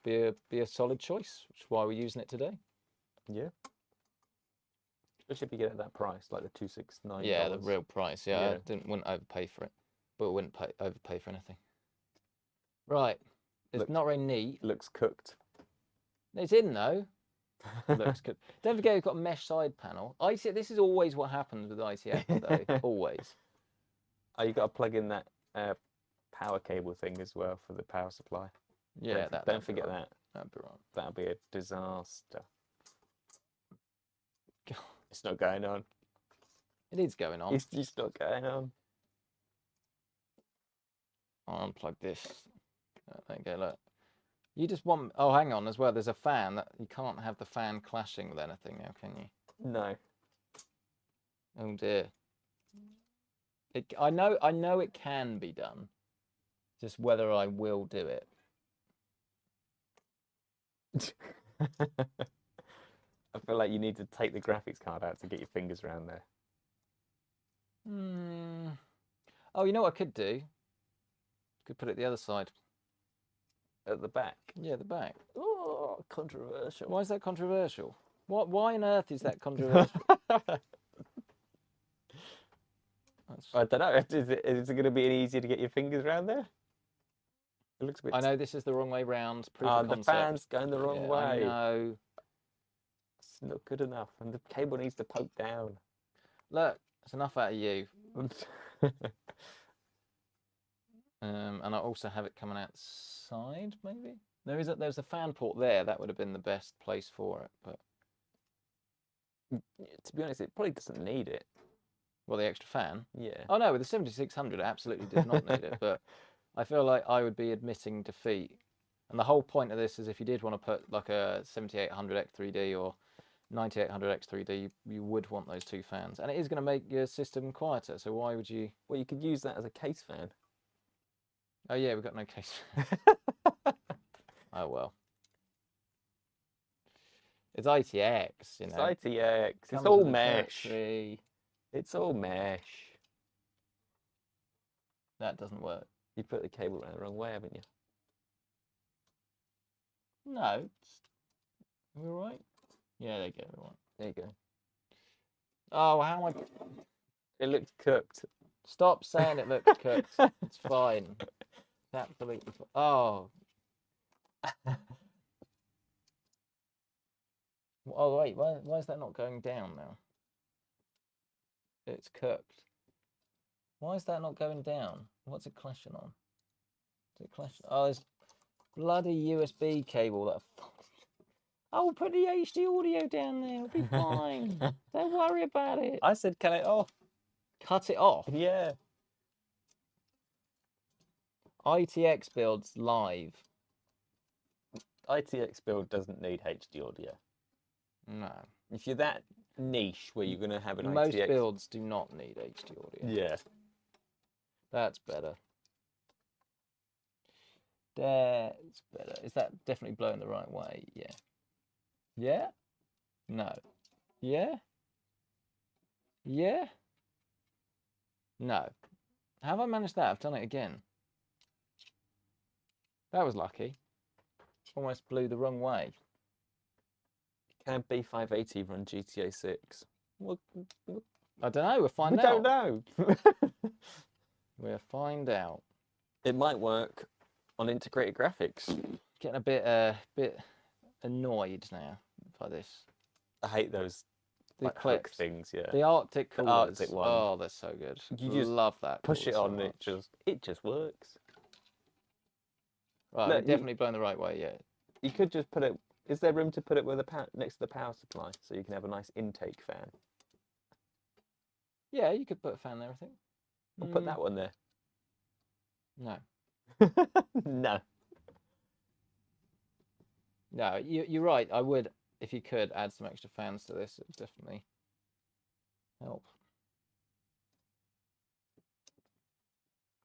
be a solid choice, which is why we're using it today. Yeah. Especially if you get it at that price, like the $269. Yeah, the real price. Yeah, I wouldn't overpay for it, but wouldn't overpay for anything. Right. It's not very neat. Looks cooked. It's in though. Looks good. Don't forget we've got a mesh side panel. This is always what happens with ITX though. Always. Oh, you got to plug in that power cable thing as well for the power supply. Yeah, don't forget that. That'd be right. That'll be a disaster. God. It's not going on. It is going on. It's just not going on. I'll unplug this. There you go, look. You just want... Oh, hang on as well. There's a fan. You can't have the fan clashing with anything now, can you? No. Oh, dear. I know it can be done. Just whether I will do it. I feel like you need to take the graphics card out to get your fingers around there. Oh, you know what I could do? Could put it the other side. At the back? Yeah, the back. Oh, controversial. Why is that controversial? Why on earth is that controversial? I don't know. Is it going to be any easier to get your fingers around there? It looks a bit... I know this is the wrong way round. The fan's going the wrong way. I know. It's not good enough, and the cable needs to poke down. Look, it's enough out of you. And I also have it coming outside, maybe? There's a fan port there. That would have been the best place for it, but to be honest, it probably doesn't need it. Well, the extra fan? Yeah. Oh no, with the 7600 it absolutely does not need it, but I feel like I would be admitting defeat. And the whole point of this is if you did want to put like a 7800 X3D or 9800 X3D, you would want those two fans. And it is going to make your system quieter, so why would you... Well, you could use that as a case fan. Oh yeah, we've got no case fan. Oh well. It's ITX, you know. It's ITX. It's all mesh. Territory. It's all mesh. That doesn't work. You put the cable around the wrong way, haven't you? No. Are we all right? Yeah, there you go. Right. There you go. Oh, how am I... It looks cooked. Stop saying it looks cooked. It's fine. It's absolutely fine. Oh. Oh, wait. Why is that not going down now? It's cooked. Why is that not going down? What's it clashing on? Is it clashing? Oh, there's bloody USB cable that... Oh, put the HD audio down there. It'll be fine. Don't worry about it. I said cut it off. Cut it off? Yeah. ITX builds live. ITX build doesn't need HD audio. No. If you're that niche where you're going to have an Most ITX... builds do not need HD audio. Yeah. That's better. That's better. Is that definitely blowing the right way? Yeah. Yeah? No. Yeah? Yeah? No. How have I managed that? I've done it again. That was lucky. Almost blew the wrong way. Can B580 run GTA 6? What? I don't know. We'll find out. We don't know. We'll find out. It might work on integrated graphics. Getting a bit annoyed now by this. I hate those The like, hook clips. things. Yeah. The Arctic coolers. Arctic one. Oh, they're so good. You just love that. Push it cooler on, so much. it just works. Right, Look, we're definitely blowing the right way. Yeah. You could just put it. Is there room to put it with next to the power supply so you can have a nice intake fan? Yeah, you could put a fan there, I think. I'll put that one there. No. No. No, you're right. I would, if you could, add some extra fans to this. It would definitely help.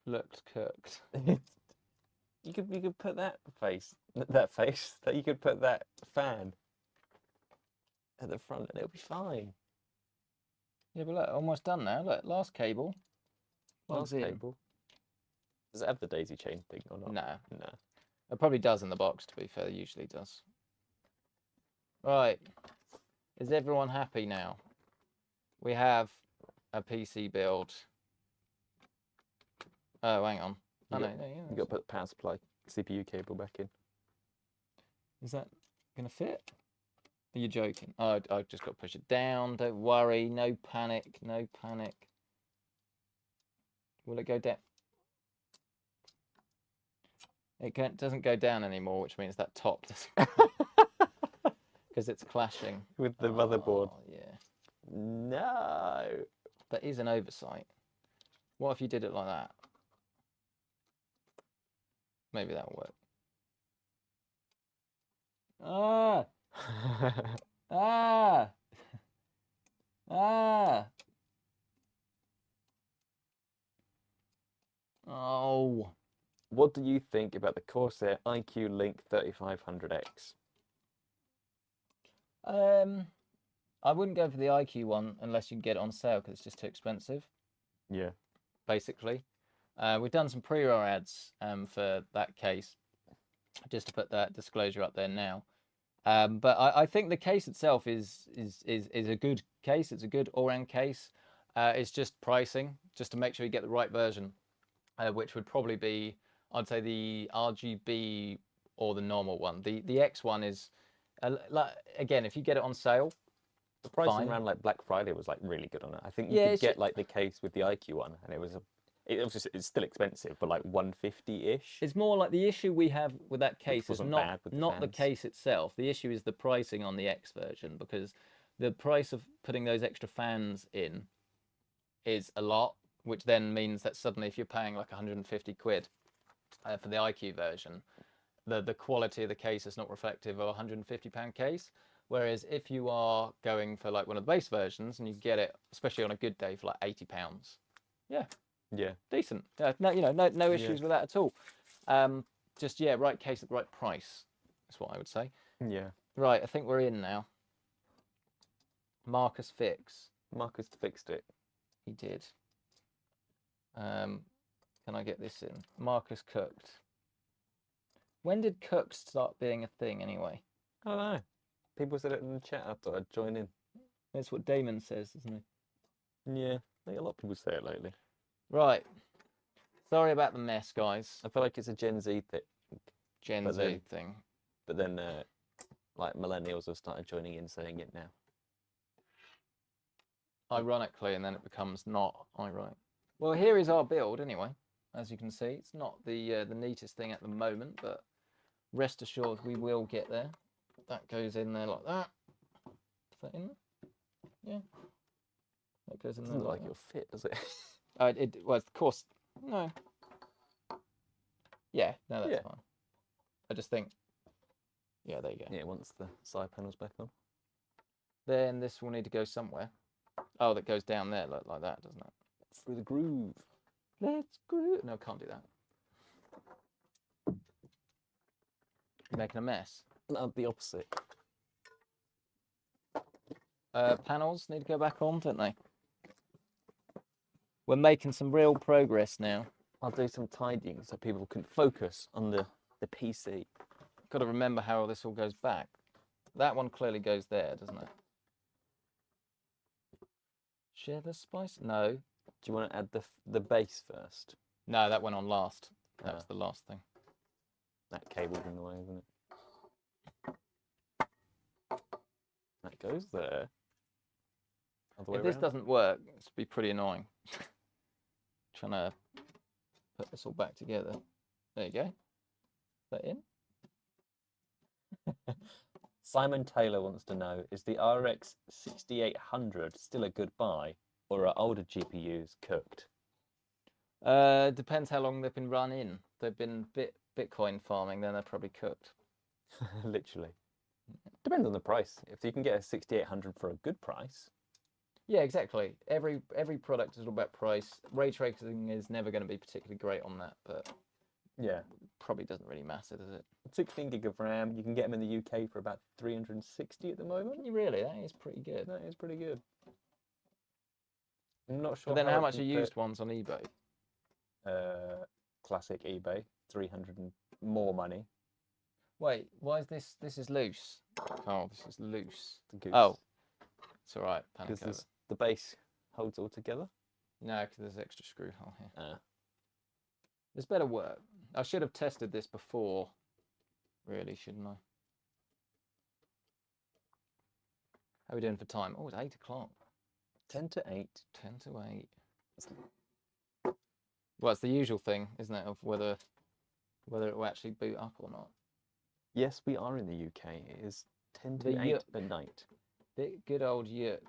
Looked cooked. You could put that you could put that fan at the front and it'll be fine. Yeah, but look, almost done now. Look, last cable. Last cable. Does it have the daisy chain thing or not? No. No. It probably does in the box, to be fair. It usually does. Right. Is everyone happy now? We have a PC build. Oh, hang on. You got to put the power supply CPU cable back in. Is that going to fit? Are you joking? Oh, I've just got to push it down. Don't worry. No panic. No panic. Will it go down? It doesn't go down anymore, which means that top doesn't. Because it's clashing. With the motherboard. Yeah. No. That is an oversight. What if you did it like that? Maybe that'll work. Ah! Ah! Ah! Oh. What do you think about the Corsair iQ Link 3500X? I wouldn't go for the iQ one unless you can get it on sale because it's just too expensive. Yeah. Basically. We've done some pre-roll ads for that case, just to put that disclosure up there now. But I think the case itself is a good case. It's a good all-round case. It's just pricing, just to make sure you get the right version, which would probably be, I'd say, the RGB or the normal one. The X one is, like, again, if you get it on sale, the pricing around like Black Friday was like really good on it. I think you could get like the case with the iQ one, and it's still expensive, but like 150-ish. It's more like the issue we have with that case is not the case itself. The issue is the pricing on the X version, because the price of putting those extra fans in is a lot, which then means that suddenly if you're paying like 150 quid for the iQ version, the quality of the case is not reflective of a £150 case. Whereas if you are going for like one of the base versions and you get it, especially on a good day, for like £80, yeah, decent. No, no issues with that at all. Just right case at the right price. That's what I would say. Yeah. Right, I think we're in now. Marcus fixed it. He did. Can I get this in? Marcus cooked. When did cooked start being a thing anyway? I don't know. People said it in the chat. I thought I'd join in. That's what Damon says, isn't he? Yeah, I think a lot of people say it lately. Right. Sorry about the mess, guys. I feel like it's a Gen Z thing. Gen Z thing. But then, like, millennials have started joining in saying it now. Ironically, and then it becomes not ironic. Well, here is our build anyway. As you can see, it's not the neatest thing at the moment, but rest assured we will get there. That goes in there like that. Is that in there? Yeah. That goes in there like it'll fit, does it? Well, of course, no. Yeah, no, that's fine. I just think, yeah, there you go. Yeah, once the side panel's back on. Then this will need to go somewhere. Oh, that goes down there like that, doesn't it? Through the groove. Let's groove. No, I can't do that. You're making a mess. No, the opposite. Panels need to go back on, don't they? We're making some real progress now. I'll do some tidying so people can focus on the PC. Got to remember how this all goes back. That one clearly goes there, doesn't it? Share the spice? No. Do you want to add the base first? No, that went on last. That was the last thing. That cable's in the way, isn't it? That goes there. If this doesn't work, it's be pretty annoying. Trying to put this all back together. There you go. Is that in? Simon Taylor wants to know, is the RX 6800 still a good buy? or are older GPUs cooked? Depends how long they've been run in. If they've been Bitcoin farming, then they're probably cooked. Literally. Depends on the price. If you can get a 6800 for a good price. Yeah, exactly. Every product is all about price. Ray tracing is never going to be particularly great on that, but yeah, probably doesn't really matter, does it? 16 gig of RAM. You can get them in the UK for about 360 at the moment. Can you really? That is pretty good. That is pretty good. I'm not sure. But then how much are used ones on eBay? Classic eBay, 300 and more money. Wait, why is this? This is loose. Oh, this is loose. The oh, it's all right. Because the base holds all together. No, because there's extra screw hole here. There's better work. I should have tested this before, really, shouldn't I? How are we doing for time? Oh, it's 8 o'clock. 10 to 8. 10 to 8. Well, it's the usual thing, isn't it, of whether it will actually boot up or not. Yes, we are in the UK. It is 10 to 8 at night. Good old yuk.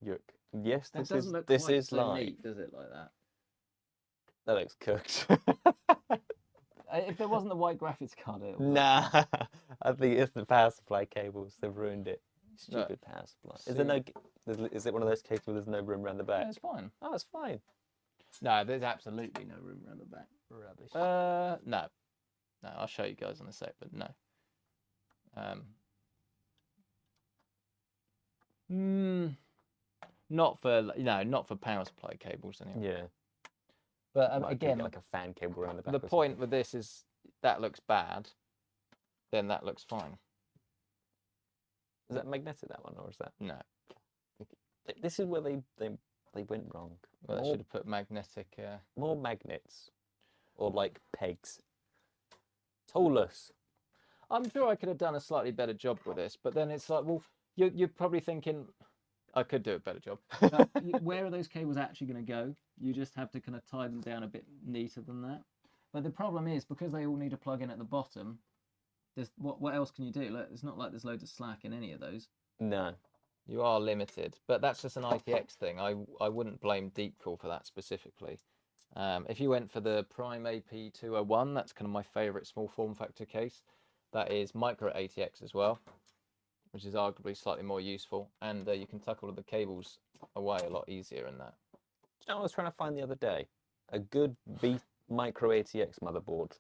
Yuk. Yes, this is so live. Neat, does it, like that? That looks cooked. If there wasn't the white graphics card, it would. Nah, I think it's the power supply cables. They've ruined it. Stupid power supply. Is there no? Is it one of those cases where there's no room around the back? No, it's fine. Oh, it's fine. No, there's absolutely no room around the back. Rubbish. No, I'll show you guys in a sec, but no. Not for power supply cables anyway. Yeah. But again, like a fan cable around the back. The point with this is that looks bad, then that looks fine. Is that magnetic, that one, or is that? No. This is where they went wrong. Well, they should have put magnetic. More magnets, or like pegs. Toolless. I'm sure I could have done a slightly better job with this, but then it's like, well, you're probably thinking, I could do a better job. Where are those cables actually going to go? You just have to kind of tie them down a bit neater than that. But the problem is, because they all need to plug in at the bottom, there's what else can you do? Like, it's not like there's loads of slack in any of those. No. You are limited, but that's just an ITX thing. I wouldn't blame Deepcool for that specifically. If you went for the Prime AP201, that's kind of my favourite small form factor case. That is micro ATX as well, which is arguably slightly more useful, and you can tuck all of the cables away a lot easier in that. You know what I was trying to find the other day? A good B micro ATX motherboard.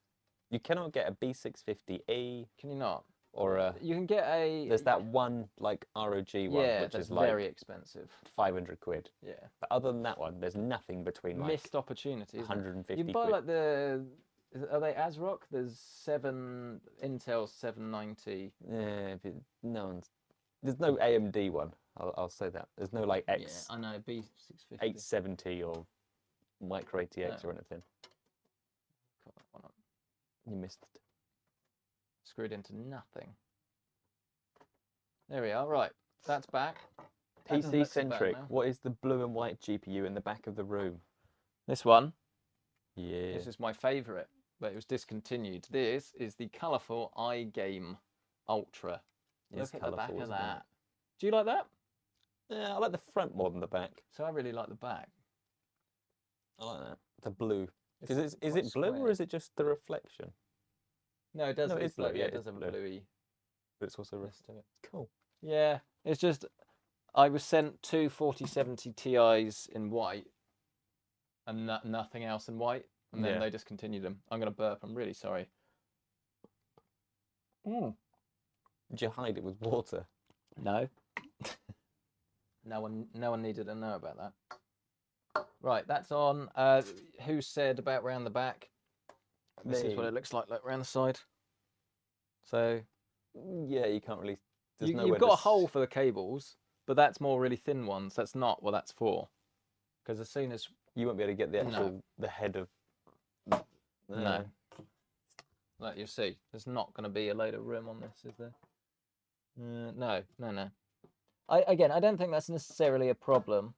You cannot get a B650E. Can you not? Or a... You can get a... There's that one, like, ROG one, which is like... very expensive. 500 quid. Yeah. But other than that one, there's nothing between, like... Missed opportunities. 150 You buy, quid. like, the... Are they Asrock? There's Intel 790. Yeah, no one's... There's no AMD one. I'll say that. There's no, like, X... Yeah, I know, B650. 870 or micro ATX or anything. Got that one up. You missed it. Screwed into nothing. There we are. Right, that's back. PC Centric. What is the blue and white GPU in the back of the room? This one. Yeah. This is my favourite, but it was discontinued. This is the colourful iGame Ultra. Look at the back of that. Do you like that? Yeah, I like the front more than the back. So I really like the back. I like that. The blue. Is it blue or is it just the reflection? No, it does. No, it's blue. Yeah, it does have a bluey. But it's also rest of it. Cool. Yeah, it's just I was sent two 4070 Ti's in white and nothing else in white, and then they discontinued them. I'm gonna burp. I'm really sorry. Did you hide it with water? No. No one needed to know about that. Right, that's on. Who said about round the back? This is what it looks like round the side. So, yeah, you can't really... You've got a hole for the cables, but that's more really thin ones. That's not what that's for. Because as soon as... You won't be able to get the actual... the head of... No. Like you'll see, there's not going to be a load of room on this, is there? No. Again, I don't think that's necessarily a problem.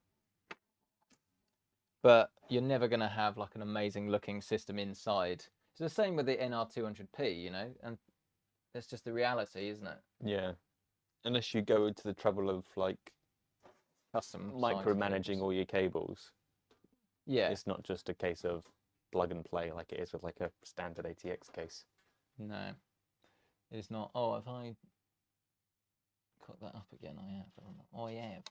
But you're never going to have like an amazing looking system inside. It's the same with the NR200p, you know, and that's just the reality, isn't it? Yeah. Unless you go into the trouble of like custom micromanaging all your cables. Yeah. It's not just a case of plug and play like it is with like a standard ATX case. No, it's not. Oh, have I cut that up again? I have. Oh, I have.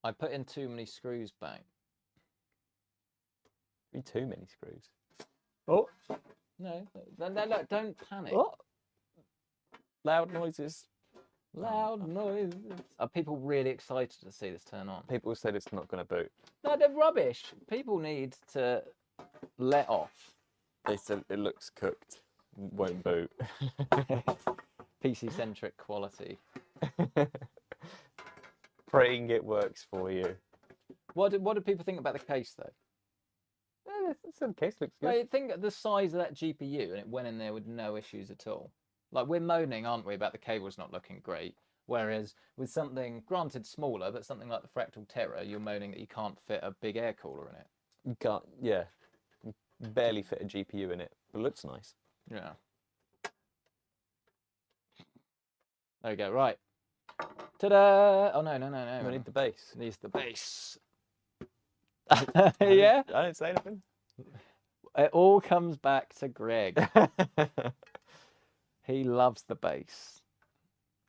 I put in too many screws back. Too many screws. Oh. No, look, don't panic. Oh. Loud noises. Loud noises. Are people really excited to see this turn on? People said it's not going to boot. No, they're rubbish. People need to let off. They said it looks cooked. Won't boot. PC Centric quality. Praying it works for you. What do people think about the case though? The case looks good. I think the size of that GPU, and it went in there with no issues at all. Like, we're moaning, aren't we, about the cables not looking great? Whereas with something, granted smaller, but something like the Fractal Terra, you're moaning that you can't fit a big air cooler in it. You can't, yeah. You barely fit a GPU in it, but it looks nice. Yeah. There we go, right. Ta-da! Oh, no. We need the base. Needs the base. Yeah? I didn't say anything. It all comes back to Greg. He loves the base.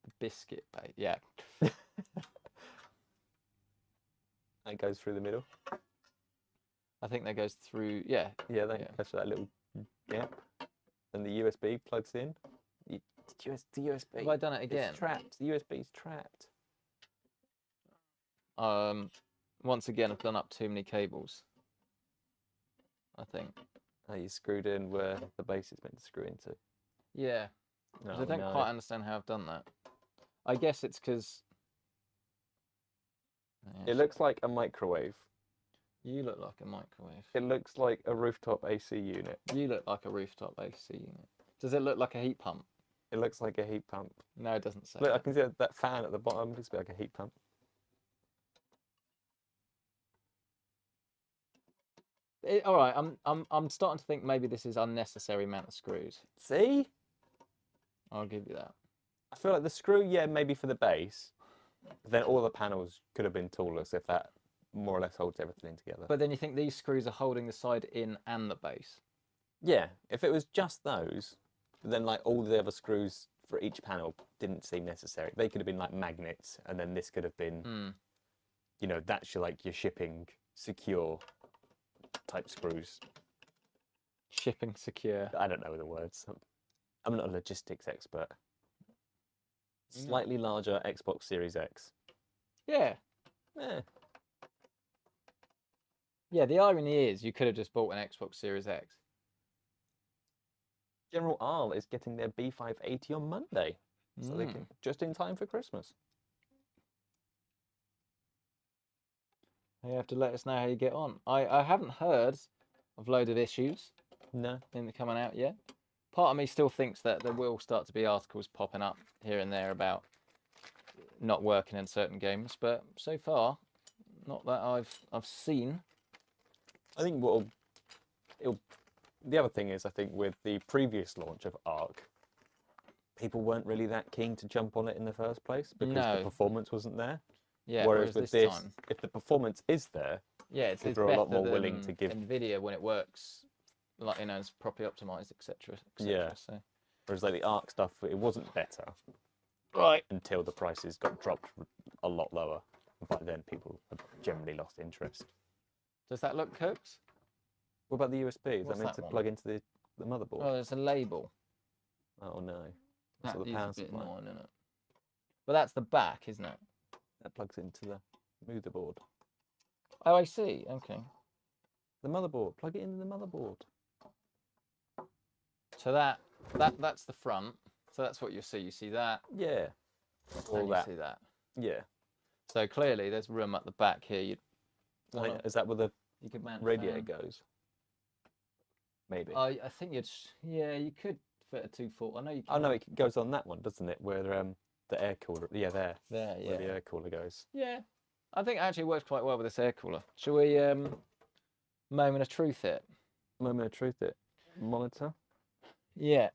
The biscuit base, yeah. It goes through the middle. I think that goes through, yeah. Yeah, that goes through that little gap. And the USB plugs in. The USB. Have I done it again? It's trapped. The USB's trapped. Once again, I've done up too many cables. I think. Oh, you screwed in where the base is meant to screw into. Yeah. No, I don't quite understand how I've done that. I guess it's because... It looks like a microwave. You look like a microwave. It looks like a rooftop AC unit. You look like a rooftop AC unit. Does it look like a heat pump? It looks like a heat pump. No, it doesn't say Look, that. I can see that fan at the bottom. It looks a bit like a heat pump. All right, I'm starting to think maybe this is unnecessary amount of screws. See? I'll give you that. I feel like the screw, yeah, maybe for the base. But then all the panels could have been toolless if that more or less holds everything together. But then you think these screws are holding the side in and the base? Yeah, if it was just those, then like all the other screws for each panel didn't seem necessary. They could have been like magnets, and then this could have been, you know, that's your like your shipping secure type screws. Shipping secure. I don't know the words. I'm not a logistics expert. Slightly larger Xbox Series X. Yeah. Yeah. Yeah, the irony is you could have just bought an Xbox Series X. General Arl is getting their B580 on Monday. So they can, just in time for Christmas. You have to let us know how you get on. I haven't heard of a load of issues. No. Coming out yet. Part of me still thinks that there will start to be articles popping up here and there about not working in certain games, but so far, not that I've seen. I think the other thing is, I think with the previous launch of ARC, people weren't really that keen to jump on it in the first place because the performance wasn't there. Yeah. Whereas with this, time, if the performance is there, yeah, it's people are a lot more willing to give. NVIDIA when it works, like, you know, it's properly optimized, etc. Yeah. So. Whereas like the ARC stuff, it wasn't better. Right. Until the prices got dropped a lot lower. By then, people have generally lost interest. Does that look cooked? What about the USB? Is What's that meant that to one? plug into the motherboard? Oh, there's a label. Oh no. That's That the is power a bit supply. annoying, isn't it? But that's the back, isn't it? That plugs into the motherboard. Oh, I see. Okay. The motherboard. Plug it into the motherboard. So that's the front. So that's what you see. You see that. Yeah. All And that. you see that. Yeah. So clearly, there's room at the back here. Is that where the You could mount a radiator fan. goes? Maybe. I think yeah, you could fit a 240. I know you can. Oh no, it goes on that one, doesn't it? Where the air cooler. Yeah, there. There, yeah. Where the air cooler goes. Yeah. I think it actually works quite well with this air cooler. Shall we moment of truth it? Moment of truth. It monitor. Yeah.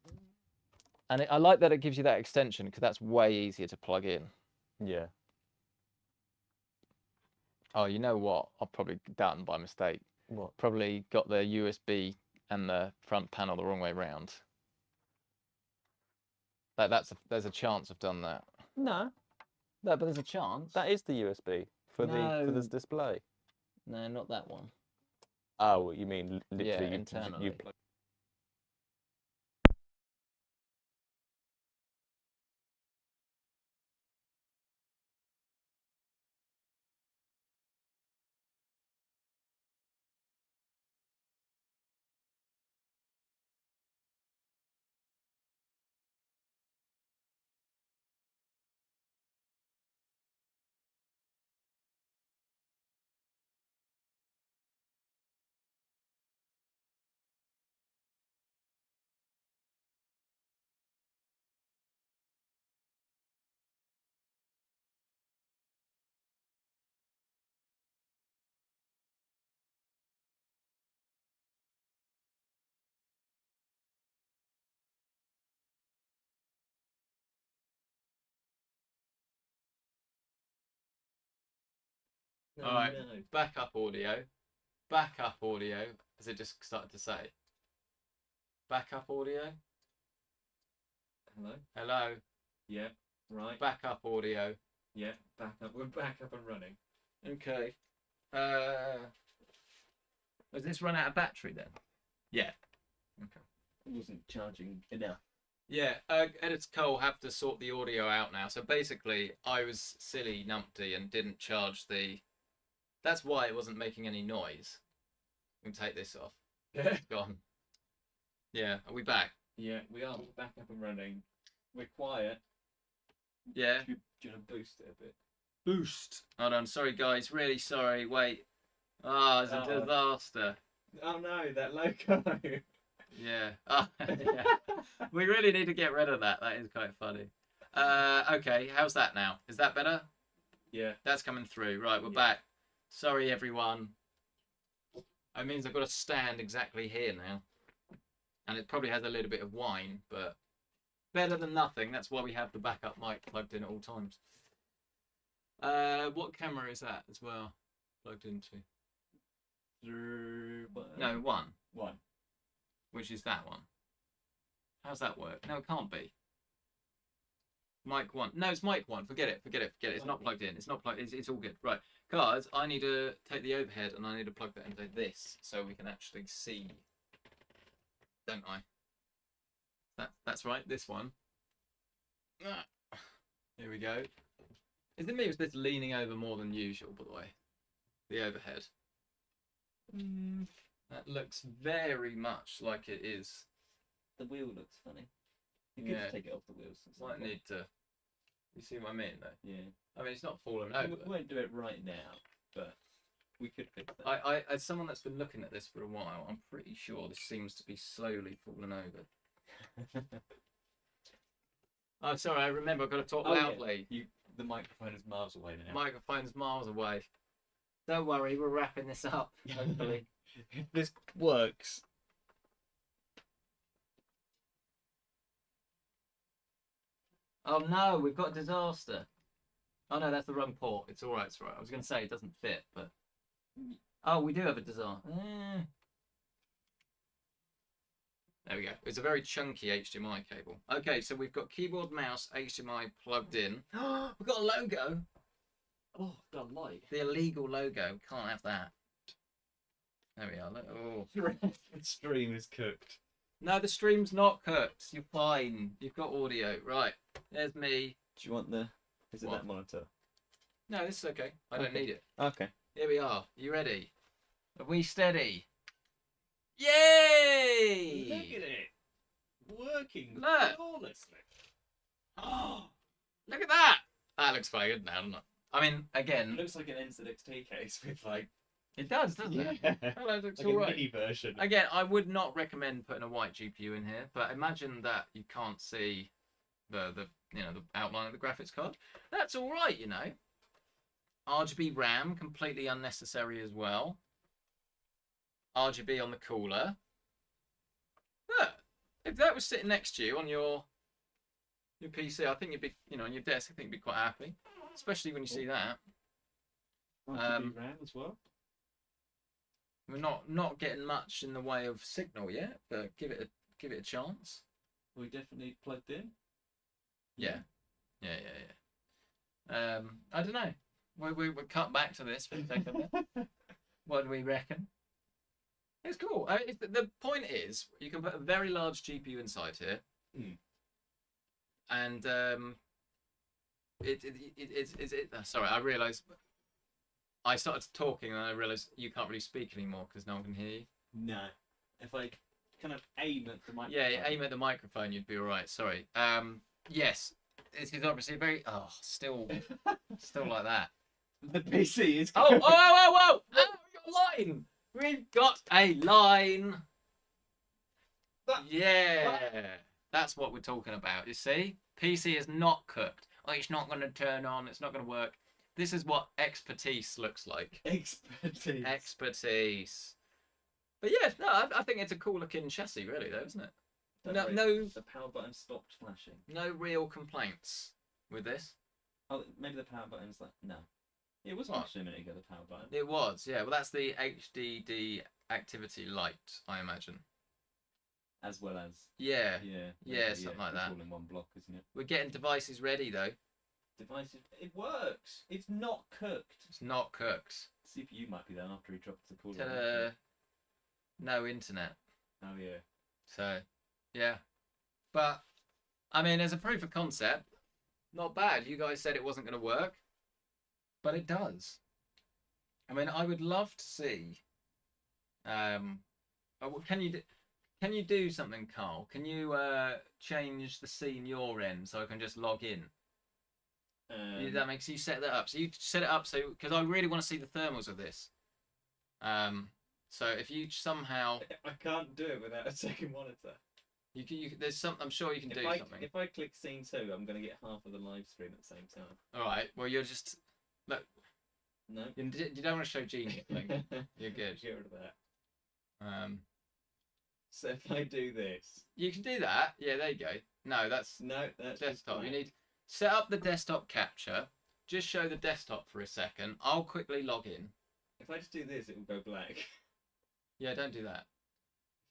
And I like that it gives you that extension because that's way easier to plug in. Yeah. Oh, you know what? I've probably done by mistake. What? Probably got the USB and the front panel the wrong way round. There's a chance I've done that. No, No, but there's a chance. that is the USB for this display. No, not that one. Oh, you mean literally internally. you All right, backup audio. Backup audio. Has it just started to say? Backup audio. Hello? Hello. Yeah, right. Backup audio. Yeah, back up. We're back up and running. Okay. Has this run out of battery then? Yeah. Okay. It wasn't charging enough. Yeah, Editor Cole have to sort the audio out now. So basically, I was silly numpty and didn't charge the... That's why it wasn't making any noise. We can take this off. Yeah. It's gone. Yeah, are we back? Yeah, we are back up and running. We're quiet. Yeah. Do you want to boost it a bit? Boost. Hold on, sorry guys, really sorry. Wait. Ah, it's a disaster. Oh no, that logo. Yeah. Oh, yeah. We really need to get rid of that. That is quite funny. Okay, how's that now? Is that better? Yeah. That's coming through. Right, we're back. Sorry, everyone. That means I've got to stand exactly here now. And it probably has a little bit of whine, but better than nothing. That's why we have the backup mic plugged in at all times. What camera is that as well plugged into? No, one. One. Which is that one. How's that work? No, it can't be. Mic one. No, it's mic one. Forget it. Forget it. Forget it. It's not plugged in. It's not plugged. It's all good. Right. Guys, I need to take the overhead and I need to plug that into this so we can actually see. Don't I? That's right. This one. Here we go. Is it me or is this leaning over more than usual, by the way? The overhead. That looks very much like it is. The wheel looks funny. You could just take it off the wheels. Might need to. You see what I mean, though? Yeah. I mean, it's not falling over. We won't do it right now, but we could fix that. I, as someone that's been looking at this for a while, I'm pretty sure this seems to be slowly falling over. Oh, sorry. I remember I've got to talk loudly. Yeah. The microphone is miles away now. Microphone's miles away. Don't worry, we're wrapping this up. Hopefully, if this works. Oh no, we've got a disaster. Oh no, that's the wrong port. It's all right. It's all right. I was going to say it doesn't fit, but oh, we do have a disaster. There we go. It's a very chunky HDMI cable. Okay, so we've got keyboard, mouse, HDMI plugged in. We've got a logo. Oh, don't like. The illegal logo. Can't have that. There we are. Oh. The stream is cooked. No, the stream's not cooked. You're fine. You've got audio. Right. There's me. Do you want the... Is it that monitor? No, this is okay. I don't need it. Okay. Here we are. You ready? Are we steady? Yay! Look at it. Working Look. flawlessly. Oh, look at that. That looks quite good now, doesn't it? I mean, again... It looks like an NZXT case with like... It does, doesn't it? Hello, looks like all a right. mini version. Again, I would not recommend putting a white GPU in here, but imagine that you can't see the outline of the graphics card. That's all right, you know. RGB RAM, completely unnecessary as well. RGB on the cooler. Look, if that was sitting next to you on your PC, I think you'd be, on your desk, I think you'd be quite happy, especially when you see that. RGB RAM as well. We're not getting much in the way of signal yet, but give it a chance. We definitely plugged in. Yeah. I don't know. We'll cut back to this for a second. What do we reckon? It's cool. The point is, you can put a very large GPU inside here, and sorry, I realised I started talking and I realised you can't really speak anymore because no one can hear you. No. If I kind of aim at the microphone. Yeah, aim at the microphone, you'd be all right. Sorry. Yes, this is obviously very. Oh, still like that. The PC is. Oh, whoa! Oh, your line. We've got a line. Yeah, that's what we're talking about. You see, PC is not cooked. Oh, it's not going to turn on. It's not going to work. This is what expertise looks like. Expertise. But yeah, no, I think it's a cool looking chassis, really, though, isn't it? No. The power button stopped flashing. No real complaints with this. Oh, maybe the power button's like no. It was flashing a minute ago. The power button. It was, yeah. Well, that's the HDD activity light, I imagine. As well as. Yeah, something like that. All in one block, isn't it? We're getting devices ready, though. Devices. It works. It's not cooked. It's not cooked. CPU might be there after he drops the cooler. No internet. Oh yeah. So, yeah. But, I mean, as a proof of concept, not bad. You guys said it wasn't going to work, but it does. I mean, I would love to see. Can you do something, Carl? Can you change the scene your end so I can just log in? That makes you set that up. So you set it up so because I really want to see the thermals of this. So if you somehow, I can't do it without a second monitor. You can. There's some. I'm sure you can do something. If I click scene 2, I'm going to get half of the live stream at the same time. All right. Well, you're just look. No. You don't want to show genius thing. You're good. Get rid of that. Um. So if I do this, you can do that. Yeah. There you go. No, that's desktop. You need set up the desktop capture. Just show the desktop for a second. I'll quickly log in. If I just do this, it will go black. Yeah. Don't do that.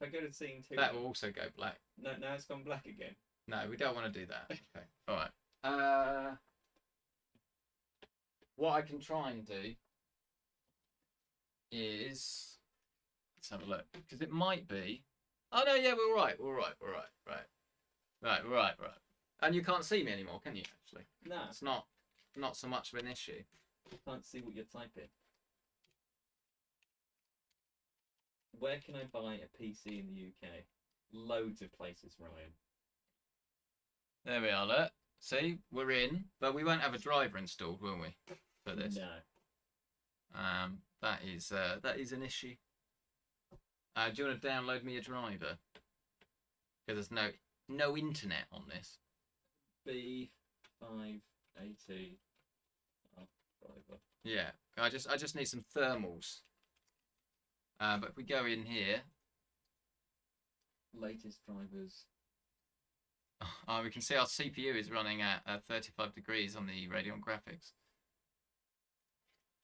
If I go to scene 2, that will also go black. No, now it's gone black again. No, we don't want to do that. Okay. All right. What I can try and do is let's have a look because it might be. Oh no, yeah, we're right. Right. And you can't see me anymore, can you? Actually, no, it's not so much of an issue. You can't see what you're typing. Where can I buy a PC in the UK? Loads of places, Ryan. There we are, look. See, we're in, but we won't have a driver installed, will we, for this? No. That is an issue. Do you want to download me a driver? Because there's no internet on this. B580 driver. Yeah, I just need some thermals. But if we go in here, latest drivers. We can see our CPU is running at 35 degrees on the Radeon graphics.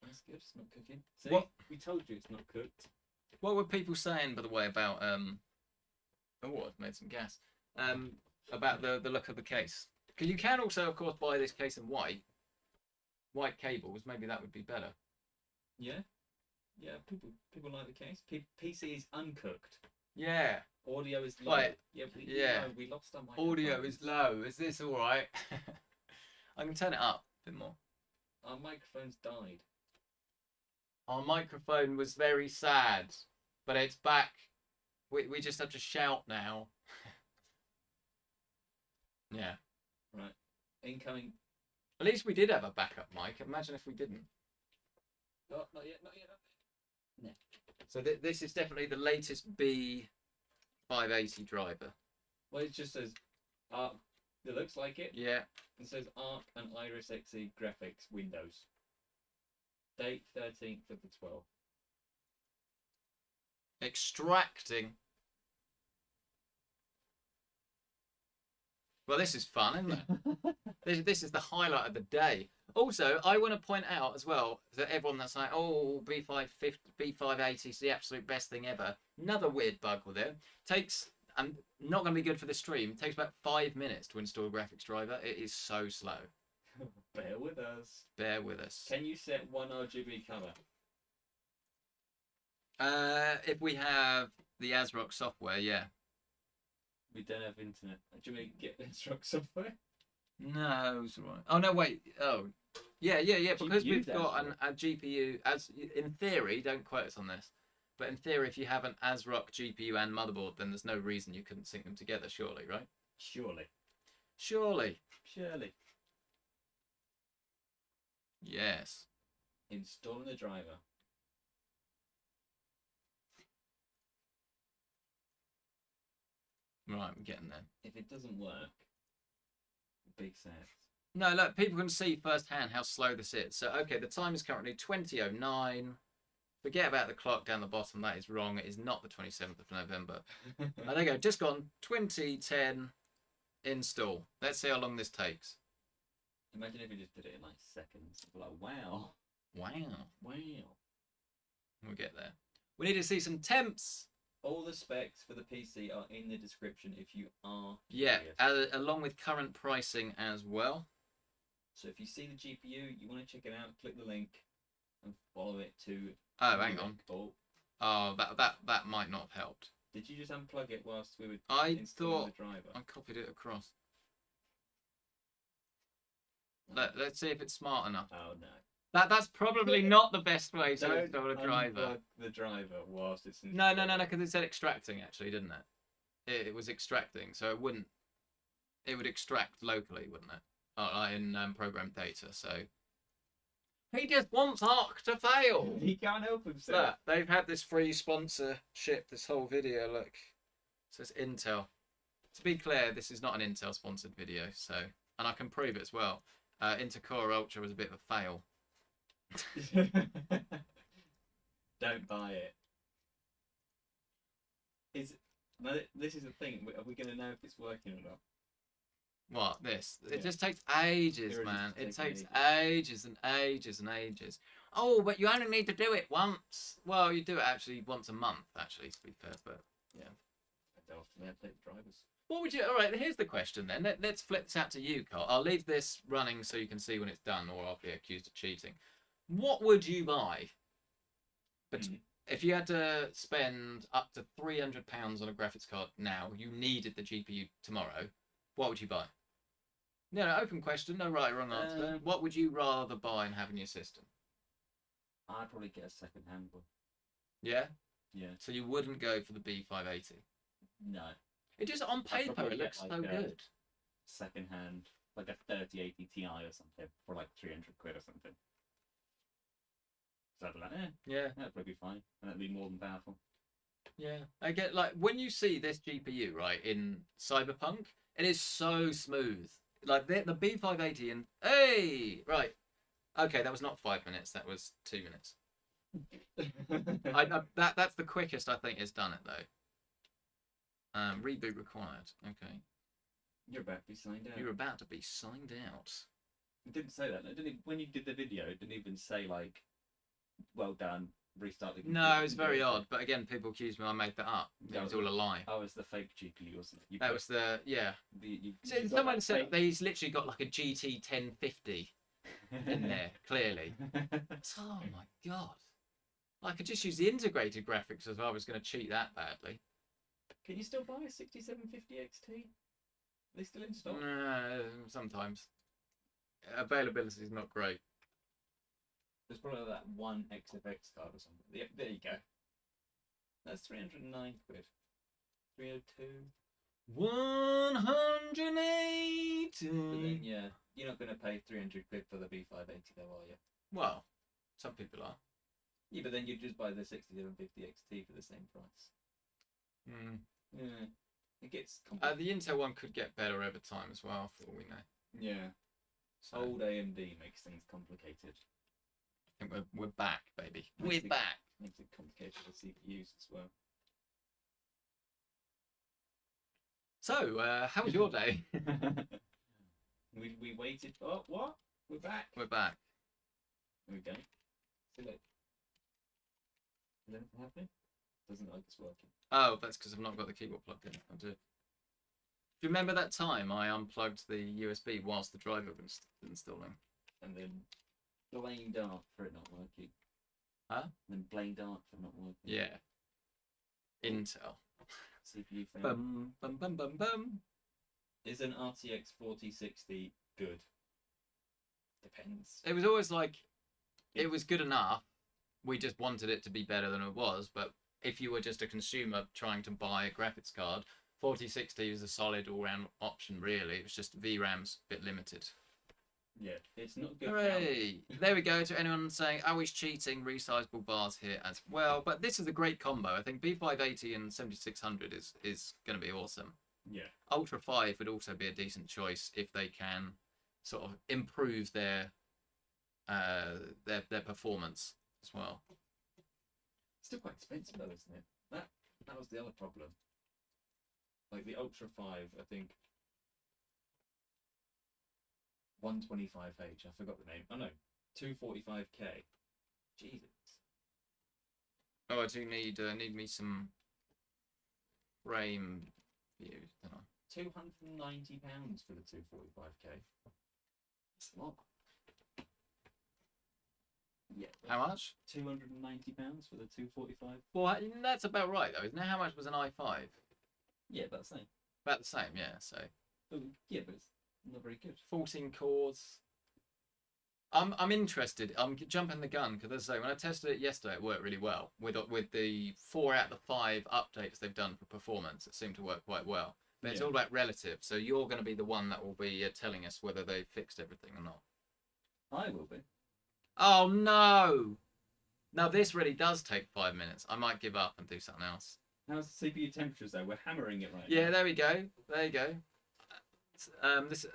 That's good. It's not cooking. See, what? We told you it's not cooked. What were people saying, by the way, about oh, I've made some gas. About the look of the case? Because you can also, of course, buy this case in white cables. Maybe that would be better. Yeah. Yeah, people like the case. PC is uncooked. Yeah. Audio is low. Right. Yeah, we lost our microphone. Audio is low. Is this all right? I can turn it up a bit more. Our microphones died. Our microphone was very sad, but it's back. We just have to shout now. Yeah. Right. Incoming. At least we did have a backup mic. Imagine if we didn't. Oh, not yet. No. So this is definitely the latest B580 driver. Well, it just says ARC. It looks like it. Yeah. It says ARC and Iris Xe graphics Windows. Date 13th of the 12th. Extracting. Well, this is fun, isn't it? This is the highlight of the day. Also, I want to point out as well that everyone that's like, oh, B550, B580 is the absolute best thing ever. Another weird bug with it. Takes, and not going to be good for the stream, it takes about 5 minutes to install a graphics driver. It is so slow. Bear with us. Bear with us. Can you set 1 RGB color? If we have the Asrock software, yeah. We don't have internet. Do you mean get Asrock software? No, it's all right. Oh no, wait. Oh, yeah. Because we've got a GPU. As in theory, don't quote us on this, but in theory, if you have an Asrock GPU and motherboard, then there's no reason you couldn't sync them together. Surely, right? Surely. Yes. Installing the driver. Right, we're getting there. If it doesn't work, big sad. No, look, people can see firsthand how slow this is. So, okay, the time is currently 20:09. Forget about the clock down the bottom. That is wrong. It is not the 27th of November. And there you go. Just gone 2010 install. Let's see how long this takes. Imagine if you just did it in like seconds. Like, wow. Wow. We'll get there. We need to see some temps. All the specs for the PC are in the description if you are curious. Yeah, along with current pricing as well. So if you see the GPU, you want to check it out, click the link and follow it to... Oh, hang on. Oh, that might not have helped. Did you just unplug it whilst we were thought installing the driver? I copied it across. Let's see if it's smart enough. Oh, no. That's probably not the best way to install a driver. Unplug the driver whilst it's in. No, because it said extracting actually, didn't it? It was extracting, so it wouldn't. It would extract locally, wouldn't it? In program data. So he just wants ARC to fail. He can't help himself. Look, they've had this free sponsorship this whole video. Look, it says Intel. To be clear, this is not an Intel sponsored video. So, and I can prove it as well. Intel Core Ultra was a bit of a fail. Don't buy it. This is the thing. Are we going to know if it's working or not? What, this? Yeah. It just takes ages, man. It takes ages and ages and ages. Oh, but you only need to do it once. Well, you do it actually once a month, actually, to be fair. But yeah. I don't have to take the drivers. What would you? All right, here's the question then. Let's flip this out to you, Carl. I'll leave this running so you can see when it's done, or I'll be accused of cheating. What would you buy? But if you had to spend up to £300 on a graphics card now, you needed the GPU tomorrow, what would you buy? No, open question, no right or wrong answer. What would you rather buy and have in your system? I'd probably get a second-hand one. Yeah? Yeah. So you wouldn't go for the B580? No. It just, on paper, it looks so good. Second-hand, like a 3080 Ti or something, for like 300 quid or something. So I'd be like, yeah, that'd probably be fine. And that'd be more than powerful. Yeah. I get, like, when you see this GPU, right, in Cyberpunk, it is so smooth. Like, the B580 and... Hey! Right. Okay, that was not 5 minutes. That was 2 minutes. That's the quickest I think it's done it, though. Reboot required. Okay. You're about to be signed out. You're about to be signed out. It didn't say that. When you did the video, it didn't even say, like, well done, restart the computer. No, it's very odd. But again, people accuse me I made that up. It was all a lie. Oh, it's the fake GPU, wasn't it? That was the, yeah. Someone said he's literally got like a GT 1050 in there, clearly. Oh my god. I could just use the integrated graphics as well. I was going to cheat that badly. Can you still buy a 6750 XT? Are they still in stock? Sometimes. Availability is not great. There's probably that one XFX card or something. Yeah, there you go. That's 309 quid. 302. 180. But then, yeah, you're not going to pay 300 quid for the B580 though, are you? Well, some people are. Yeah, but then you just buy the 6750 XT for the same price. Yeah, it gets complicated. The Intel one could get better over time as well, for all we know. Yeah. So, old AMD makes things complicated. I think we're back, baby. We're back. Makes it complicated for CPUs as well. So, how was your day? we waited. Oh, what? We're back. We're back. There we go. See, look. Is anything happening? Doesn't look like it's working. Oh, that's because I've not got the keyboard plugged in. I'll do it. Do you remember that time I unplugged the USB whilst the driver was installing? And then blamed Art for it not working. Huh? And then blamed Art for not working. Yeah. Intel. CPU failure. Bum, bum, bum, bum, bum. Is an RTX 4060 good? Depends. It was always like, it was good enough. We just wanted it to be better than it was. But if you were just a consumer trying to buy a graphics card, 4060 is a solid all-round option, really. It was just VRAM's a bit limited. Yeah, it's not good. Hooray! There we go. To anyone saying, oh, he's cheating, resizable bars here as well. But this is a great combo. I think B580 and 7600 is going to be awesome. Yeah. Ultra 5 would also be a decent choice if they can sort of improve their performance as well. Still quite expensive though, isn't it? That was the other problem. Like the Ultra 5, I think 125H, I forgot the name. Oh no, 245K. Jesus. Oh, I do need me some frame views, don't I? £290 for the 245K. It's a lot. Yeah. How much? £290 for the 245. Well, that's about right though, isn't it? How much was an i5? Yeah, about the same. About the same, yeah. So. Oh, yeah, but it's not very good. 14 cores. I'm interested. I'm jumping the gun because, as I say, when I tested it yesterday, it worked really well. With the 4 out of the 5 updates they've done for performance, it seemed to work quite well. But it's all about relative. So you're going to be the one that will be telling us whether they fixed everything or not. I will be. Oh no! Now this really does take 5 minutes. I might give up and do something else. How's the CPU temperatures though? We're hammering it right now. Yeah, there we go. There you go.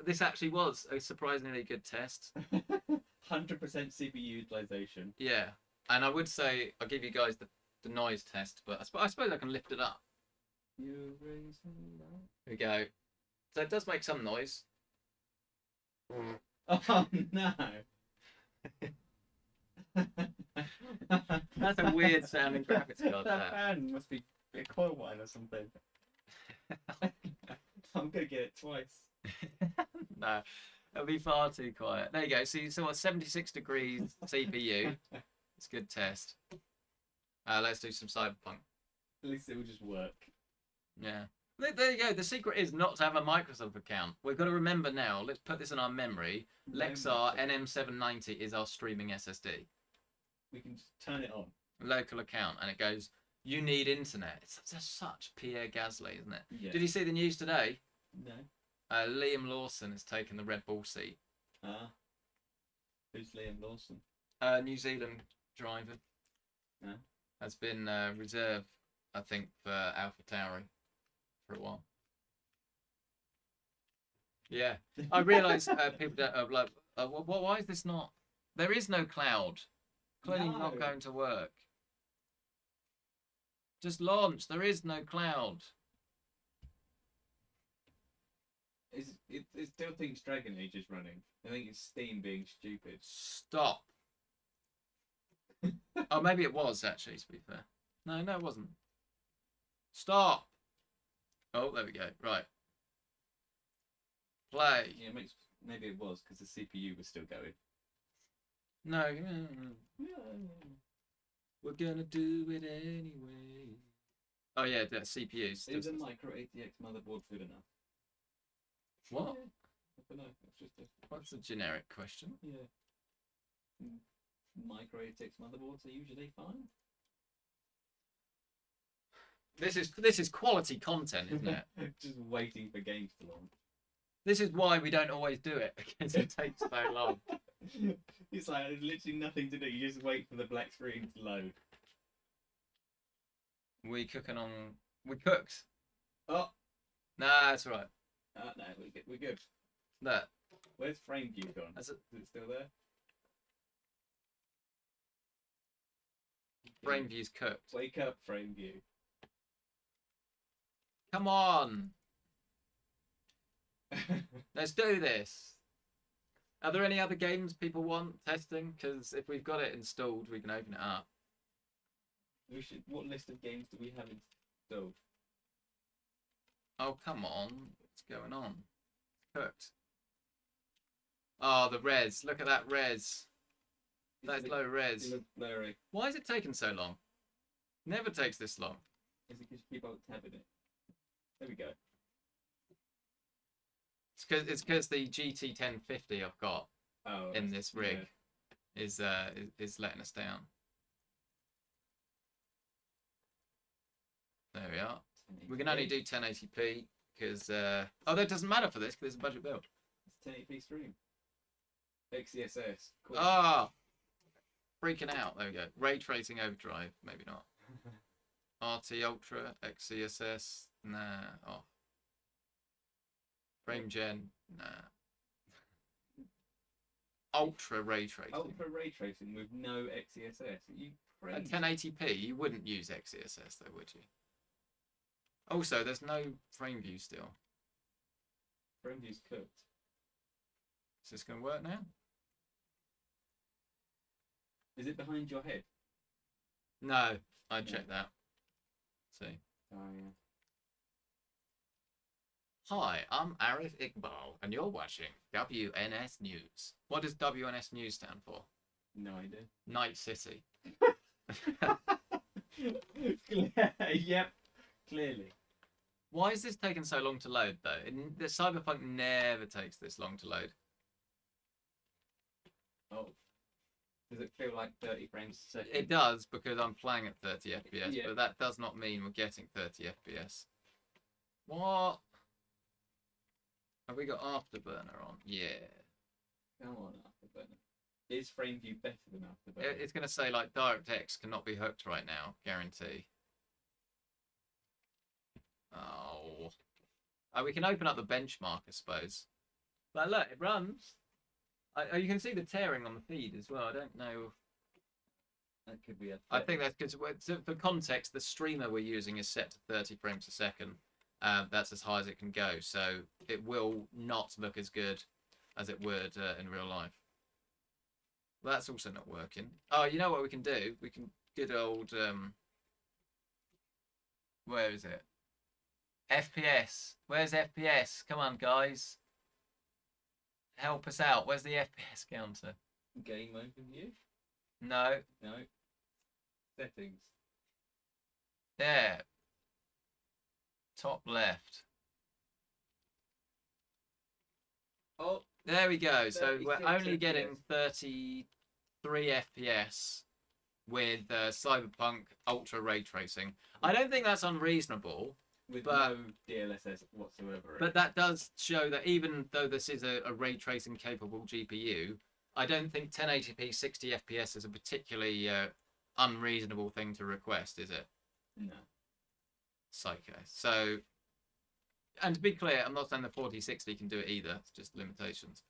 This actually was a surprisingly good test. 100% CPU utilization. Yeah, and I would say I'll give you guys the noise test, but I suppose I can lift it up. You raise the Here we go. So it does make some noise. Oh no! That's a weird sounding graphics card. That fan must be a coil wine or something. I'm gonna get it twice. No, it'll be far too quiet. There you go. So you saw 76 degrees CPU. It's a good test. Let's do some Cyberpunk. At least it will just work. Yeah. There you go. The secret is not to have a Microsoft account. We've got to remember now. Let's put this in our memory. Lexar NM790 is our streaming SSD. We can just turn it on. Local account, and it goes, you need internet. It's such Pierre Gasly, isn't it? Yeah. Did you see the news today? No. Liam Lawson has taken the Red Bull seat. Who's Liam Lawson? New Zealand driver. Yeah. Has been reserved, I think, for AlphaTauri for a while. Yeah. I realise people don't like, why is this not? There is no cloud. Clearly not going to work. Just launch. There is no cloud. It still thinks Dragon Age is running. I think it's Steam being stupid. Stop. Oh, maybe it was actually, to be fair. No, it wasn't. Stop. Oh, there we go. Right. Play. Yeah, maybe it was because the CPU was still going. No. We're gonna do it anyway. Oh yeah, that CPU. Is a micro ATX motherboard good enough? What? Yeah. I don't know. It's just What's a generic question? Yeah. Micro ATX motherboards are usually fine. This is quality content, isn't it? Just waiting for games to launch. This is why we don't always do it, because it takes so long. It's like there's literally nothing to do. You just wait for the black screen to load. We cooked. Oh. Nah, that's right. No, we're good. That. Where's frame view gone? Is it still there? Frame view's cooked. Wake up, frame view. Come on. Let's do this. Are there any other games people want testing? Because if we've got it installed, we can open it up. We should. What list of games do we have installed? Oh, come on. What's going on? It's cooked. Oh, the res. Look at that res. That's low res. It looks blurry. Why is it taking so long? Never takes this long. Is it because you keep on tabbing it? There we go. It's because the GT 1050 I've got in this rig is letting us down. There we are. We can only do 1080p because oh, that doesn't matter for this because it's a budget build. It's 1080p stream. XCSS. Cool. Ah, freaking out. There we go. Ray tracing overdrive. Maybe not. RT Ultra XCSS. Nah. Off. Frame gen. Nah. Ultra ray tracing. Ultra ray tracing with no XCSS. Are you crazy? At 1080p, you wouldn't use XCSS though, would you? Also, there's no frame view still. Frame view's cooked. Is this going to work now? Is it behind your head? No, I checked that. See. Oh yeah. Hi, I'm Arif Iqbal, and you're watching WNS News. What does WNS News stand for? No idea. Night City. Yep. Clearly. Why is this taking so long to load, though? The Cyberpunk never takes this long to load. Oh. Does it feel like 30 frames a second? It does, because I'm playing at 30 FPS, Yeah. but that does not mean we're getting 30 FPS. What? Have we got Afterburner on? Yeah. Come on, Afterburner. Is frame view better than Afterburner? It's going to say, like, DirectX cannot be hooked right now. Guarantee. Oh. Oh, we can open up the benchmark, I suppose. But look, it runs. You can see the tearing on the feed as well. I don't know. That could be a. I think that's because, for context, the streamer we're using is set to 30 frames a second. That's as high as it can go. So it will not look as good as it would in real life. Well, that's also not working. Oh, you know what we can do? We can good old... where is it? FPS. Where's FPS? Come on, guys. Help us out. Where's the FPS counter? Game overview? No. No. Settings. There. Top left. Oh. There we go. So we're 36 only getting FPS. 33 FPS with Cyberpunk Ultra Ray Tracing. I don't think that's unreasonable. With But- no DLSS whatsoever. But that does show that even though this is a ray tracing capable GPU, I don't think 1080p 60 FPS is a particularly unreasonable thing to request, is it? No. Psycho. So, and to be clear, I'm not saying the 4060 can do it either. It's just limitations.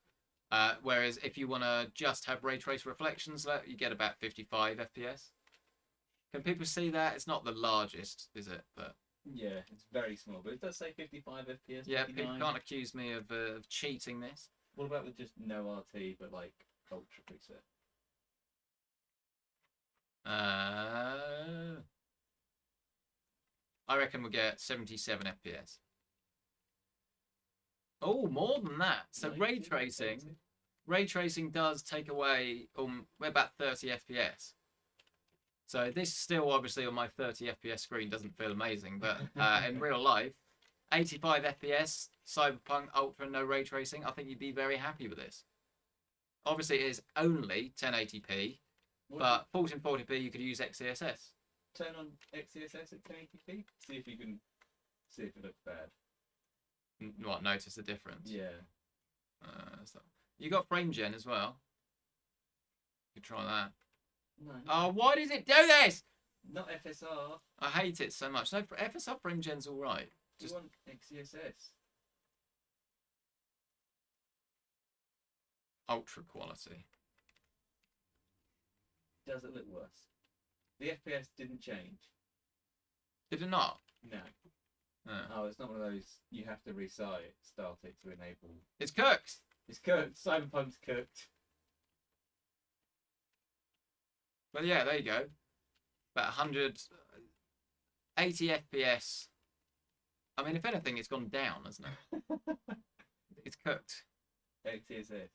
Whereas if you want to just have ray trace reflections, you get about 55 FPS. Can people see that? It's not the largest, is it? But Yeah, it's very small, but it does say 55 FPS. yeah, 59. people can't accuse me of cheating this. What about with just no RT, but like ultra preset? I reckon we'll get 77 FPS. Oh, more than that. So ray tracing does take away we're about 30 FPS. So this still obviously on my 30 FPS screen doesn't feel amazing, but in real life, 85 FPS, Cyberpunk Ultra, no ray tracing, I think you'd be very happy with this. Obviously, it is only 1080p, but 1440p you could use XCSS. Turn on XCSS at 1080p. See if you can see if it looks bad. What? Notice the difference? Yeah. You got frame gen as well. You could try that. No. Oh, why does it do this? Not FSR. I hate it so much. No, FSR frame gen's all right. You want XCSS. Ultra quality. Does it look worse? The FPS didn't change. Did it not? No. Oh, it's not one of those. You have to restart it to enable. It's cooked. It's cooked. Cyberpunk's cooked. Well, yeah, there you go. About 180 FPS. I mean, if anything, it's gone down, hasn't it? It's cooked. XTSS.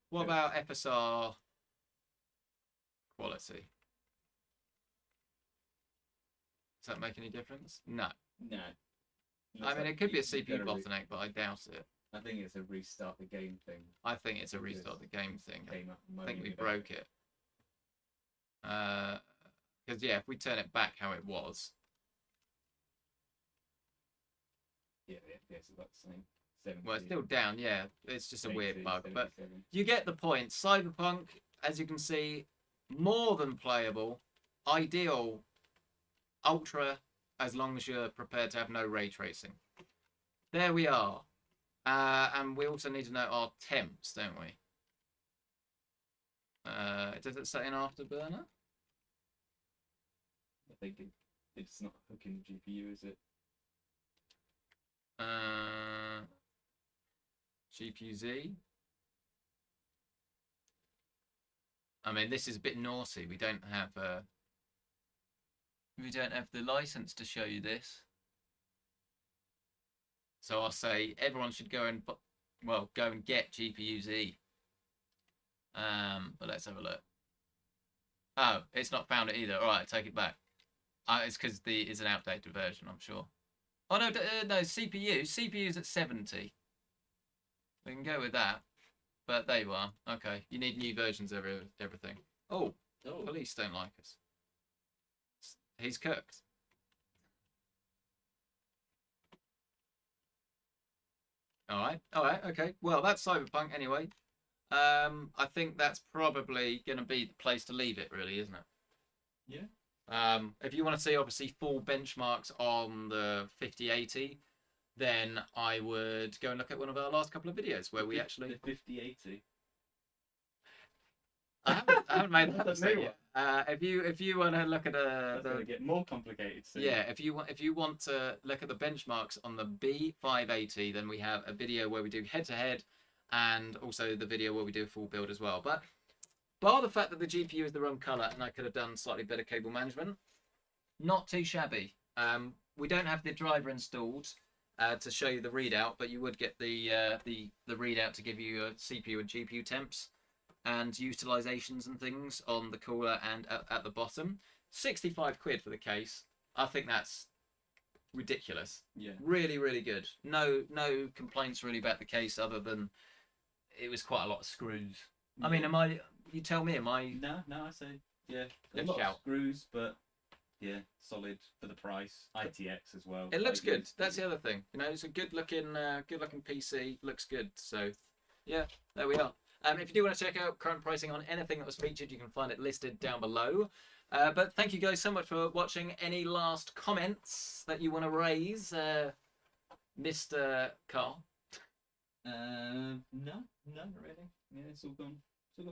What about FSR quality? Does that make any difference? No. No. I mean, it could be a CPU bottleneck, but I doubt it. I think it's a restart the game thing. I think it's a restart the game thing. Came up I think we moaning broke it. Because, yeah, if we turn it back how it was. Yeah, the FPS is about the same. 70, Well, it's still down, yeah. It's just a weird 82, bug. But 77. you get the point. Cyberpunk, as you can see, more than playable. Ideal. Ultra, as long as you're prepared to have no ray tracing. There we are. And we also need to know our temps, don't we? Does it say an afterburner? I think it's not hooking the GPU, is it? GPU-Z. I mean, this is a bit naughty. We don't have the license to show you this. So I'll say everyone should go and get GPU-Z. But let's have a look. Oh, it's not found it either. All right, take it back. It's because it's an outdated version, I'm sure. Oh no, no CPU's at 70. We can go with that. But there you are. Okay, you need new versions of everything. Oh, police don't like us. He's cooked. All right, okay. Well, that's Cyberpunk anyway. I think that's probably going to be the place to leave it, really, isn't it? Yeah. If you want to see, obviously, full benchmarks on the 5080, then I would go and look at one of our last couple of videos where we actually... The 5080. I haven't made that That's mistake new yet. If you want to look at That's going to get more complicated soon. yeah, if you want to look at the benchmarks on the B580, then we have a video where we do head-to-head, and also the video where we do a full build as well. But bar the fact that the GPU is the wrong color and I could have done slightly better cable management, not too shabby. We don't have the driver installed to show you the readout, but you would get the readout to give you a CPU and GPU temps and utilizations and things on the cooler and at the bottom. 65 quid for the case. I think that's ridiculous. Yeah. Really, really good. No complaints really about the case other than it was quite a lot of screws. I mean, you tell me, am I? No, I say, yeah. A Let's lot shout. of screws, but yeah, solid for the price. ITX as well. It looks good. ITX. That's the other thing. You know, it's a good looking PC. Looks good. So, yeah, there we are. If you do want to check out current pricing on anything that was featured, you can find it listed down below. But thank you guys so much for watching. Any last comments that you want to raise, Mr. Carl? No, not really. Yeah, it's all gone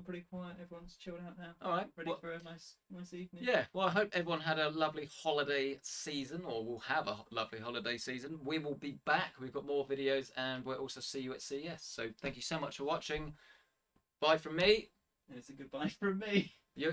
pretty quiet. Everyone's chilled out now. All right. Ready for a nice evening. Yeah, well, I hope everyone had a lovely holiday season, or will have a lovely holiday season. We will be back. We've got more videos, and we'll also see you at CES. So thank you so much for watching. Bye from me. And it's a goodbye from me.